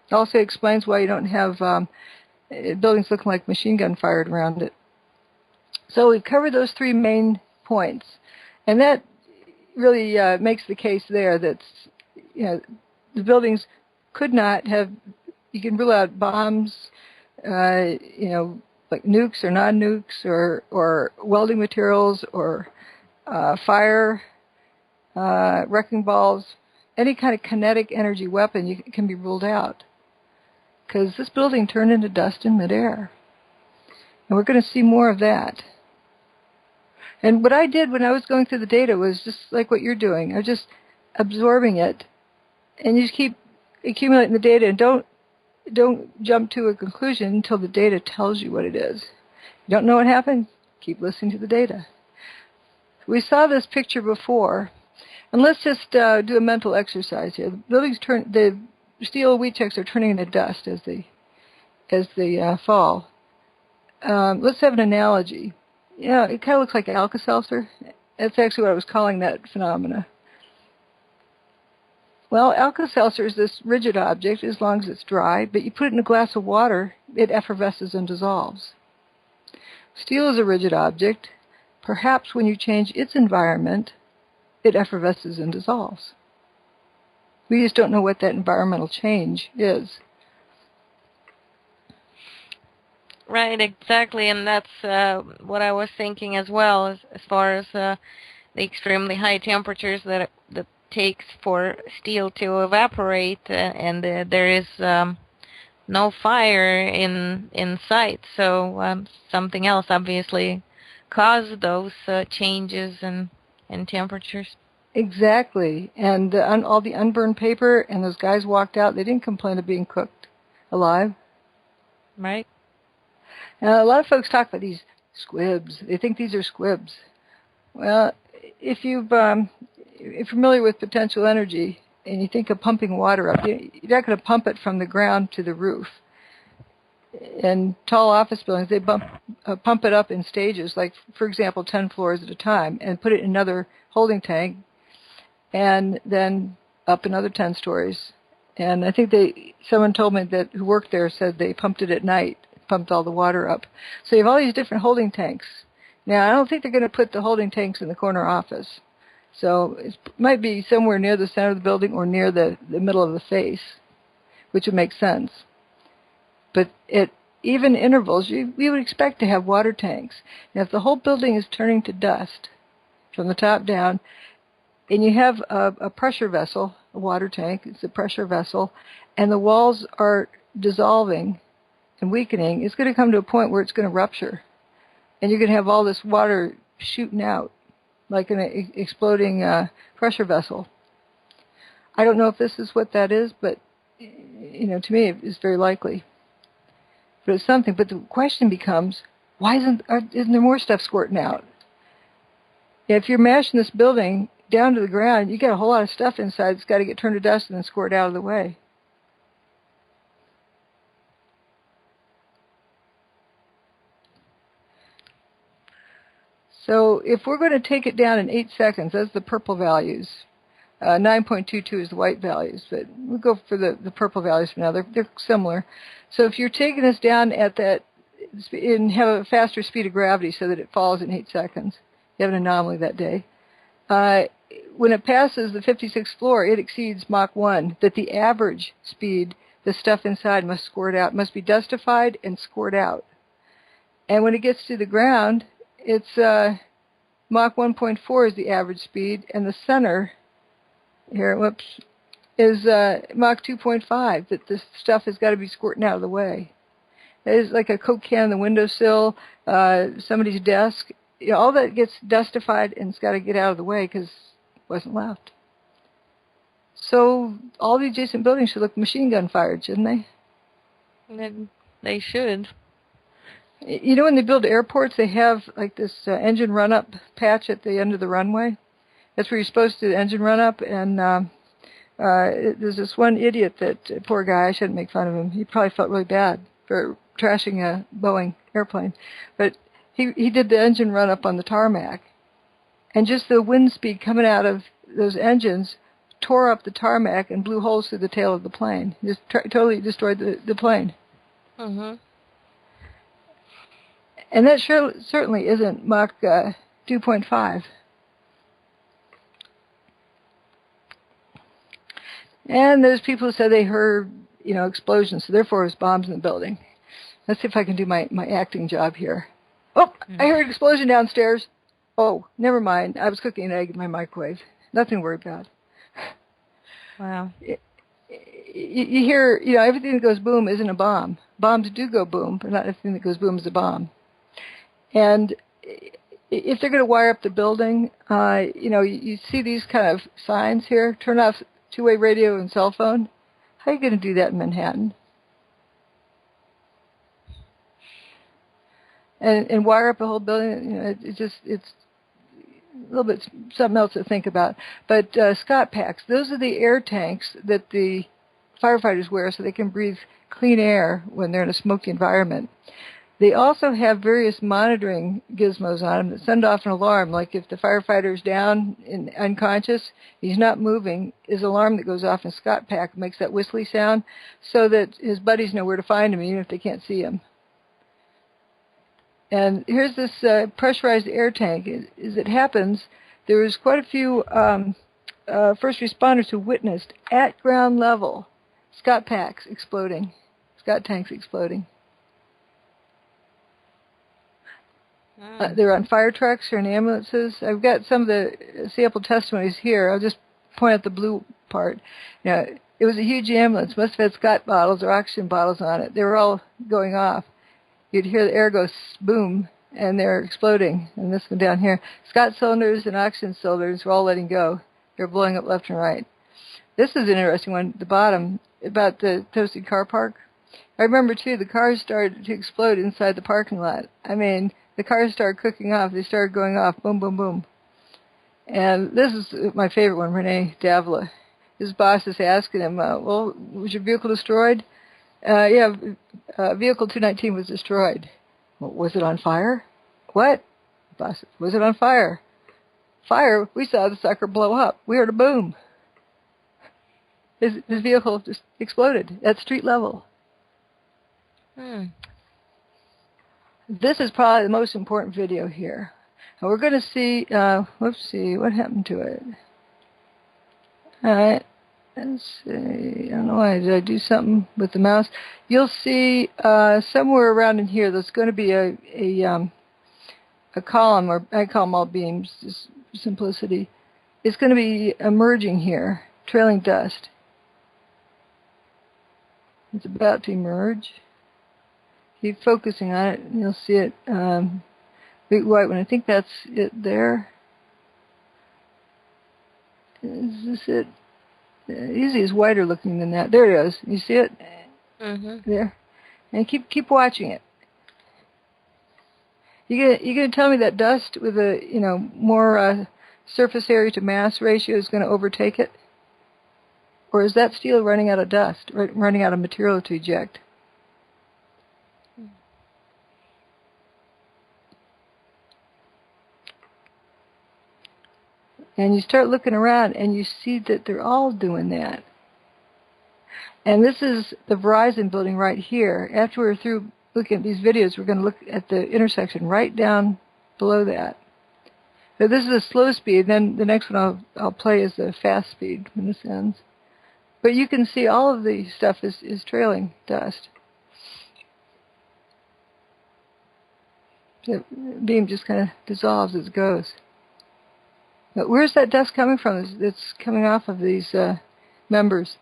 It also explains why you don't have buildings looking like machine gun fired around it. So we've covered those three main points. And that really makes the case there that, you know, the buildings could not have, you can rule out bombs, you know, like nukes or non-nukes or welding materials or fire, wrecking balls, any kind of kinetic energy weapon can be ruled out. Because this building turned into dust in midair. And we're going to see more of that. And what I did when I was going through the data was just like what you're doing. I was just absorbing it. And you just keep accumulating the data and don't jump to a conclusion until the data tells you what it is. You don't know what happened? Keep listening to the data. We saw this picture before. And let's just do a mental exercise here. The buildings the steel wheat checks are turning into dust as they fall. Let's have an analogy. Yeah, it kind of looks like Alka-Seltzer. That's actually what I was calling that phenomena. Well, Alka-Seltzer is this rigid object as long as it's dry, but you put it in a glass of water, it effervesces and dissolves. Steel is a rigid object. Perhaps when you change its environment, it effervesces and dissolves. We just don't know what that environmental change is. Right, exactly, and that's what I was thinking as well, as far as the extremely high temperatures that it takes for steel to evaporate, and there is no fire in sight, so something else obviously caused those changes in temperatures. Exactly, and all the unburned paper, and those guys walked out, they didn't complain of being cooked alive. Right. Now, a lot of folks talk about these squibs. They think these are squibs. Well, if you're familiar with potential energy and you think of pumping water up, you're not going to pump it from the ground to the roof. In tall office buildings, they pump it up in stages, like, for example, 10 floors at a time, and put it in another holding tank, and then up another 10 stories. And I think someone told me that who worked there said they pumped it at night, pumped all the water up. So you have all these different holding tanks. Now, I don't think they're going to put the holding tanks in the corner office. So it might be somewhere near the center of the building or near the middle of the face, which would make sense. But at even intervals, we would expect to have water tanks. Now, if the whole building is turning to dust from the top down, and you have a pressure vessel, a water tank, it's a pressure vessel, and the walls are dissolving and weakening, it's going to come to a point where it's going to rupture. And you're going to have all this water shooting out like an exploding pressure vessel. I don't know if this is what that is, but, you know, to me it's very likely. But it's something. But the question becomes, why isn't there more stuff squirting out? If you're mashing this building down to the ground, you got a whole lot of stuff inside that's got to get turned to dust and then squirt out of the way. So if we're going to take it down in 8 seconds, that's the purple values. 9.22 is the white values, but we'll go for the purple values for now. They're similar. So if you're taking this down at that, and have a faster speed of gravity so that it falls in 8 seconds, you have an anomaly that day. When it passes the 56th floor, it exceeds Mach 1, that the average speed, the stuff inside must squirt out, must be dustified and squirt out. And when it gets to the ground, it's Mach 1.4 is the average speed, and the center, here, is Mach 2.5, that this stuff has got to be squirting out of the way. It is like a Coke can on the windowsill, somebody's desk. You know, all that gets dustified and it's got to get out of the way because it wasn't left. So all the adjacent buildings should look machine gun fired, shouldn't they? They should. You know, when they build airports, they have like this engine run-up patch at the end of the runway. That's where you're supposed to engine run-up, and there's this one idiot poor guy, I shouldn't make fun of him. He probably felt really bad for trashing a Boeing airplane. But he did the engine run up on the tarmac. And just the wind speed coming out of those engines tore up the tarmac and blew holes through the tail of the plane. Just totally destroyed the plane. Mm-hmm. And that certainly isn't Mach 2.5. And there's people who said they heard, explosions, so therefore there's bombs in the building. Let's see if I can do my acting job here. Oh, I heard an explosion downstairs. Oh, never mind. I was cooking an egg in my microwave. Nothing to worry about. Wow. You hear, everything that goes boom isn't a bomb. Bombs do go boom, but not everything that goes boom is a bomb. And if they're going to wire up the building, you see these kind of signs here. Turn off two-way radio and cell phone. How are you going to do that in Manhattan? And wire up a whole building, it's a little bit something else to think about. But Scott packs, those are the air tanks that the firefighters wear so they can breathe clean air when they're in a smoky environment. They also have various monitoring gizmos on them that send off an alarm, like if the firefighter's down and unconscious, he's not moving, his alarm that goes off in Scott pack makes that whistly sound so that his buddies know where to find him even if they can't see him. And here's this pressurized air tank. As it happens, there was quite a few first responders who witnessed at ground level Scott tanks exploding. They're on fire trucks or in ambulances. I've got some of the sample testimonies here. I'll just point out the blue part. It was a huge ambulance. Must have had Scott bottles or oxygen bottles on it. They were all going off. You'd hear the air go boom, and they're exploding. And this one down here, Scott cylinders and oxygen cylinders were all letting go. They're blowing up left and right. This is an interesting one, the bottom, about the toasted car park. I remember, too, the cars started to explode inside the parking lot. I mean, the cars started cooking off. They started going off, boom, boom, boom. And this is my favorite one, Renee Davila. His boss is asking him, well, was your vehicle destroyed? Yeah, vehicle 219 was destroyed. Well, was it on fire? What? Boss, was it on fire? Fire? We saw the sucker blow up. We heard a boom. His vehicle just exploded at street level. This is probably the most important video here. And we're going to see, what happened to it? All right, let's see. I don't know why. Did I do something with the mouse? You'll see somewhere around in here there's going to be a column, or I call them all beams, just for simplicity. It's going to be emerging here, trailing dust. It's about to emerge. Keep focusing on it, and you'll see it big white one. I think that's it there. Is this it? Usually it's whiter looking than that. There it is. You see it? Mm-hmm. There. And keep watching it. You gonna tell me that dust with a more surface area to mass ratio is going to overtake it, or is that steel running out of dust, running out of material to eject? And you start looking around, and you see that they're all doing that. And this is the Verizon building right here. After we're through looking at these videos, we're going to look at the intersection right down below that. So this is a slow speed. Then the next one I'll play is the fast speed when this ends. But you can see all of the stuff is trailing dust. The beam just kind of dissolves as it goes. But where's that dust coming from? It's coming off of these members.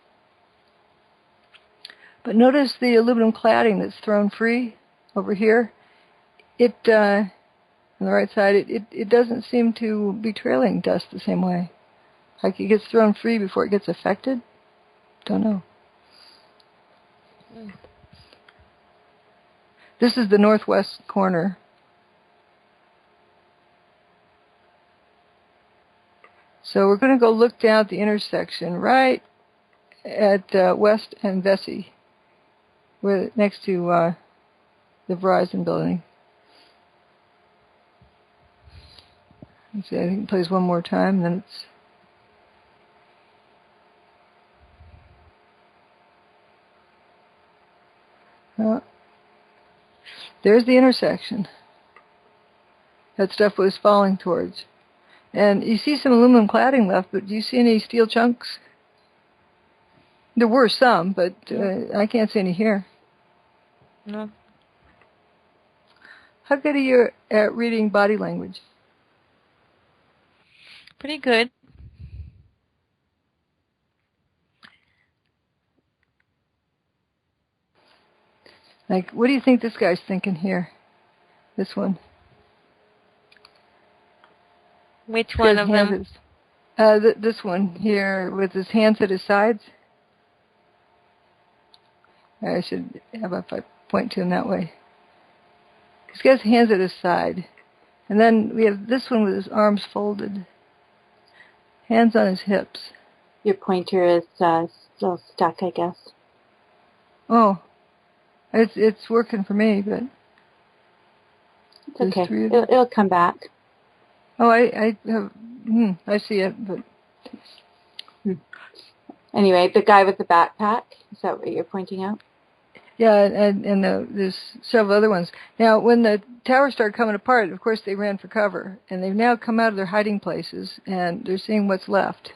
But notice the aluminum cladding that's thrown free over here. It on the right side, it doesn't seem to be trailing dust the same way. Like it gets thrown free before it gets affected. Don't know. This is the northwest corner. So we're going to go look down at the intersection right at West and Vesey, next to the Verizon building. Let's see, I think it plays one more time, then it's... There's the intersection that stuff was falling towards. And you see some aluminum cladding left, but do you see any steel chunks? There were some, but I can't see any here. No. How good are you at reading body language? Pretty good. Like, what do you think this guy's thinking here? This one. Which one of them? This one here with his hands at his sides. I should, how about if I point to him that way? He's got his hands at his side. And then we have this one with his arms folded. Hands on his hips. Your pointer is still stuck, I guess. Oh. It's working for me, but... It's okay. It'll come back. Oh, I see it, but... Anyway, the guy with the backpack, is that what you're pointing out? Yeah, and there's several other ones. Now, when the towers started coming apart, of course they ran for cover, and they've now come out of their hiding places, and they're seeing what's left.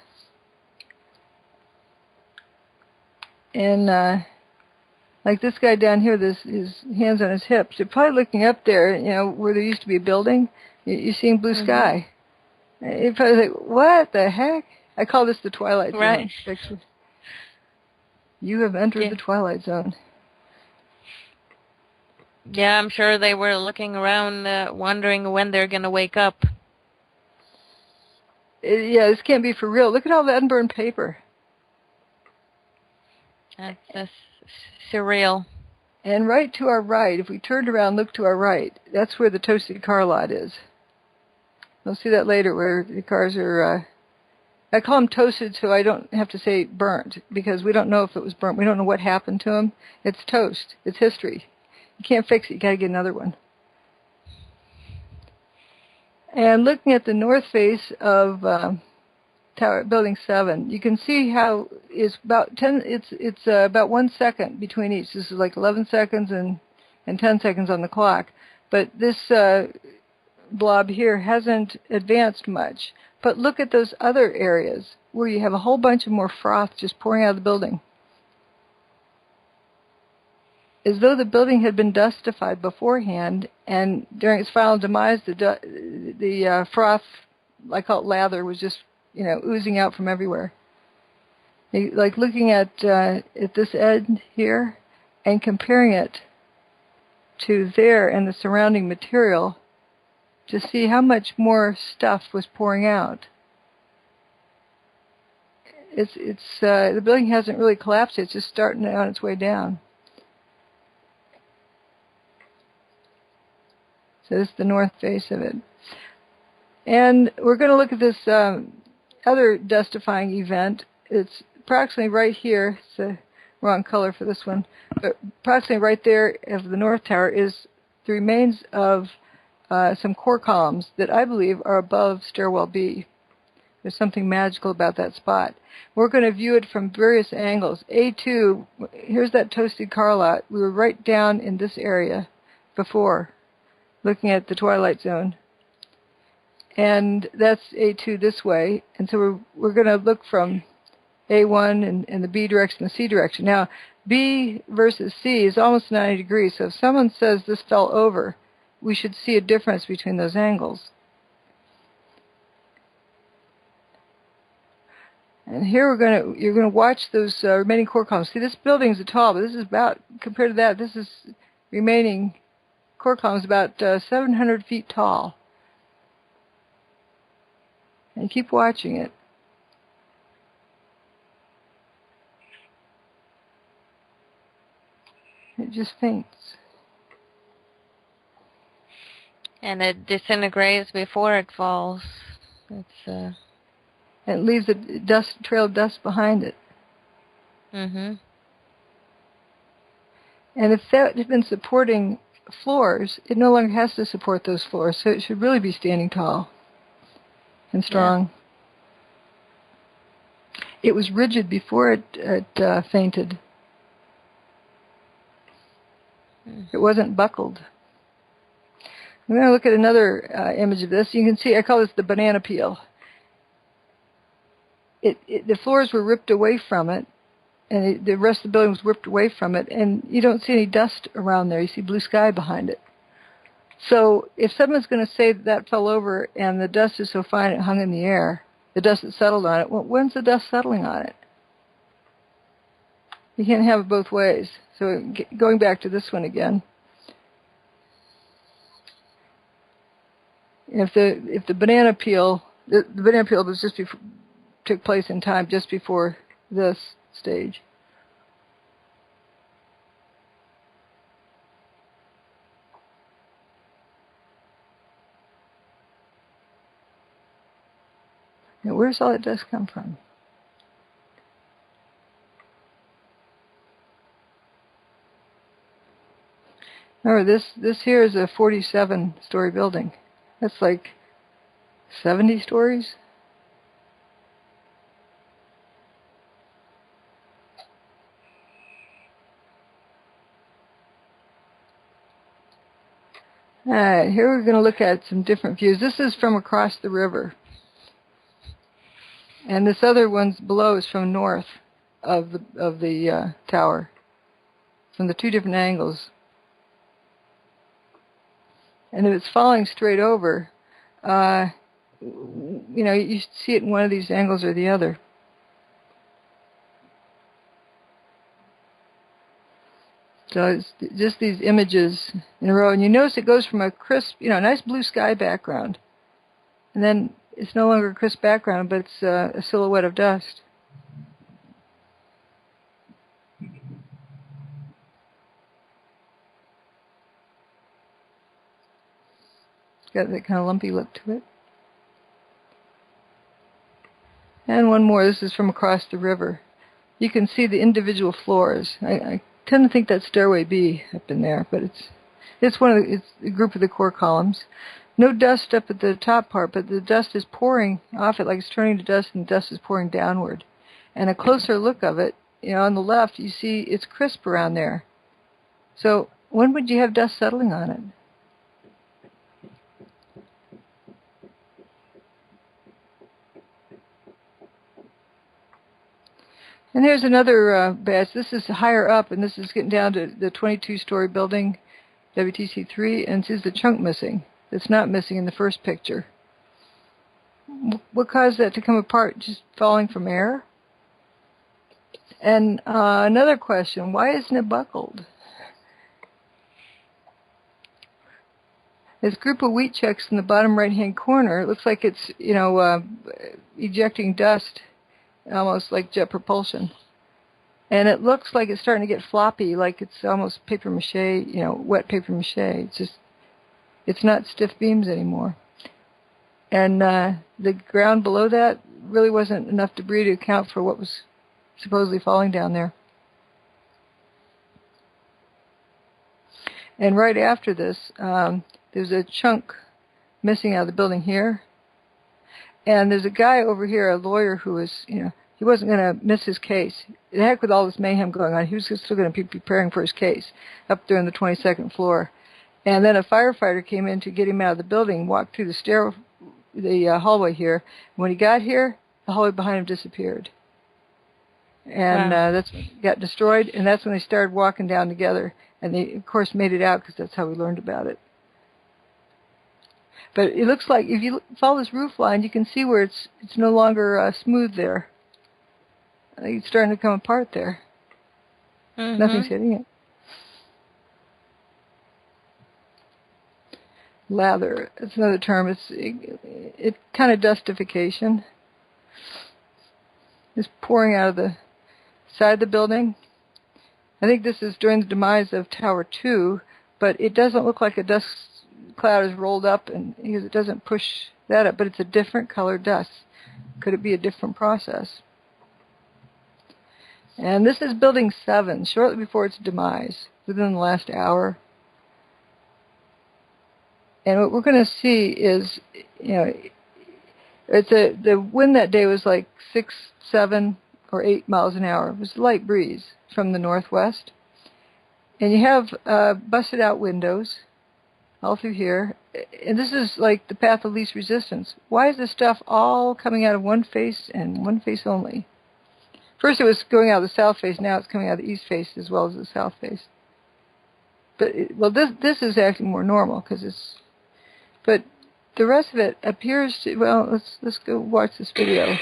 And, like this guy down here, his hands on his hips, they're probably looking up there, you know, where there used to be a building. You're seeing blue sky. You're probably like, what the heck? I call this the Twilight Zone picture. You have entered the Twilight Zone. Yeah, I'm sure they were looking around, wondering when they're going to wake up. Yeah, this can't be for real. Look at all that unburned paper. That's surreal. And right to our right, if we turned around, look to our right, that's where the toasted car lot is. We'll see that later, where the cars are... I call them toasted so I don't have to say burnt, because we don't know if it was burnt. We don't know what happened to them. It's toast. It's history. You can't fix it. You got to get another one. And looking at the north face of Tower Building 7, you can see how it's about 10. It's about 1 second between each. This is like 11 seconds and 10 seconds on the clock. But this blob here hasn't advanced much. But look at those other areas where you have a whole bunch of more froth just pouring out of the building. As though the building had been dustified beforehand, and during its final demise, the froth, I call it lather, was just, you know, oozing out from everywhere. Like looking at this edge here and comparing it to there and the surrounding material, to see how much more stuff was pouring out. The building hasn't really collapsed. It's just starting on its way down. So this is the north face of it. And we're going to look at this other dustifying event. It's approximately right here. It's the wrong color for this one. But approximately right there of the north tower is the remains of some core columns that I believe are above stairwell B. There's something magical about that spot. We're going to view it from various angles. A2, here's that toasted car lot. We were right down in this area before, looking at the Twilight Zone. And that's A2 this way. And so we're going to look from A1 and the B direction and the C direction. Now, B versus C is almost 90 degrees. So if someone says this fell over, we should see a difference between those angles. And here you're going to watch those remaining core columns. See, this building is tall, but this is about, compared to that, this is remaining core columns about 700 feet tall. And keep watching it. It just faints. And it disintegrates before it falls. It leaves a trail of dust behind it. Mm-hmm. And if that had been supporting floors, it no longer has to support those floors, so it should really be standing tall and strong. Yeah. It was rigid before it fainted. It wasn't buckled. I'm going to look at another image of this. You can see, I call this the banana peel. The floors were ripped away from it, and the rest of the building was ripped away from it, and you don't see any dust around there. You see blue sky behind it. So if someone's going to say that fell over and the dust is so fine it hung in the air, the dust that settled on it, well, when's the dust settling on it? You can't have it both ways. So going back to this one again. If the banana peel, the banana peel was just before, took place in time just before this stage. Now, where's all that dust come from? Remember, this here is a 47-story building. That's like 70 stories. All right, here we're going to look at some different views. This is from across the river. And this other one's below is from north of the tower, from the two different angles. And if it's falling straight over, you know, you see it in one of these angles or the other. So it's just these images in a row. And you notice it goes from a crisp, you know, nice blue sky background. And then it's no longer a crisp background, but it's a silhouette of dust. Got that kind of lumpy look to it. And one more. This is from across the river. You can see the individual floors. I tend to think that's stairway B up in there, but it's a group of the core columns. No dust up at the top part, but the dust is pouring off it like it's turning to dust, and dust is pouring downward. And a closer look of it, you know, on the left, you see it's crisp around there. So when would you have dust settling on it? And here's another batch. This is higher up, and this is getting down to the 22-story building, WTC3, and this is the chunk missing. It's not missing in the first picture. What caused that to come apart? Just falling from air? And another question, why isn't it buckled? This group of wheat checks in the bottom right-hand corner, it looks like it's, you know, ejecting dust, almost like jet propulsion. And it looks like it's starting to get floppy, like it's almost paper mache, you know, wet paper mache. It's just, it's not stiff beams anymore. And the ground below that really wasn't enough debris to account for what was supposedly falling down there. And right after this, there's a chunk missing out of the building here. And there's a guy over here, a lawyer, who was, you know, he wasn't going to miss his case. The heck with all this mayhem going on, he was still going to be preparing for his case up there on the 22nd floor. And then a firefighter came in to get him out of the building, walked through the hallway here. When he got here, the hallway behind him disappeared. And that's when it got destroyed, and that's when they started walking down together. And they, of course, made it out because that's how we learned about it. But it looks like if you follow this roof line, you can see where it's no longer smooth there. I think it's starting to come apart there. Mm-hmm. Nothing's hitting it. Lather, that's another term. It's kind of dustification. It's pouring out of the side of the building. I think this is during the demise of Tower 2, but it doesn't look like a dust cloud is rolled up, and because it doesn't push that up, but it's a different colored dust. Could it be a different process? And this is Building 7, shortly before its demise, within the last hour. And what we're going to see is, the wind that day was like 6, 7, or 8 miles an hour. It was a light breeze from the northwest. And you have busted out windows all through here. And this is like the path of least resistance. Why is this stuff all coming out of one face and one face only? First it was going out of the south face, now it's coming out of the east face as well as the south face. But, this is actually more normal, because it's... But the rest of it appears to... Well, let's go watch this video.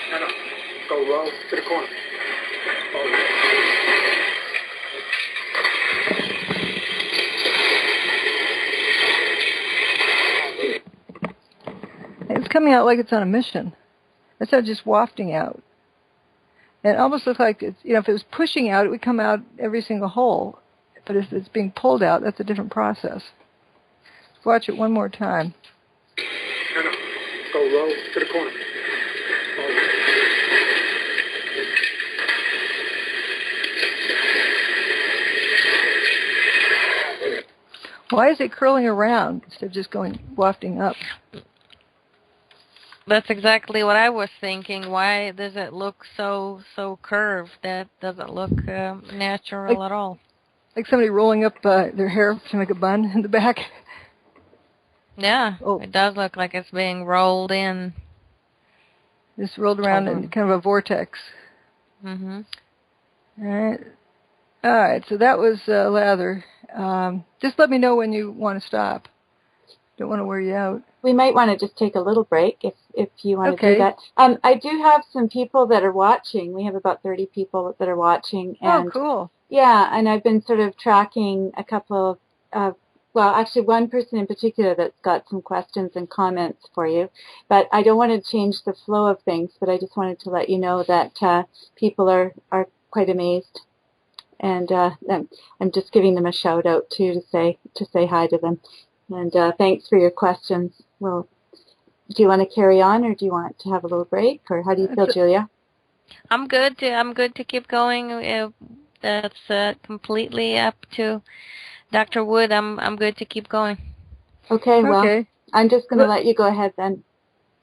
Go roll to the corner. It's coming out like it's on a mission. It's not just wafting out. And it almost looks like it's, if it was pushing out, it would come out every single hole. But if it's being pulled out, that's a different process. Let's watch it one more time. Go roll to the corner. Why is it curling around instead of just wafting up? That's exactly what I was thinking. Why does it look so curved? That doesn't look natural at all. Like somebody rolling up their hair to make a bun in the back. Yeah, It does look like it's being rolled in. Just rolled around in kind of a vortex. Mm-hmm. All right, so that was lather. Just let me know when you want to stop. Don't want to wear you out. We might want to just take a little break if you want to do that. I do have some people that are watching. We have about 30 people that are watching. And, oh, cool. Yeah, and I've been sort of tracking a couple of, well, actually one person in particular that's got some questions and comments for you. But I don't want to change the flow of things, but I just wanted to let you know that people are quite amazed. And I'm just giving them a shout out too to say hi to them. And thanks for your questions. Well, do you want to carry on, or do you want to have a little break, or how do you feel, Julia? I'm good. I'm good to keep going. That's completely up to Dr. Wood. I'm good to keep going. Okay. Well, I'm just going to let you go ahead then.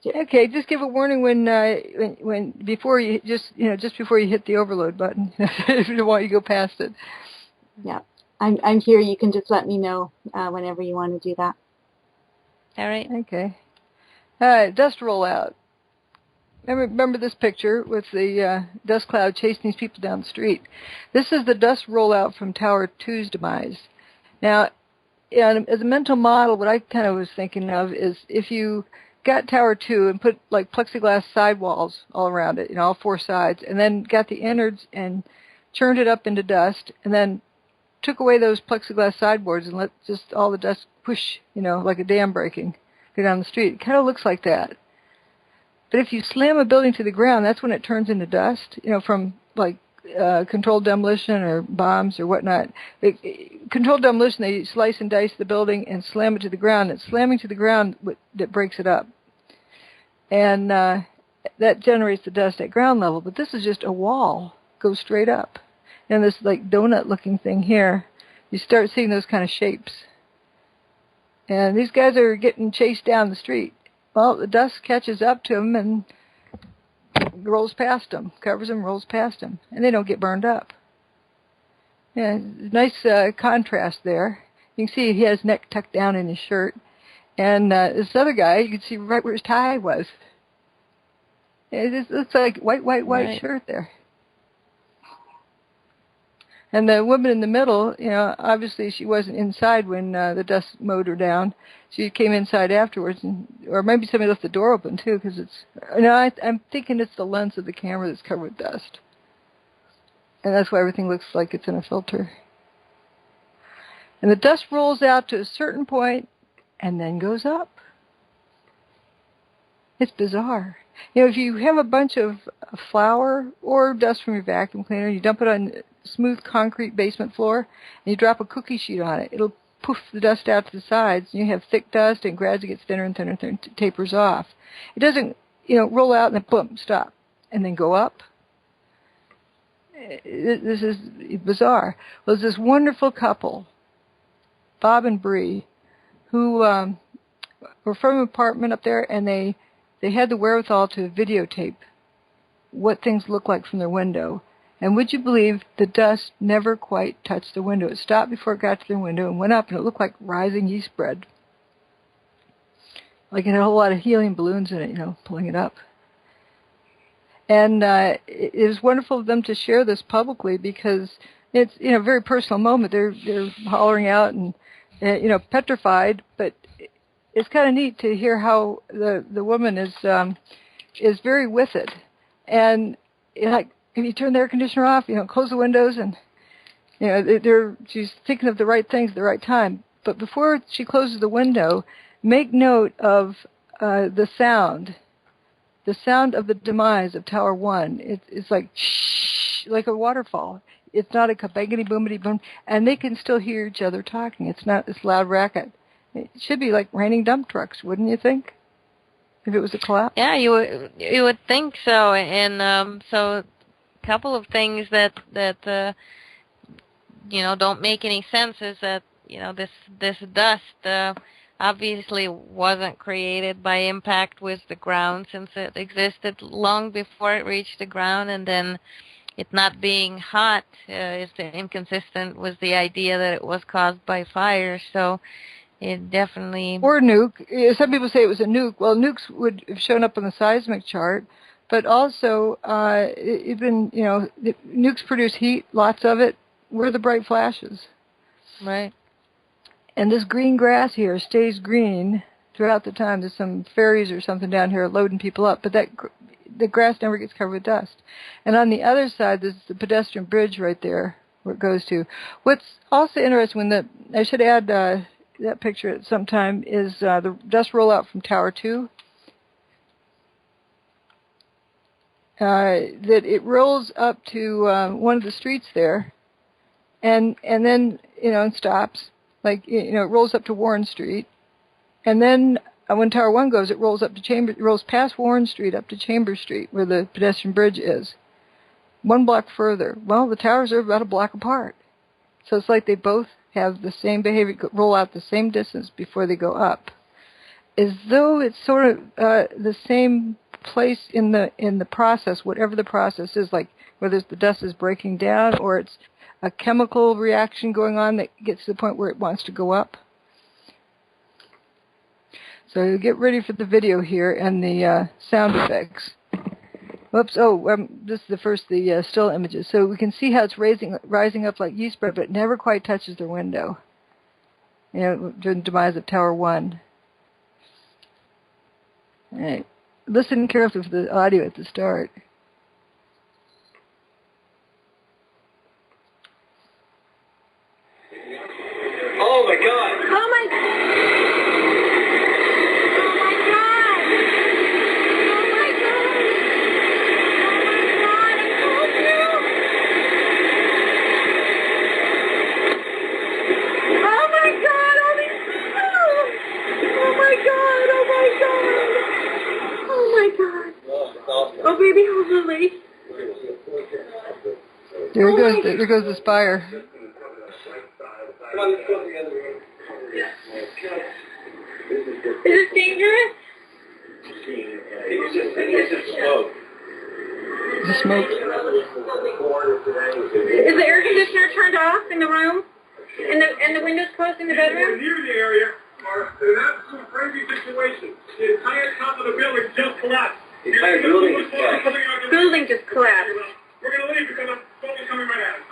Okay, just give a warning when before you just before you hit the overload button if you don't want you to go past it. Yeah, I'm here. You can just let me know whenever you want to do that. All right. Okay. All right, dust rollout. Remember this picture with the dust cloud chasing these people down the street. This is the dust rollout from Tower 2's demise. Now, as a mental model, what I kind of was thinking of is if you got Tower 2 and put like plexiglass sidewalls all around it, all 4 sides, and then got the innards and churned it up into dust, and then took away those plexiglass sideboards and let just all the dust push, like a dam breaking, go down the street. It kind of looks like that. But if you slam a building to the ground, that's when it turns into dust, from like controlled demolition or bombs or whatnot. Controlled demolition, they slice and dice the building and slam it to the ground. It's slamming to the ground that breaks it up. And that generates the dust at ground level. But this is just a wall, goes straight up. And this like donut-looking thing here, you start seeing those kind of shapes. And these guys are getting chased down the street. Well, the dust catches up to them and rolls past them, covers them, rolls past them, and they don't get burned up. Yeah, nice contrast there. You can see he has his neck tucked down in his shirt. And this other guy, you can see right where his tie was. It just looks like white shirt there. And the woman in the middle, obviously she wasn't inside when the dust mowed her down. She came inside afterwards, or maybe somebody left the door open too, because I'm thinking it's the lens of the camera that's covered with dust. And that's why everything looks like it's in a filter. And the dust rolls out to a certain point and then goes up. It's bizarre. If you have a bunch of flour or dust from your vacuum cleaner, you dump it on smooth concrete basement floor, and you drop a cookie sheet on it, it'll poof the dust out to the sides, and you have thick dust, and gradually gets thinner and thinner and thinner, tapers off. It doesn't, roll out and then boom, stop, and then go up. This is bizarre. Well, there's this wonderful couple, Bob and Bree, who were from an apartment up there, and they had the wherewithal to videotape what things look like from their window. And would you believe the dust never quite touched the window? It stopped before it got to their window and went up, and it looked like rising yeast bread. Like it had a whole lot of helium balloons in it, pulling it up. And it was wonderful of them to share this publicly because it's, a very personal moment. They're hollering out and, petrified, but it's kind of neat to hear how the woman is very with it. And like, if you turn the air conditioner off, close the windows, and she's thinking of the right things at the right time. But before she closes the window, make note of the sound of the demise of Tower 1. It's like shh, like a waterfall. It's not a kabangity boomity boom, and they can still hear each other talking. It's not this loud racket. It should be like raining dump trucks, wouldn't you think? If it was a collapse. Yeah, you would think so. And so, a couple of things that don't make any sense is that this dust obviously wasn't created by impact with the ground, since it existed long before it reached the ground, and then it not being hot is inconsistent with the idea that it was caused by fire. So it definitely... Or nuke. Some people say it was a nuke. Well, nukes would have shown up on the seismic chart, but also even, nukes produce heat, lots of it. Where are the bright flashes? Right. And this green grass here stays green throughout the time. There's some fairies or something down here loading people up, but the grass never gets covered with dust. And on the other side, there's the pedestrian bridge right there where it goes to. What's also interesting, I should add that picture at some time, is the dust rollout from Tower 2. That it rolls up to one of the streets there, and then and stops. Like, it rolls up to Warren Street, and then when Tower 1 goes, it rolls past Warren Street up to Chambers Street, where the pedestrian bridge is. 1 block further. Well, the towers are about a block apart. So it's like they both have the same behavior, roll out the same distance before they go up. As though it's sort of the same place in the process, whatever the process is, like whether the dust is breaking down or it's a chemical reaction going on that gets to the point where it wants to go up. So get ready for the video here and the sound effects. Whoops, this is the still images. So we can see how it's rising up like yeast bread, but it never quite touches their window. During the demise of Tower 1. All right. Listen carefully for the audio at the start. Oh my God! Oh my God! Oh, baby, hold Lily. There goes the spire. Is it dangerous? The smoke. Is the air conditioner turned off in the room? And the windows closed in the bedroom? Near the area, an absolute crazy situation. The entire top of the building just collapsed. The entire building just collapsed. Building just collapsed. We're going to leave because I'm totally coming right at it.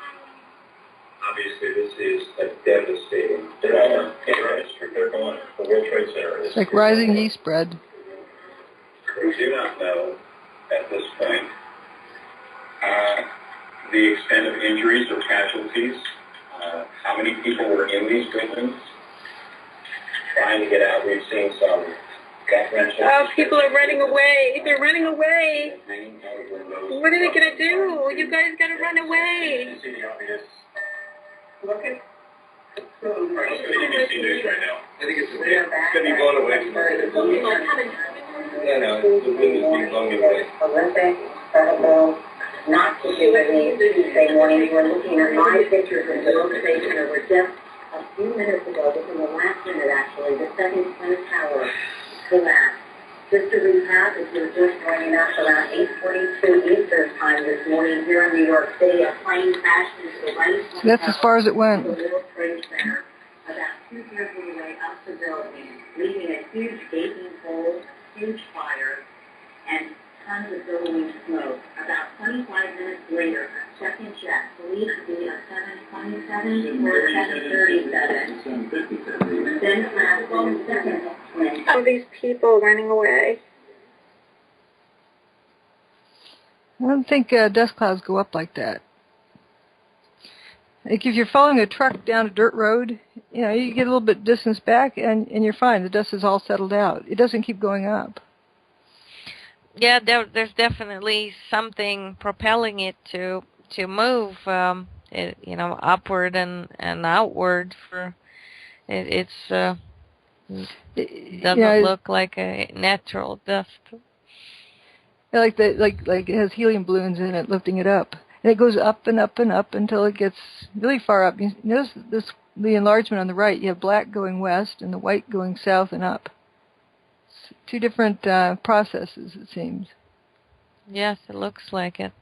Obviously, this is a devastating development in our history. They're going to the World Trade Center. It's like rising yeast bread. We do not know at this point the extent of injuries or casualties, how many people were in these buildings trying to get out. We've seen some gut-wrenching. Oh, people are running away. They're running away. What are they going to do? You guys got to run away. Look at ABC News right now. I think it's going to be blown away from us. Yeah, no, the wind is being blown away. Olympic, incredible, not to do with me Tuesday morning. You were looking at live pictures of the World Trade Center where just a few minutes ago, within the last minute actually, the second Twin Tower The map. Just to recap, it was just joining us around 8:42 Eastern Time this morning here in New York City. A plane crashed into the right. So that's as far as it went. The World Trade Center, about 2/3 of the way up the building, leaving a huge gaping hole, huge fire, and tons of billowing smoke. About 25 minutes later, a second jet, believed to be a 727 or 737, then crashed on the second plane. All these people running away. I don't think dust clouds go up like that. Like if you're following a truck down a dirt road, you know, you get a little bit distance back and you're fine. The dust is all settled out. It doesn't keep going up. Yeah, there's definitely something propelling it to move, upward and outward. It doesn't look like a natural dust. Like it has helium balloons in it, lifting it up, and it goes up and up and up until it gets really far up. You notice the enlargement on the right. You have black going west and the white going south and up. Two different processes, it seems. Yes, it looks like it.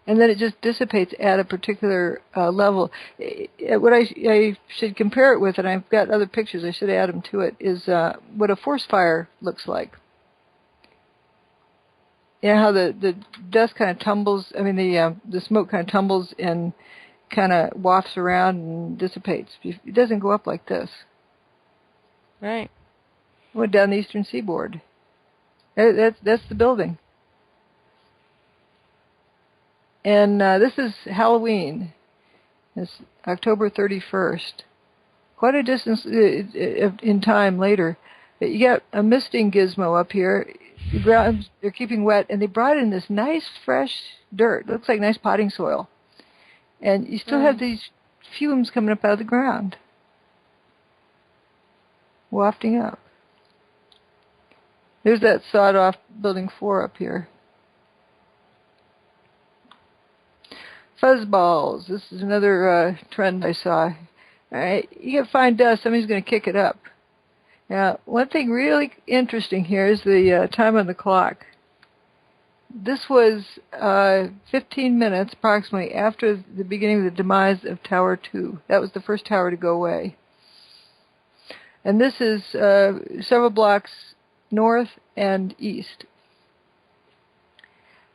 And then it just dissipates at a particular level. What I should compare it with, and I've got other pictures, I should add them to it, is what a forest fire looks like. You know how the dust kind of tumbles, the smoke kind of tumbles and kind of wafts around and dissipates. It doesn't go up like this. Right. Went down the eastern seaboard. That's the building. And this is Halloween. It's October 31st. Quite a distance in time later. You got a misting gizmo up here. The ground, they're keeping wet, and they brought in this nice, fresh dirt. Looks like nice potting soil. And you still have these fumes coming up out of the ground. Wafting up. There's that sawed-off Building 4 up here. Fuzzballs. This is another trend I saw. All right, you get fine dust, somebody's going to kick it up. Now, one thing really interesting here is the time on the clock. This was 15 minutes approximately after the beginning of the demise of Tower 2. That was the first tower to go away. And this is several blocks north and east.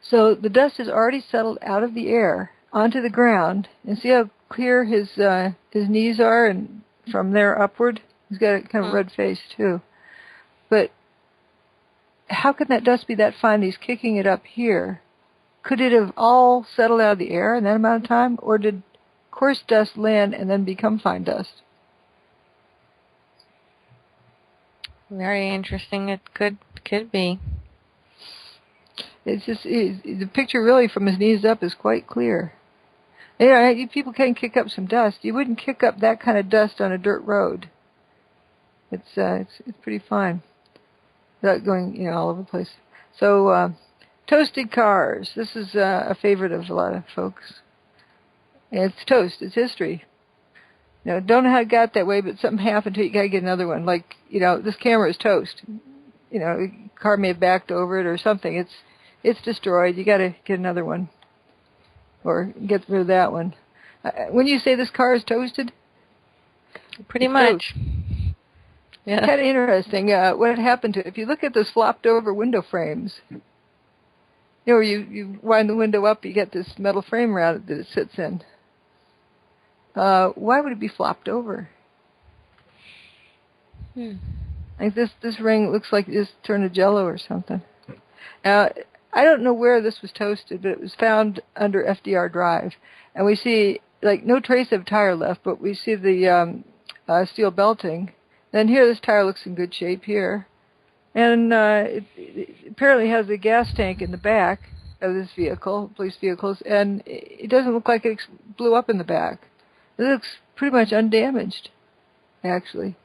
So the dust has already settled out of the air onto the ground, and see how clear his knees are, and from there upward, he's got a kind of red face too. But how can that dust be that fine? He's kicking it up here. Could it have all settled out of the air in that amount of time, or did coarse dust land and then become fine dust? Very interesting. It could be. It's just the picture really from his knees up is quite clear. You know, people can kick up some dust. You wouldn't kick up that kind of dust on a dirt road. It's pretty fine without going all over the place. So toasted cars. This is a favorite of a lot of folks. It's toast. It's history. Don't know how it got that way, but something happened to it. You got to get another one. Like, this camera is toast. A car may have backed over it or something. It's destroyed. You got to get another one, or get rid of that one. When you say this car is toasted, pretty much. Yeah. Kind of interesting. What happened to it? If you look at the flopped over window frames, where you wind the window up, you get this metal frame around it that it sits in. Why would it be flopped over? Like this ring looks like it's turned to jello or something. Now, I don't know where this was toasted, but it was found under FDR Drive. And we see, no trace of tire left, but we see the steel belting. Then here, this tire looks in good shape here. And it apparently has a gas tank in the back of this vehicle, police vehicles, and it doesn't look like it blew up in the back. It looks pretty much undamaged, actually.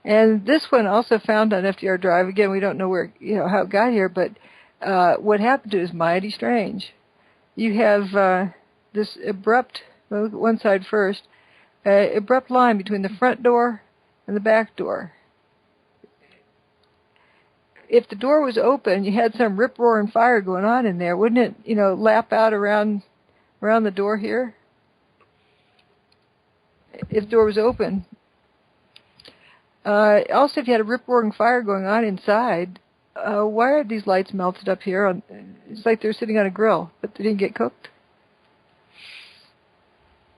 And this one also found on FDR Drive. Again, we don't know where, how it got here, but what happened to it is mighty strange. You have this abrupt, well, look at one side first, abrupt line between the front door and the back door. if the door was open, you had some rip-roaring fire going on in there, wouldn't it, lap out around the door here? If the door was open. Also, if you had a rip-roaring fire going on inside, why are these lights melted up here? It's like they're sitting on a grill, but they didn't get cooked.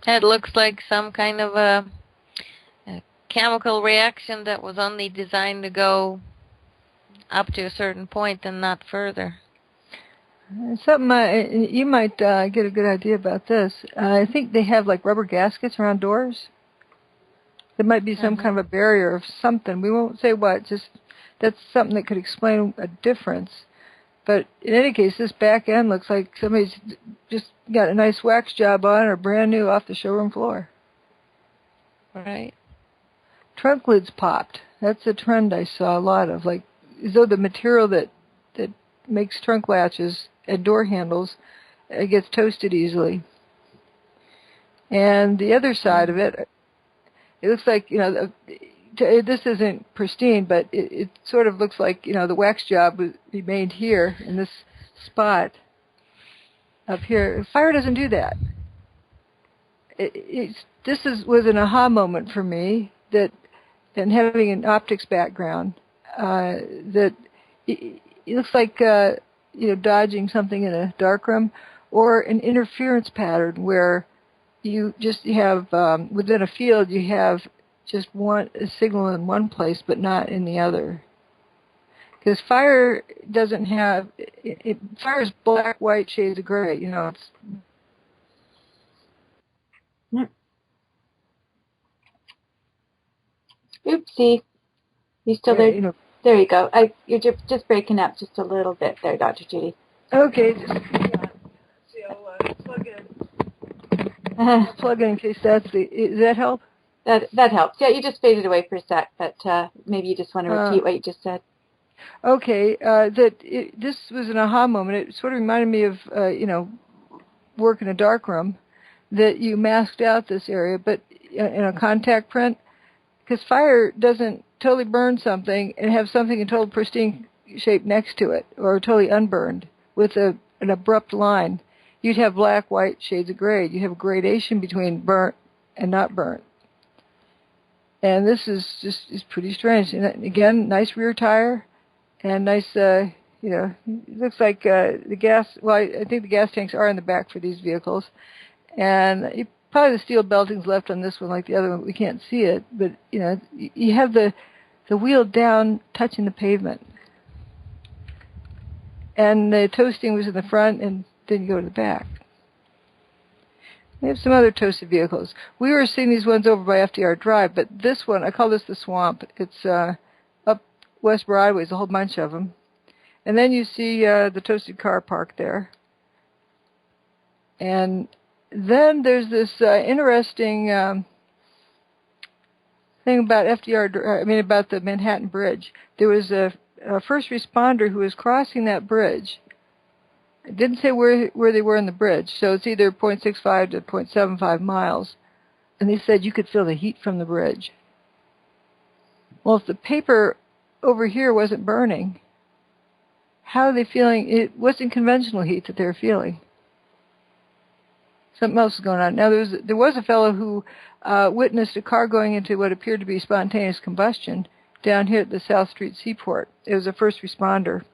It looks like some kind of a chemical reaction that was only designed to go up to a certain point and not further. Something you might get a good idea about this. I think they have like rubber gaskets around doors. There might be some kind of a barrier of something. We won't say what, just that's something that could explain a difference. But in any case, this back end looks like somebody's just got a nice wax job on or brand new off the showroom floor. Right. Trunk lids popped. That's a trend I saw a lot of. Like, as though the material that makes trunk latches and door handles gets toasted easily. And the other side of it, it looks like, this isn't pristine, but it sort of looks like, the wax job remained here in this spot up here. Fire doesn't do that. This was an aha moment for me, that, and having an optics background, that it looks like, dodging something in a darkroom, or an interference pattern where you have, within a field, you have just a signal in one place, but not in the other. Because fire doesn't have, fire is black, white, shades of gray, it's... Oopsie. You still there? There you go. You're just breaking up just a little bit there, Dr. Judy. Okay, just see, I'll plug in. Plug in case does that help? That helps. Yeah, you just faded away for a sec, but maybe you just want to repeat what you just said. Okay, this was an aha moment. It sort of reminded me of, work in a darkroom, that you masked out this area, but in a contact print, because fire doesn't totally burn something and have something in total pristine shape next to it, or totally unburned with an abrupt line. You'd have black, white, shades of gray. You have a gradation between burnt and not burnt. And this is pretty strange. And again, nice rear tire, and nice, it looks like the gas, well, I think the gas tanks are in the back for these vehicles. And probably the steel belting's left on this one like the other one. We can't see it, but, you have the wheel down touching the pavement. And the toasting was in the front and didn't go to the back. We have some other toasted vehicles. We were seeing these ones over by FDR Drive, but this one, I call this the Swamp. It's up West Broadway. There's a whole bunch of them. And then you see the toasted car parked there. And then there's this interesting thing about about the Manhattan Bridge. There was a first responder who was crossing that bridge. It didn't say where they were in the bridge, so it's either 0.65 to 0.75 miles. And they said you could feel the heat from the bridge. Well, if the paper over here wasn't burning, how are they feeling? It wasn't conventional heat that they were feeling. Something else is going on. Now, there was a fellow who witnessed a car going into what appeared to be spontaneous combustion down here at the South Street Seaport. It was a first responder.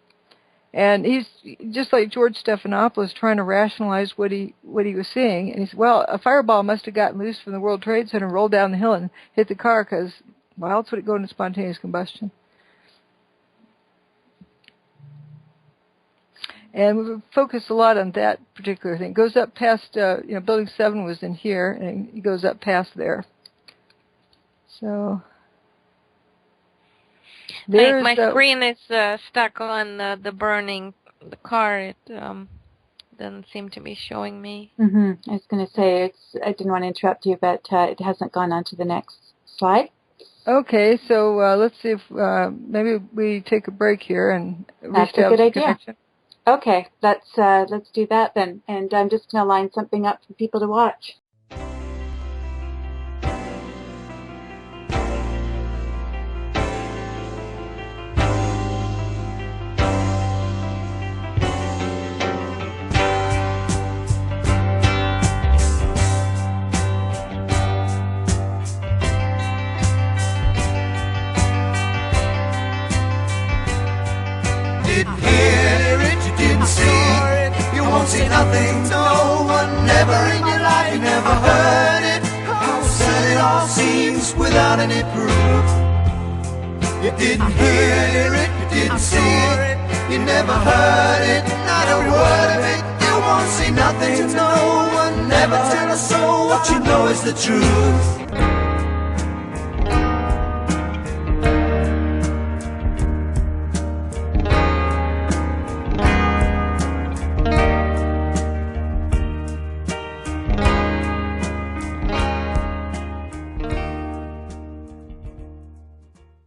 And he's just like George Stephanopoulos trying to rationalize what he was seeing. And he said, well, a fireball must have gotten loose from the World Trade Center and rolled down the hill and hit the car because why else would it go into spontaneous combustion? And we focused a lot on that particular thing. It goes up past, Building 7 was in here, and it goes up past there. So... My screen is stuck on the burning the car. It doesn't seem to be showing me. I was going to say, I didn't want to interrupt you, but it hasn't gone on to the next slide. Okay, so let's see if maybe we take a break here and restablish a good idea. Connection. Okay, let's do that then. And I'm just going to line something up for people to watch. didn't hear it, you didn't see it. You won't see nothing, no one, never in your life. You never heard it, how sad it all seems without any proof. You didn't hear it, you didn't see it. You never heard it, not a word of it. You won't see nothing, no one, never tell a soul. What you know is the truth.